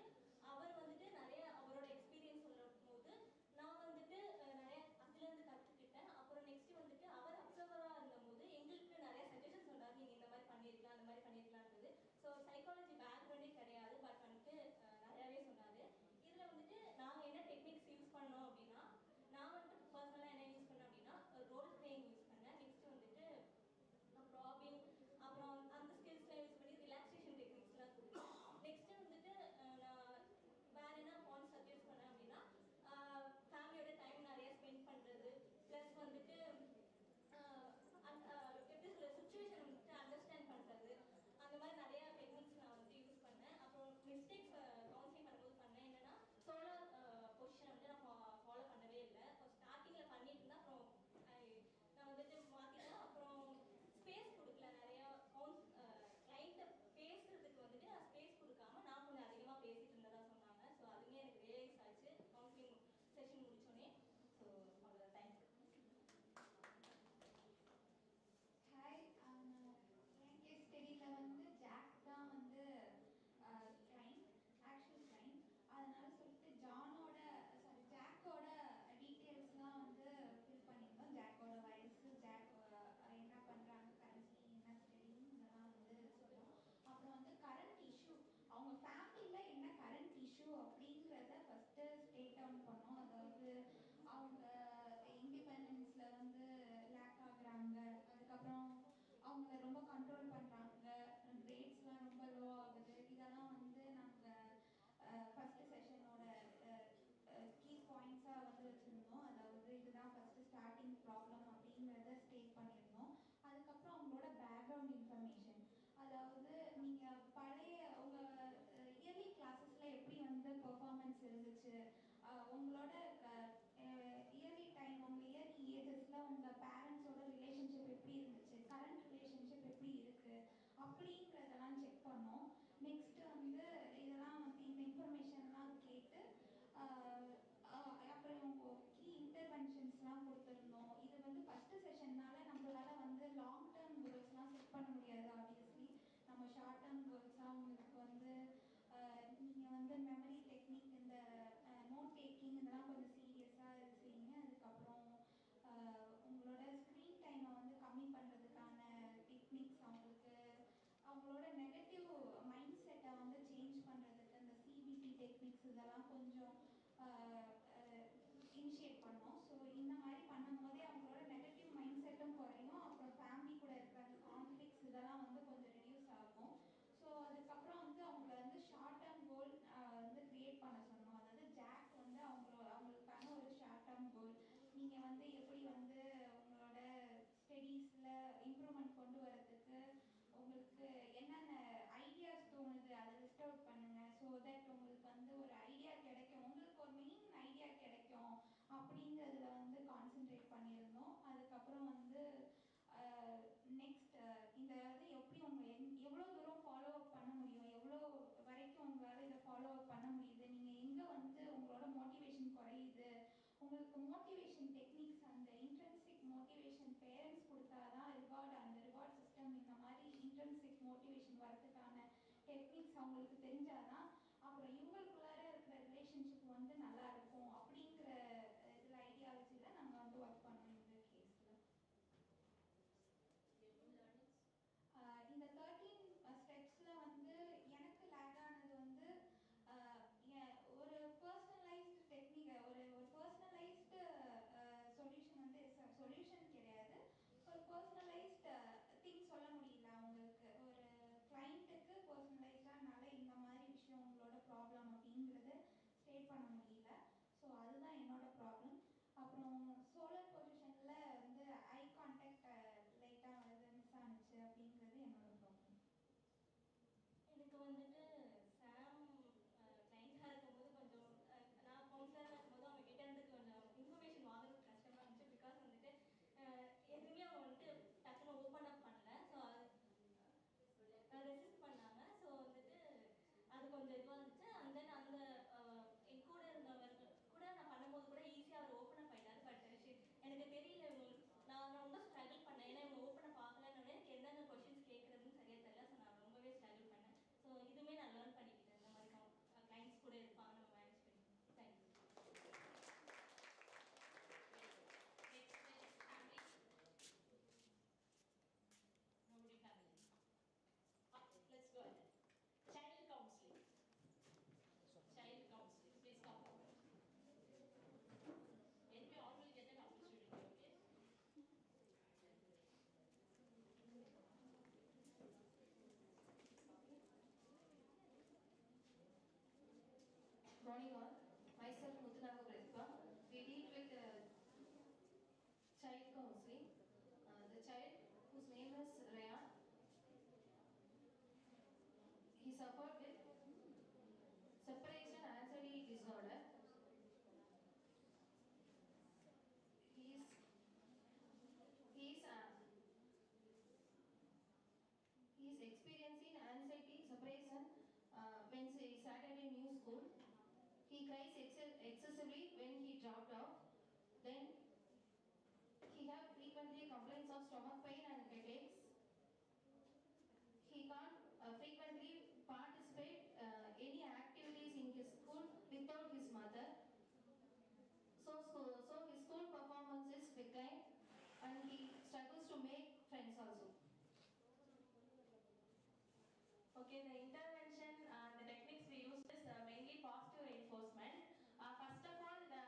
அவர் வந்துட்டு நிறைய அவரோட எக்ஸ்பீரியன்ஸ் சொல்லும் போது நான் வந்துட்டு நிறைய அதுலேருந்து கற்றுக்கிட்டேன். அப்புறம் நெக்ஸ்ட் வந்துட்டு அவர் அப்சர்வராக இருந்தபோது எங்களுக்கு நிறைய சஜஷன் சொன்னார். நீங்கள் இந்த மாதிரி பண்ணியிருக்கலாம், அந்த மாதிரி பண்ணியிருக்கலான்றது. ஸோ சைக்காலஜி பேக்ரவுண்டே கிடையாது, பட் வந்துட்டு நிறையாவே சொன்னார். இதில் வந்துட்டு நாங்கள் என்ன டெக்னிக்ஸ் யூஸ் பண்ணோம் அப்படின்னா, நான் வந்துட்டு பர்சனலாக என்ன யூஸ் பண்ணேன் அப்படின்னா ரோல் பிளேயிங் யூஸ் பண்ணேன். நெக்ஸ்ட் வந்துட்டு ப்ராபிங், அப்புறம் அந்த ஸ்கில்ஸ்லாம் யூஸ் பண்ணி ரிலாக்ஸேஷன் டெக்னிக்ஸ்லாம் கொடுத்தேன். நெக்ஸ்ட்டு வந்துட்டு நான் வேறு என்ன பாயிண்ட்ஸ் சஜஸ்ட் பண்ணேன் அப்படின்னா ஃபேமிலியோட டைம் நிறைய ஸ்பெண்ட் பண்ணுறது, ப்ளஸ் வந்துட்டு எப்படி சொல்ல சுச்சுவேஷன் வந்துட்டு அண்டர்ஸ்டாண்ட் பண்ணுறது, அந்த மாதிரி நிறையா டெக்னிக்ஸ் நான் வந்துட்டு யூஸ் பண்ணேன். அப்புறம் மிஸ்டேக்ஸ் கவுன்சிலிங் பண்ணும்போது பண்ணேன். என்னென்னா சோலார் பொசிஷன் வந்துட்டு நான் ஃபாலோ பண்ணவே இல்லை. இப்போ ஸ்டார்டிங்கில் பண்ணிட்டு இருந்தேன். அப்புறம் நான் வந்துட்டு மாற்றிட்டேன். அப்புறம் ஸ்பேஸ் கொடுக்கல. நிறையா கிளைண்ட்டை பேசுறதுக்கு வந்துட்டு நான் ஸ்பேஸ் கொடுக்காம நான் கொஞ்சம் அதிகமாக பேசிட்டு இருந்ததா சொன்னாங்க. ஸோ அதுவுமே எனக்கு ரியலைஸ் ஆச்சு கவுன்சிலிங் செஷன் முடிச்சோடனே. ஸோ அவ்வளோதான். தேங்க்யூ. ஹாய், என் கேஸ் ஸ்டடியில் வந்து ஜாக் தான் வந்து கிளைண்ட், ஆக்சுவல் கிளைண்ட். அதனால சொல்லிட்டு ஜாக்கோட டீட்டெயில்ஸ்லாம் வந்து ஃபில் பண்ணியிருந்தோம். ஜாக்கோட வயசு, ஜாக் என்ன பண்ணுறாங்க கரண்ட்லி, என்ன ஸ்டடிங், இதெல்லாம் வந்து சொன்னோம். அப்புறம் வந்து கரண்ட் இஷ்யூ, அவங்க ஃபேமிலியில் என்ன கரண்ட் இஷ்யூ அப்படிங்கிறத ஃபஸ்ட்டு ஸ்டேட் டவுன் பண்ணோம். அதாவது அவங்க இண்டிபெண்டன்ஸில் வந்து லேக் ஆகுறாங்க, அதுக்கப்புறம் அவங்கள ரொம்ப கண்ட்ரோல் பண்ணுறாங்க, கிரேட்ஸ்லாம் ரொம்ப லோ ஆகுது. இதெல்லாம் வந்து நாங்கள் ஃபஸ்ட்டு செஷனோட கீ பாயிண்ட்ஸாக வந்து வச்சுருந்தோம். அதாவது இதுதான் ஃபஸ்ட்டு ஸ்டார்டிங் ப்ராப்ளம் அப்படிங்கிறத ஸ்டேட் பண்ணியிருந்தோம். அதுக்கப்புறம் அவங்களோட பேக்ரவுண்ட் இன்ஃபர்மேஷன், அதாவது நீங்கள் பழைய உங்கள் இயர்லி கிளாஸஸில் எப்படி வந்து பெர்ஃபார்மன்ஸ் இருந்துச்சு, உங்களோட இயர்லி டைம், உங்கள் இயர்லி ஏஜஸில் உங்கள் பேரண்ட்ஸோட ரிலேஷன்ஷிப் எப்படி இருந்துச்சு, கரண்ட் ரிலேஷன்ஷிப் எப்படி இருக்குது அப்படிங்கிறதெல்லாம் செக் பண்ணோம். நெக்ஸ்ட்டு வந்து இதெல்லாம் வந்து இந்த இன்ஃபர்மேஷன்லாம் கேட்டு அப்புறம் கீ இன்டர்வென்ஷன்ஸ்லாம் கொடுத்துருந்தோம். இது வந்து ஃபஸ்ட்டு செஷன்னால நம்மளால் வந்து லாங் டேர்ம் கோல்ஸ்லாம் செட் பண்ண முடியாது. ஆப்வியஸ்லி நம்ம ஷார்ட் டேர்ம் கோல்ஸாக உங்களுக்கு வந்து நீங்கள் வந்து மெமரி டெக்னிக், இந்த நோட் டேக்கிங், இதெல்லாம் கொஞ்சம் சீரியஸாக இது செய்யுங்க. அதுக்கப்புறம் உங்களோட ஸ்க்ரீன் டைமை வந்து கம்மி பண்ணுறதுக்கான டெக்னிக்ஸ், அவங்களோட நெகட்டிவ் மைண்ட் செட்டை வந்து சேஞ்ச் பண்ணுறதுக்கு இந்த சிபிடி டெக்னிக்ஸ் இதெல்லாம் கொஞ்சம் இனிஷியேட் பண்ணோம். ஸோ இந்த மாதிரி பண்ணும் போதே அவங்களோட நெகட்டிவ் மைண்ட் செட்டும் குறையும். அப்புறம் ஃபேமிலி கூட இருக்கிற அந்த கான்ஃப்ளிக்ஸ் இதெல்லாம் வந்து கொஞ்சம் ரெடியூஸ் ஆகும். ஸோ அதுக்கப்புறம் வந்து அவங்கள வந்து ஷார்ட் டேர்ம் கோல் வந்து க்ரியேட் பண்ண சொன்னோம். அதாவது ஜாக் வந்து அவங்களுக்கான ஒரு ஷார்ட் டேர்ம் கோல், நீங்கள் வந்து எப்படி வந்து உங்களோட ஸ்டடீஸில் இம்ப்ரூவ்மெண்ட் கொண்டு வரதுக்கு உங்களுக்கு என்னென்ன ஐடியாஸ் தோணுது அதை லிஸ்ட் அவுட் பண்ணுங்கள். ஸோ தட் உங்களுக்கு வந்து ஒரு ஐடியா கிடைக்கும், உங்களுக்கு ஒரு மெயின் ஐடியா கிடைக்கும். அப்படி school. He cries excessively when he dropped out. Then he have frequently complaints of stomach pain and headaches. He can't frequently participate any activities in his school without his mother. So his school performance is declined and he struggles to make friends also. Okay, the intervention, the techniques we use is mainly positive reinforcement. First of all, the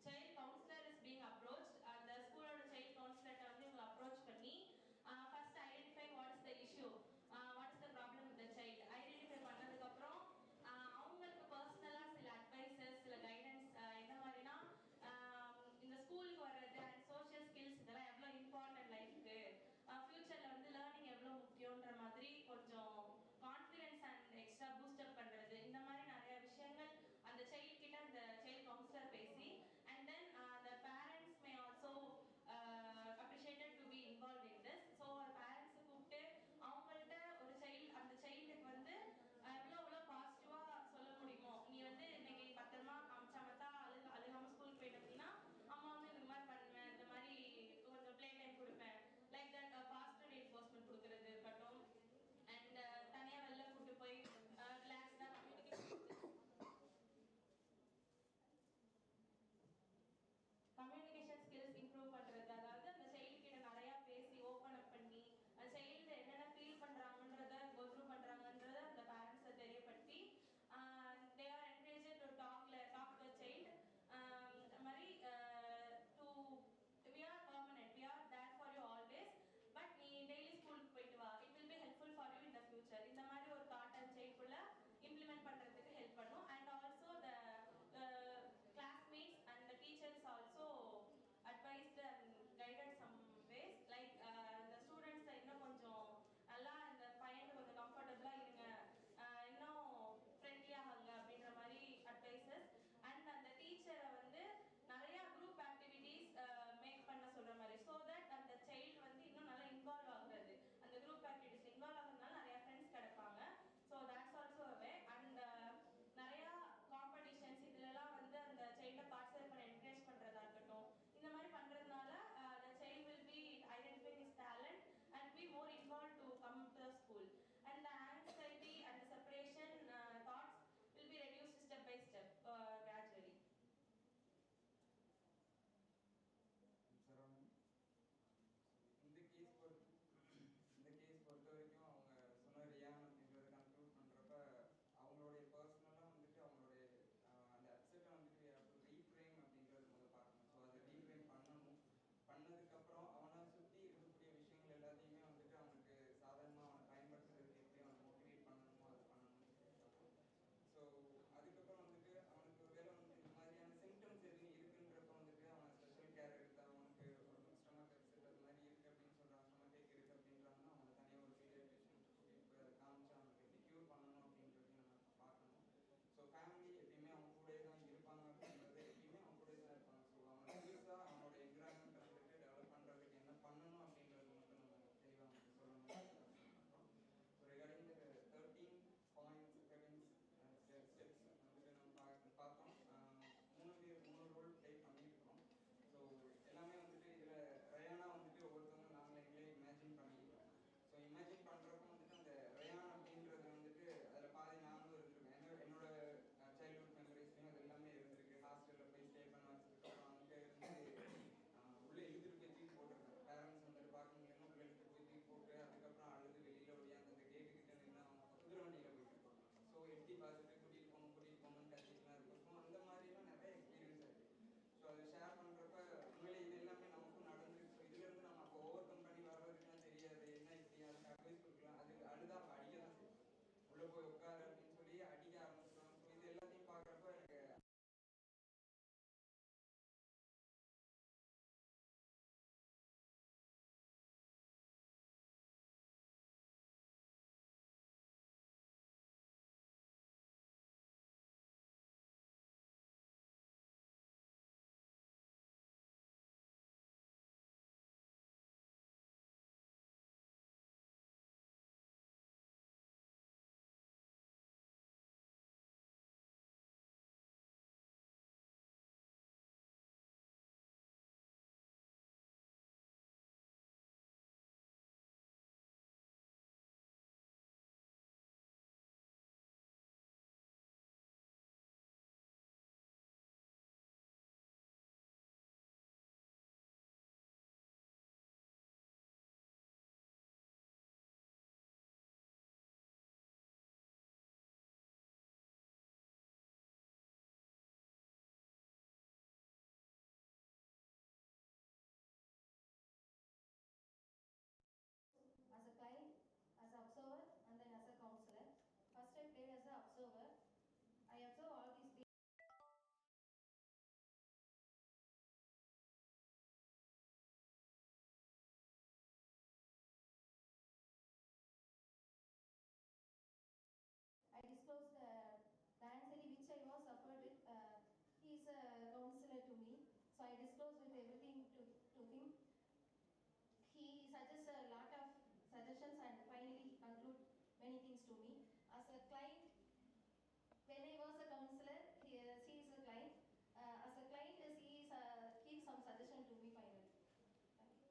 child counselor is being approached. The school or child counselor will approach பண்ணி first identify what is the issue, what is the problem with the child. Identify பண்ணதுக்கு அப்புறம் அவங்களுக்கு பர்சனலா சில advices, சில guidance என்ன மாதிரினா இந்த ஸ்கூலுக்கு வர்றது அண்ட் சோஷியல் ஸ்கில்ஸ் இதெல்லாம் எவ்வளோ இம்பார்ட்டன்ட் லைஃப்க்கு, ஃபியூச்சர்ல வந்து லேர்னிங் எவ்வளோ முக்கியன்ற மாதிரி கொஞ்சம் to me. As a client, when I was a counselor, she is a client. As a client, she gives some suggestion to me finally. Thank you.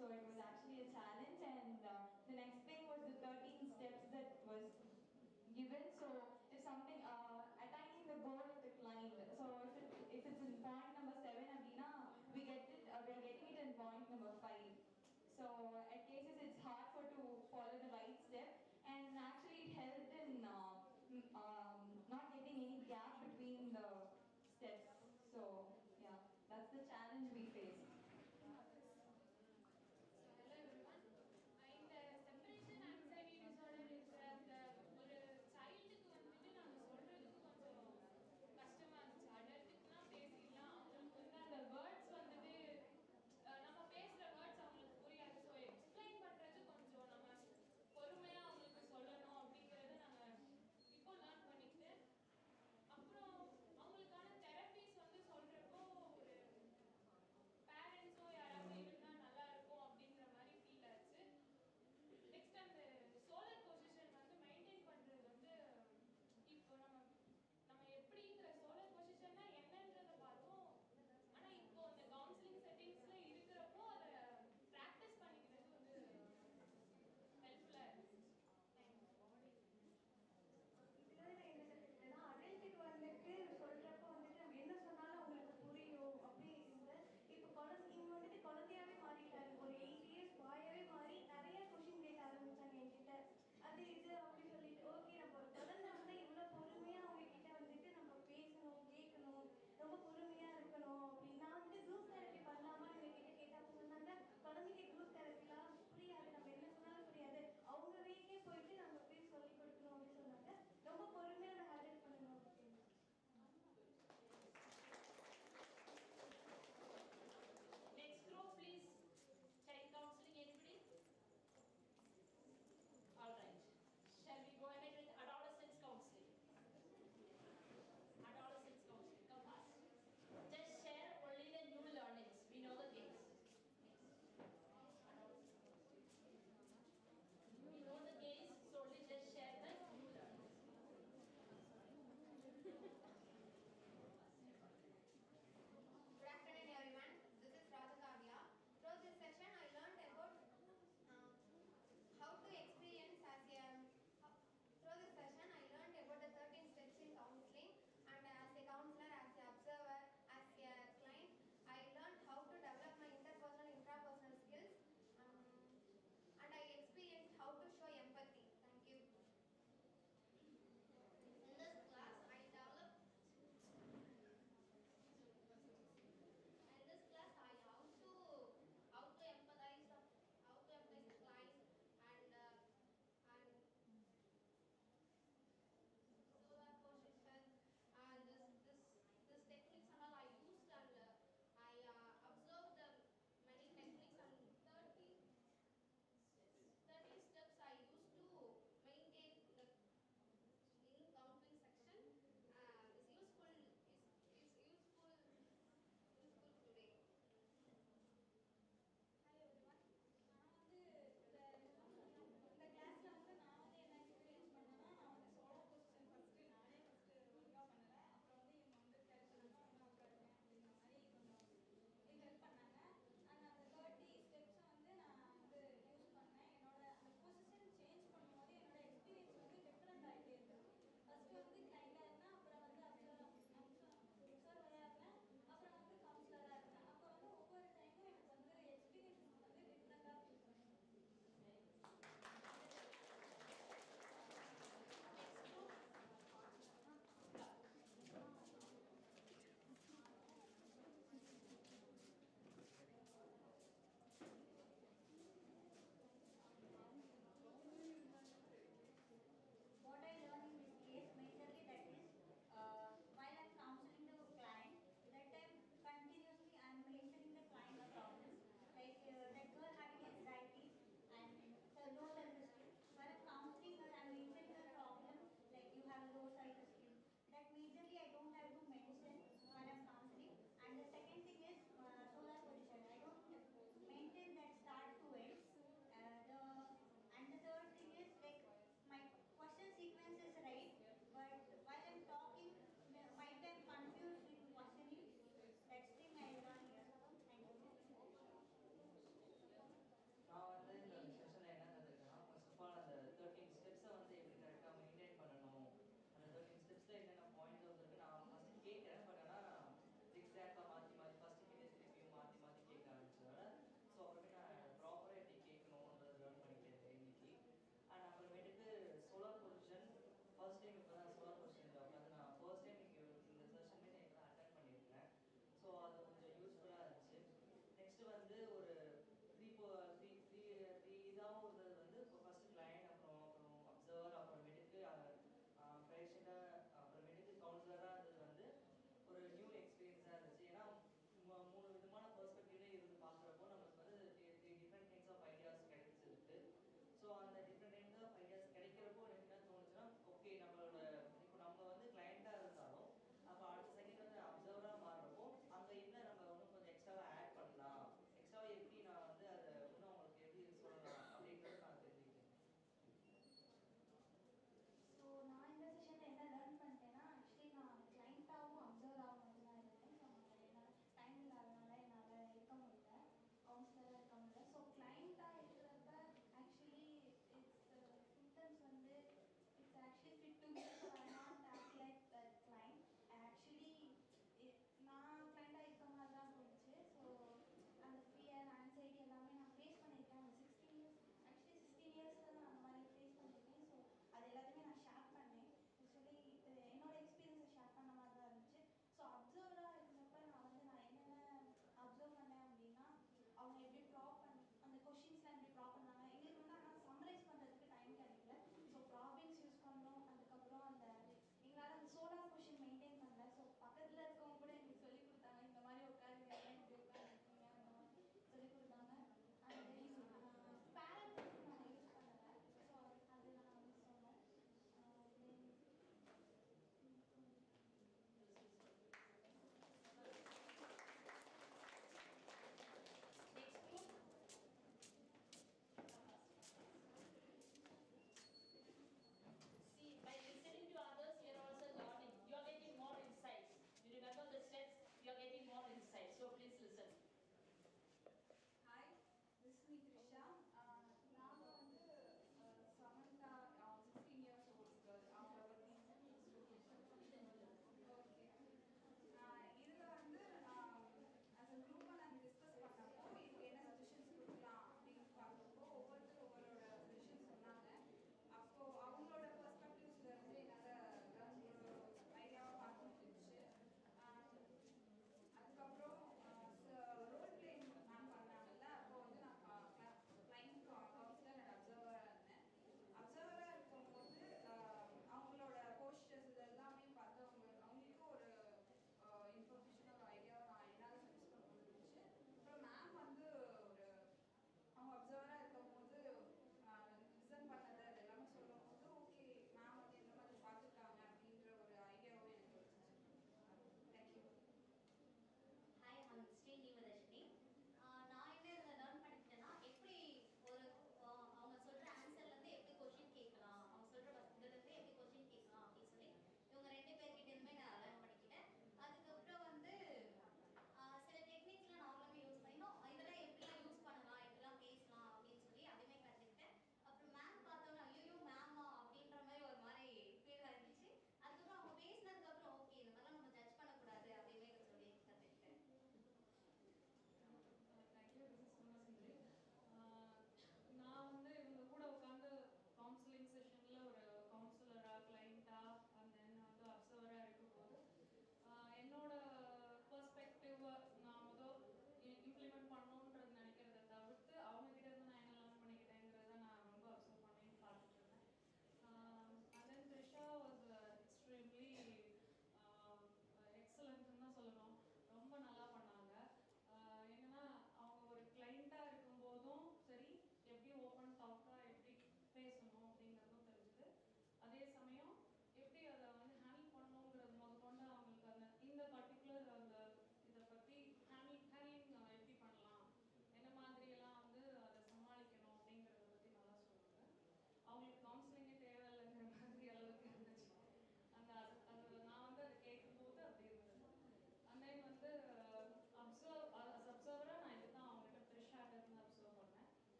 So it was actually a challenge, and the next thing was the 13 steps that was given. So if something attaining the goal of the client. So if it's in point number 7, abdina, we are getting it in point number 5. So at cases it's hard for to follow the right step, and actually it helped in not getting any gap between the steps. So yeah, that's the challenge we faced.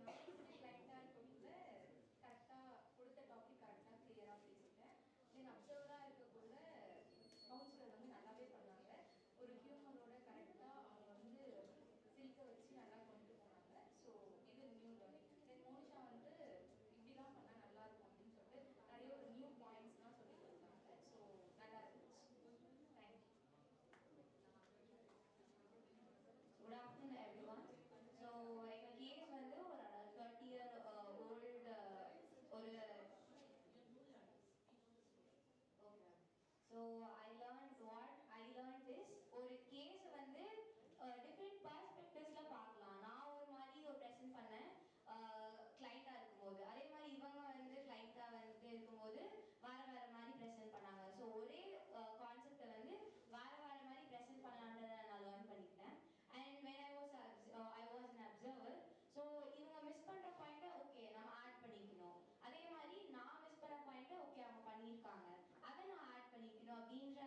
நான் first கிளைண்ட்டாக இருக்கக்குள்ள கரெக்டாக கொடுத்த topic கரெக்டாக கிளியராக பேசிட்டேன். தென் அப்சர்வராக இருக்கக்குள்ள councillor வந்து நல்லாவே பண்ணாங்க. ஒரு ஹியூமரோட கரெக்டாக அவங்க வந்து சிரிக்க வச்சு நல்லா கொண்டு போனாங்க. ஸோ இது நியூ லேர்னிங். தென் மோனிஷா வந்து இப்படிலாம் பண்ணால் நல்லா இருக்கும் அப்படின்னு சொல்லிட்டு நிறைய ஒரு நியூ பாயிண்ட்ஸ்லாம் சொல்லி கொடுத்தாங்க. ஸோ நல்லா இருந்துச்சு. Thank you. Good afternoon, everyone. So, எங்கள் கேஸ் வந்து ஒரு 30-year old ஒரு okay. So, what I learned is ஒரு கேஸ் வந்து டிஃப்ரெண்ட் பர்ஸ்பெக்டிவ்ஸ்ல பார்க்கலாம். நான் ஒரு மாதிரி ஒரு ப்ரெசென்ட் பண்ணேன் கிளைண்ட்டாக இருக்கும்போது, அதே மாதிரி இவங்க வந்து கிளைண்ட்டாக வந்துட்டு இருக்கும்போது வேற மாதிரி ப்ரெசென்ட் பண்ணாங்க. ஸோ ஒரே கான்செப்டை வந்து வேற மாதிரி ப்ரெசென்ட் பண்ணலான்றதை நான் லேர்ன் பண்ணிக்கிட்டேன். And when I was an observer, so இவங்க மிஸ் பண்ணுற பாயிண்ட்டை ஓகே நம்ம ஆட் பண்ணிக்கணும். அதே மாதிரி நான் மிஸ் பண்ண பாயிண்ட்டை ஓகே அவங்க பண்ணியிருக்காங்க, அதை நான் ஆட் பண்ணிக்கணும் அப்படின்ற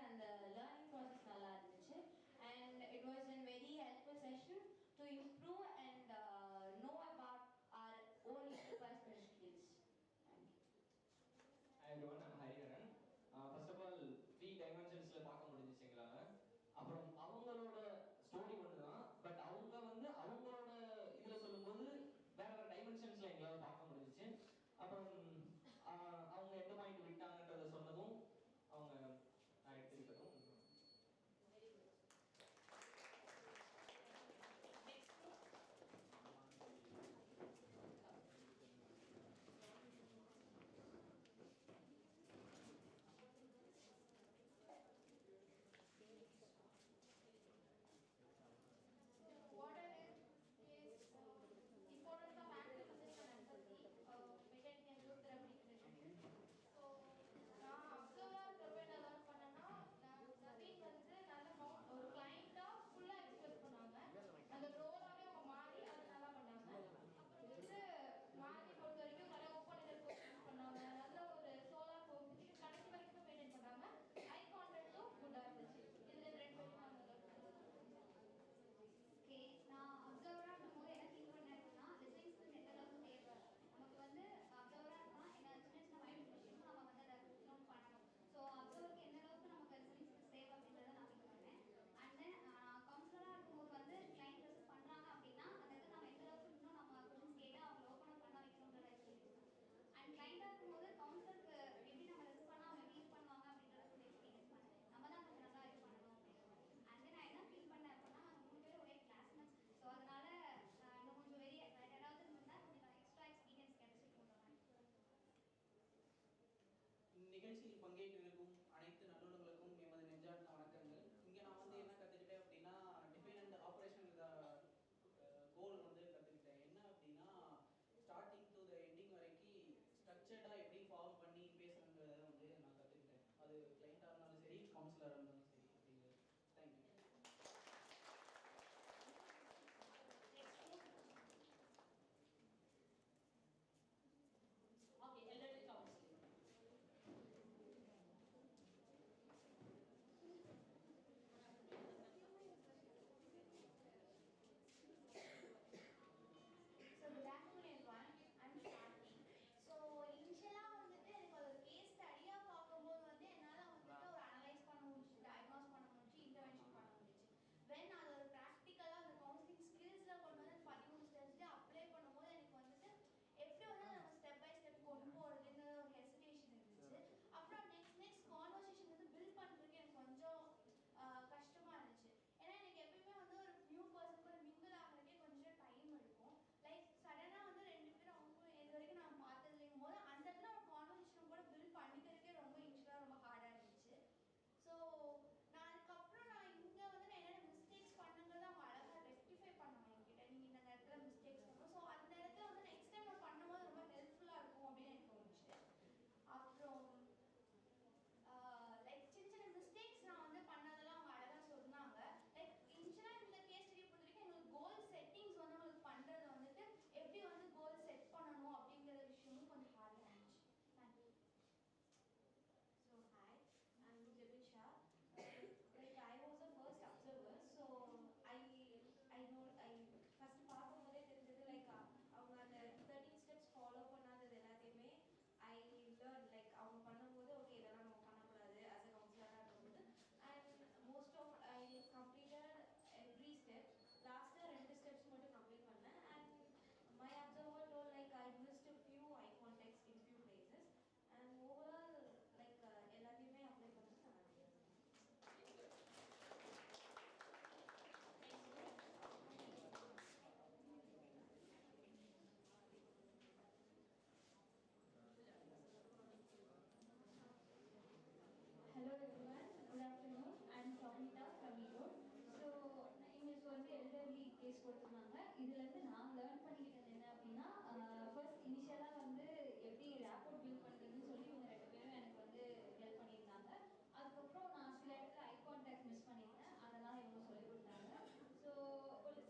கொடுத்துருந்தாங்க. இதுலேருந்து நான் லேர்ன் பண்ணிக்கிட்டது என்ன அப்படின்னா, ஃபர்ஸ்ட் இனிஷியலாக வந்து எப்படி ரேப்போர்ட் பில்ட் பண்ணுறதுன்னு சொல்லி இவங்க 2 பேரும் எனக்கு வந்து ஹெல்ப் பண்ணியிருந்தாங்க. அதுக்கப்புறம் நான் சில இடத்துல ஐ கான்டாக்ட் மிஸ் பண்ணியிருந்தேன், அதெல்லாம் இவங்க சொல்லிக் கொடுத்தாங்க. ஸோ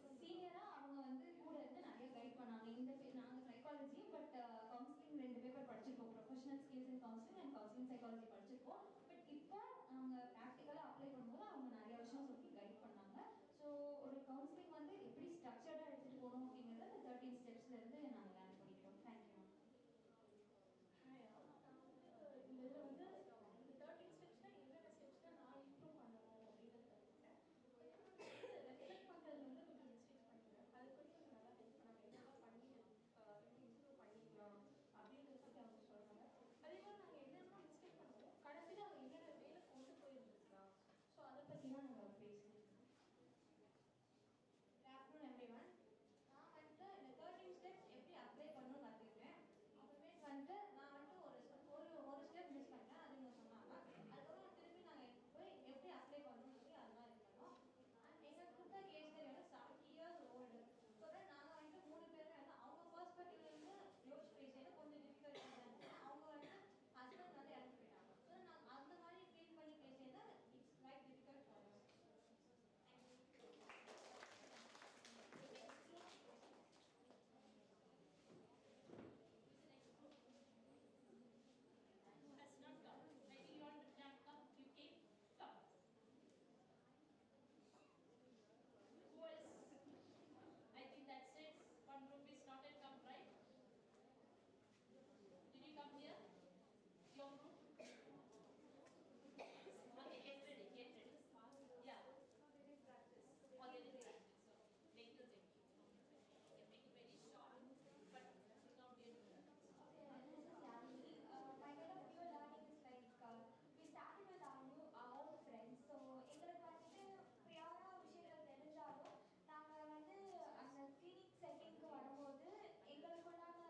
ஒரு சீனியராக அவங்க வந்து கூட இருந்து நிறைய கைட் பண்ணாங்க. நாங்கள் சைக்காலஜி பட் கவுன்சிலிங் 2 பேப்பர் படிச்சிருக்கோம், professional skills in counselling and counselling psychology படிச்சிருக்கோம். பட் இப்போ நாங்கள் ப்ராக்டிக்கலாக அப்ளை பண்ணும்போது அவங்க நிறைய விஷயம் சொல்லி கைட் பண்ணாங்க. ஸோ ஒரு கவுன்சிலிங் வந்து எப்படி ஸ்ட்ரக்சர்டாக எடுத்துகிட்டு போகணும் அப்படிங்கிறத அந்த 13 ஸ்டெப்ஸ்லேருந்து நாங்கள் லேர்ன் பண்ணிக்கிறோம். தேங்க்யூ. இந்த இதில் வந்து இந்த 13 ஸ்டெப்ஸில் என்னென்ன ஸ்டெப்ஸில் நான் இம்ப்ரூவ் பண்ணணும் அப்படின்றத கற்றுக்கிட்டேன். ரெஃப்ளெக்ட் பண்ணுறது வந்து கொஞ்சம் மிஸ்டேக்ஸ் பண்ணிக்கிறேன். அதுக்கு கொஞ்சம் நல்லா ஹெல்ப் பண்ணாங்க. என்னெல்லாம் பண்ணி எப்படி இம்ப்ரூவ் பண்ணிக்கலாம் அப்படின்றத பற்றி அவங்க சொல்கிறாங்க. அதே மாதிரி நாங்கள் என்னென்ன மிஸ்டேக் பண்ணுவோம், கடைசியில் அவங்க என்னென்ன வேலை கொண்டு போயிருந்துருக்கலாம். ஸோ அதை பற்றிலாம் நாங்கள் பேசியிருக்கோம். Good afternoon everyone. நான் வந்துட்டு இந்த 13 ஸ்டெப்ஸ் எப்படி அப்ளை பண்ணணும்னு கற்றுக்கிட்டேன். அப்புறமேட்டு வந்துட்டு நான் வந்துட்டு ஒரு ஸ்டெப் மிஸ் பண்ணிட்டேன், அது இவங்க சொன்னாங்க. அதுக்கப்புறம் திருப்பி நாங்கள் போய் எப்படி அப்ளை பண்ணணும்னு சொல்லி அதெல்லாம் இது பண்ணோம். எங்களுக்கு கொடுத்த கேஸ் ஸ்டடி வந்து 70 years ஓல்டு. ஸோ நாங்கள் வந்துட்டு 3 பேருமே வந்து அவங்க பர்ஸ்பெக்டிவ்லேருந்து யோசிச்சு பேசியது கொஞ்சம் டிஃபிகல்ட்டாக தான் இருந்துச்சு. அவங்க வந்துட்டு ஹஸ்பண்ட் வந்து இறந்து போயிட்டாங்க. ஸோ நாங்கள் அந்த மாதிரி ஃபீல் பண்ணி பேசியது it's like difficult for us. Has not come. I think you all can come. You came. Come. Who else? I think that's it. One group is not yet come, right? Did you come here? Your group? Okay, get ready, get ready. Yeah. Or they did practice. Next thing. You make it very short, but sit down here. My kind of new learning is like we started with our own friends. So எங்களுக்கு வந்துட்டு ப்ரியாரா விஷயங்கள் தெரிஞ்சாலும் நாங்கள் வந்து அந்த clinic செட்டிங்க்கு வரும்போது எங்களுக்குள்ளான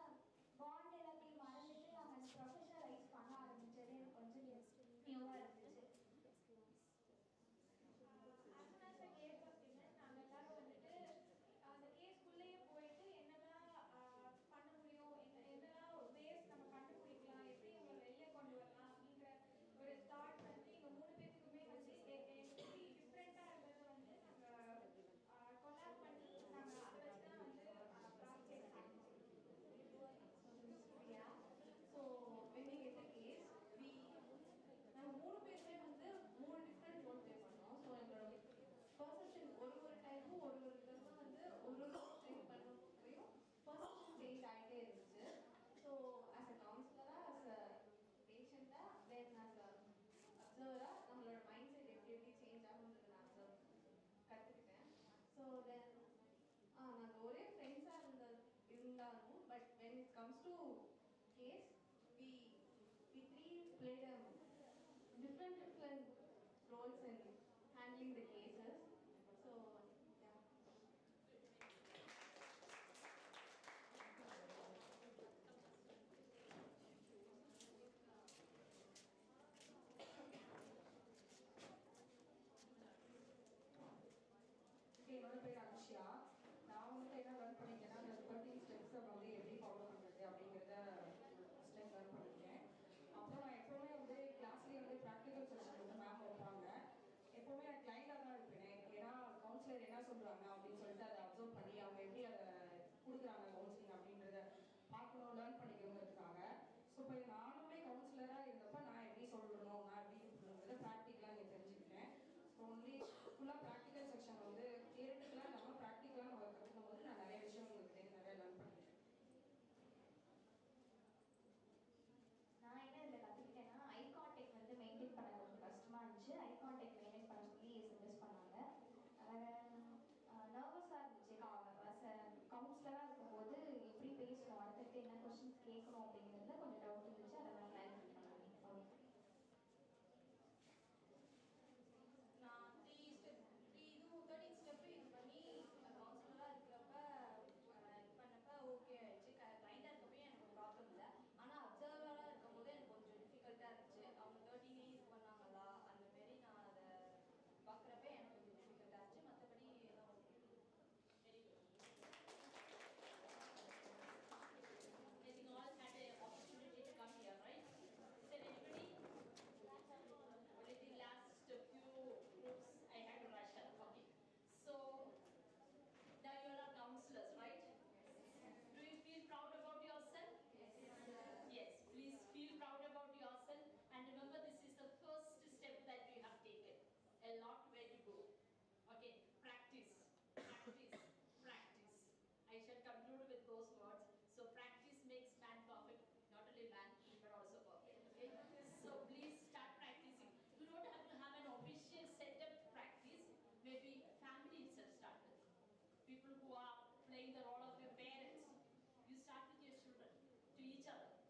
bond எல்லாத்தையும் மறந்துட்டு நாங்கள் அந்த ப்ரொஃபஷனலைஸ் பண்ண ஆரம்பிச்சது எனக்கு கொஞ்சம் நியூவாக இருந்துச்சு. கேஸ் அப்படின்னா நாங்கள் எல்லாரும் வந்துட்டு அந்த கேஸ்க்குள்ளேயே போயிட்டு என்னெல்லாம் பண்ண முடியும், என்னெல்லாம் வேஸ் நம்ம கண்டுபிடிக்கலாம், எப்படி உங்களை வெளியே கொண்டு வரலாம் அப்படிங்கிற ஒரு தாட் வந்து எங்கள் 3 பேருக்குமே வந்து எப்படி டிஃப்ரெண்ட்டாக இருக்கிறத வந்து நாங்கள் கொலாப் பண்ணி நாங்கள் அதை வச்சு தான் வந்து project so when we get the case நாங்கள் 3 பேருமே வந்து 3 டிஃப்ரெண்ட் ரோல் ப்ளே பண்ணோம். ஸோ எங்களோட பர்செப்ஷன் ஒரு டைப்பும் ஒரு விதமாக வந்து ஒரு ட்ரெயின் பண்ணப்பையும் பர்செப்ஷன் சேஞ்ச் ஆகிட்டே இருந்துச்சு. ஸோ ஆஸ் அ கவுன்சிலராக, ஆஸ் அ பேஷண்ட்டாக, தென் ஆஸ் அ அப்சர்வராக நம்மளோட மைண்ட் செட் எப்படி சேஞ்ச் ஆகுன்றதை நான் கற்றுக்கிட்டேன். ஸோ தென் நாங்கள் ஒரே ஃப்ரெண்ட்ஸாக இருந்தாலும் but when it comes to case we three played different roles in handling the cases. So yeah. என்னோட பேர் அனுஷியா. நான் வந்துட்டு என்ன லேர்ன் பண்ணியிருக்கேன்னா அந்த 13 ஸ்டெப்ஸை வந்து எப்படி ஃபாலோ பண்ணுறது அப்படிங்கிறத ஃபஸ்ட்டு லேர்ன் பண்ணியிருக்கேன். அப்புறம் நான் எப்போவுமே வந்து கிளாஸ்லேயே வந்து ப்ராக்டிக்கல் செஷன் வந்து மேம் வைப்பாங்க. எப்போவுமே நான் கிளைண்டாக தான் இருப்பேன். ஏன்னா கவுன்சிலர் என்ன சொல்கிறாங்க அப்படின்னு சொல்லிட்டு அதை அப்சர்வ் பண்ணி அவங்க எப்படி அதை கொடுக்குறாங்க கவுன்சிலிங் அப்படின்றத பார்க்கணும், லேர்ன் பண்ணிக்கணுங்கிறதுக்காக. ஸோ இப்போ நானுமே கவுன்சிலராக இருந்தப்போ நான் எப்படி சொல்லணும், நான் எப்படி இருக்கணுங்கிறத ப்ராக்டிக்கலாக இங்கே தெரிஞ்சுக்கிட்டேன். ஸோ ஒன்லி ஃபுல்லாக ப்ராக்டிக்கல் செக்ஷன் வந்து தியரிட்டிக்கலாக நம்ம ப்ராக்டிக்கலாக நம்ம கற்றுக்கும் போது நான் நிறைய விஷயம் உங்களுக்கு நிறைய லேர்ன் பண்ணிட்டேன். நான் என்ன இதில் கற்றுக்கிட்டேன்னா ஐ கான்டாக்ட் வந்து மெயின்டைன் பண்ண கொஞ்சம் கஷ்டமாக இருந்துச்சு. ஐ கான்டாக்ட் மெயின்டைன் பண்ண சொல்லி சஜஸ்ட் பண்ணாங்க. நர்வஸாக இருந்துச்சு. கவுன்சிலராக இருக்கும்போது எப்படி பேசணும், அடுத்தடுத்து என்ன கொஸ்டின்ஸ் கேட்கணும் அப்படிங்கிறதுல கொஞ்சம் டவுட் இருந்துச்சு. அதை நான் கிளாரிஃபை பண்ணாங்க. நான் 13 ஸ்டெப்பு இது பண்ணி கவுன்சிலராக இருக்கிறப்ப இது பண்ணப்ப ஓகே ஆயிடுச்சு. கிளைண்டாக இருக்கப்போ எனக்கு ஒரு ப்ராப்ளம் இல்லை. ஆனால் அப்சர்வராக இருக்கும்போது எனக்கு கொஞ்சம் டிஃபிகல்ட்டாக இருந்துச்சு. அவங்க 13 இது பண்ணாங்களா அந்த மாரி நான் அதை பார்க்குறப்ப எனக்கு கொஞ்சம் டிஃபிகல்ட்டாக இருந்துச்சு. மற்றபடி எல்லாம் okay. Very good. are playing the role of your parents. You start with your children, to each other.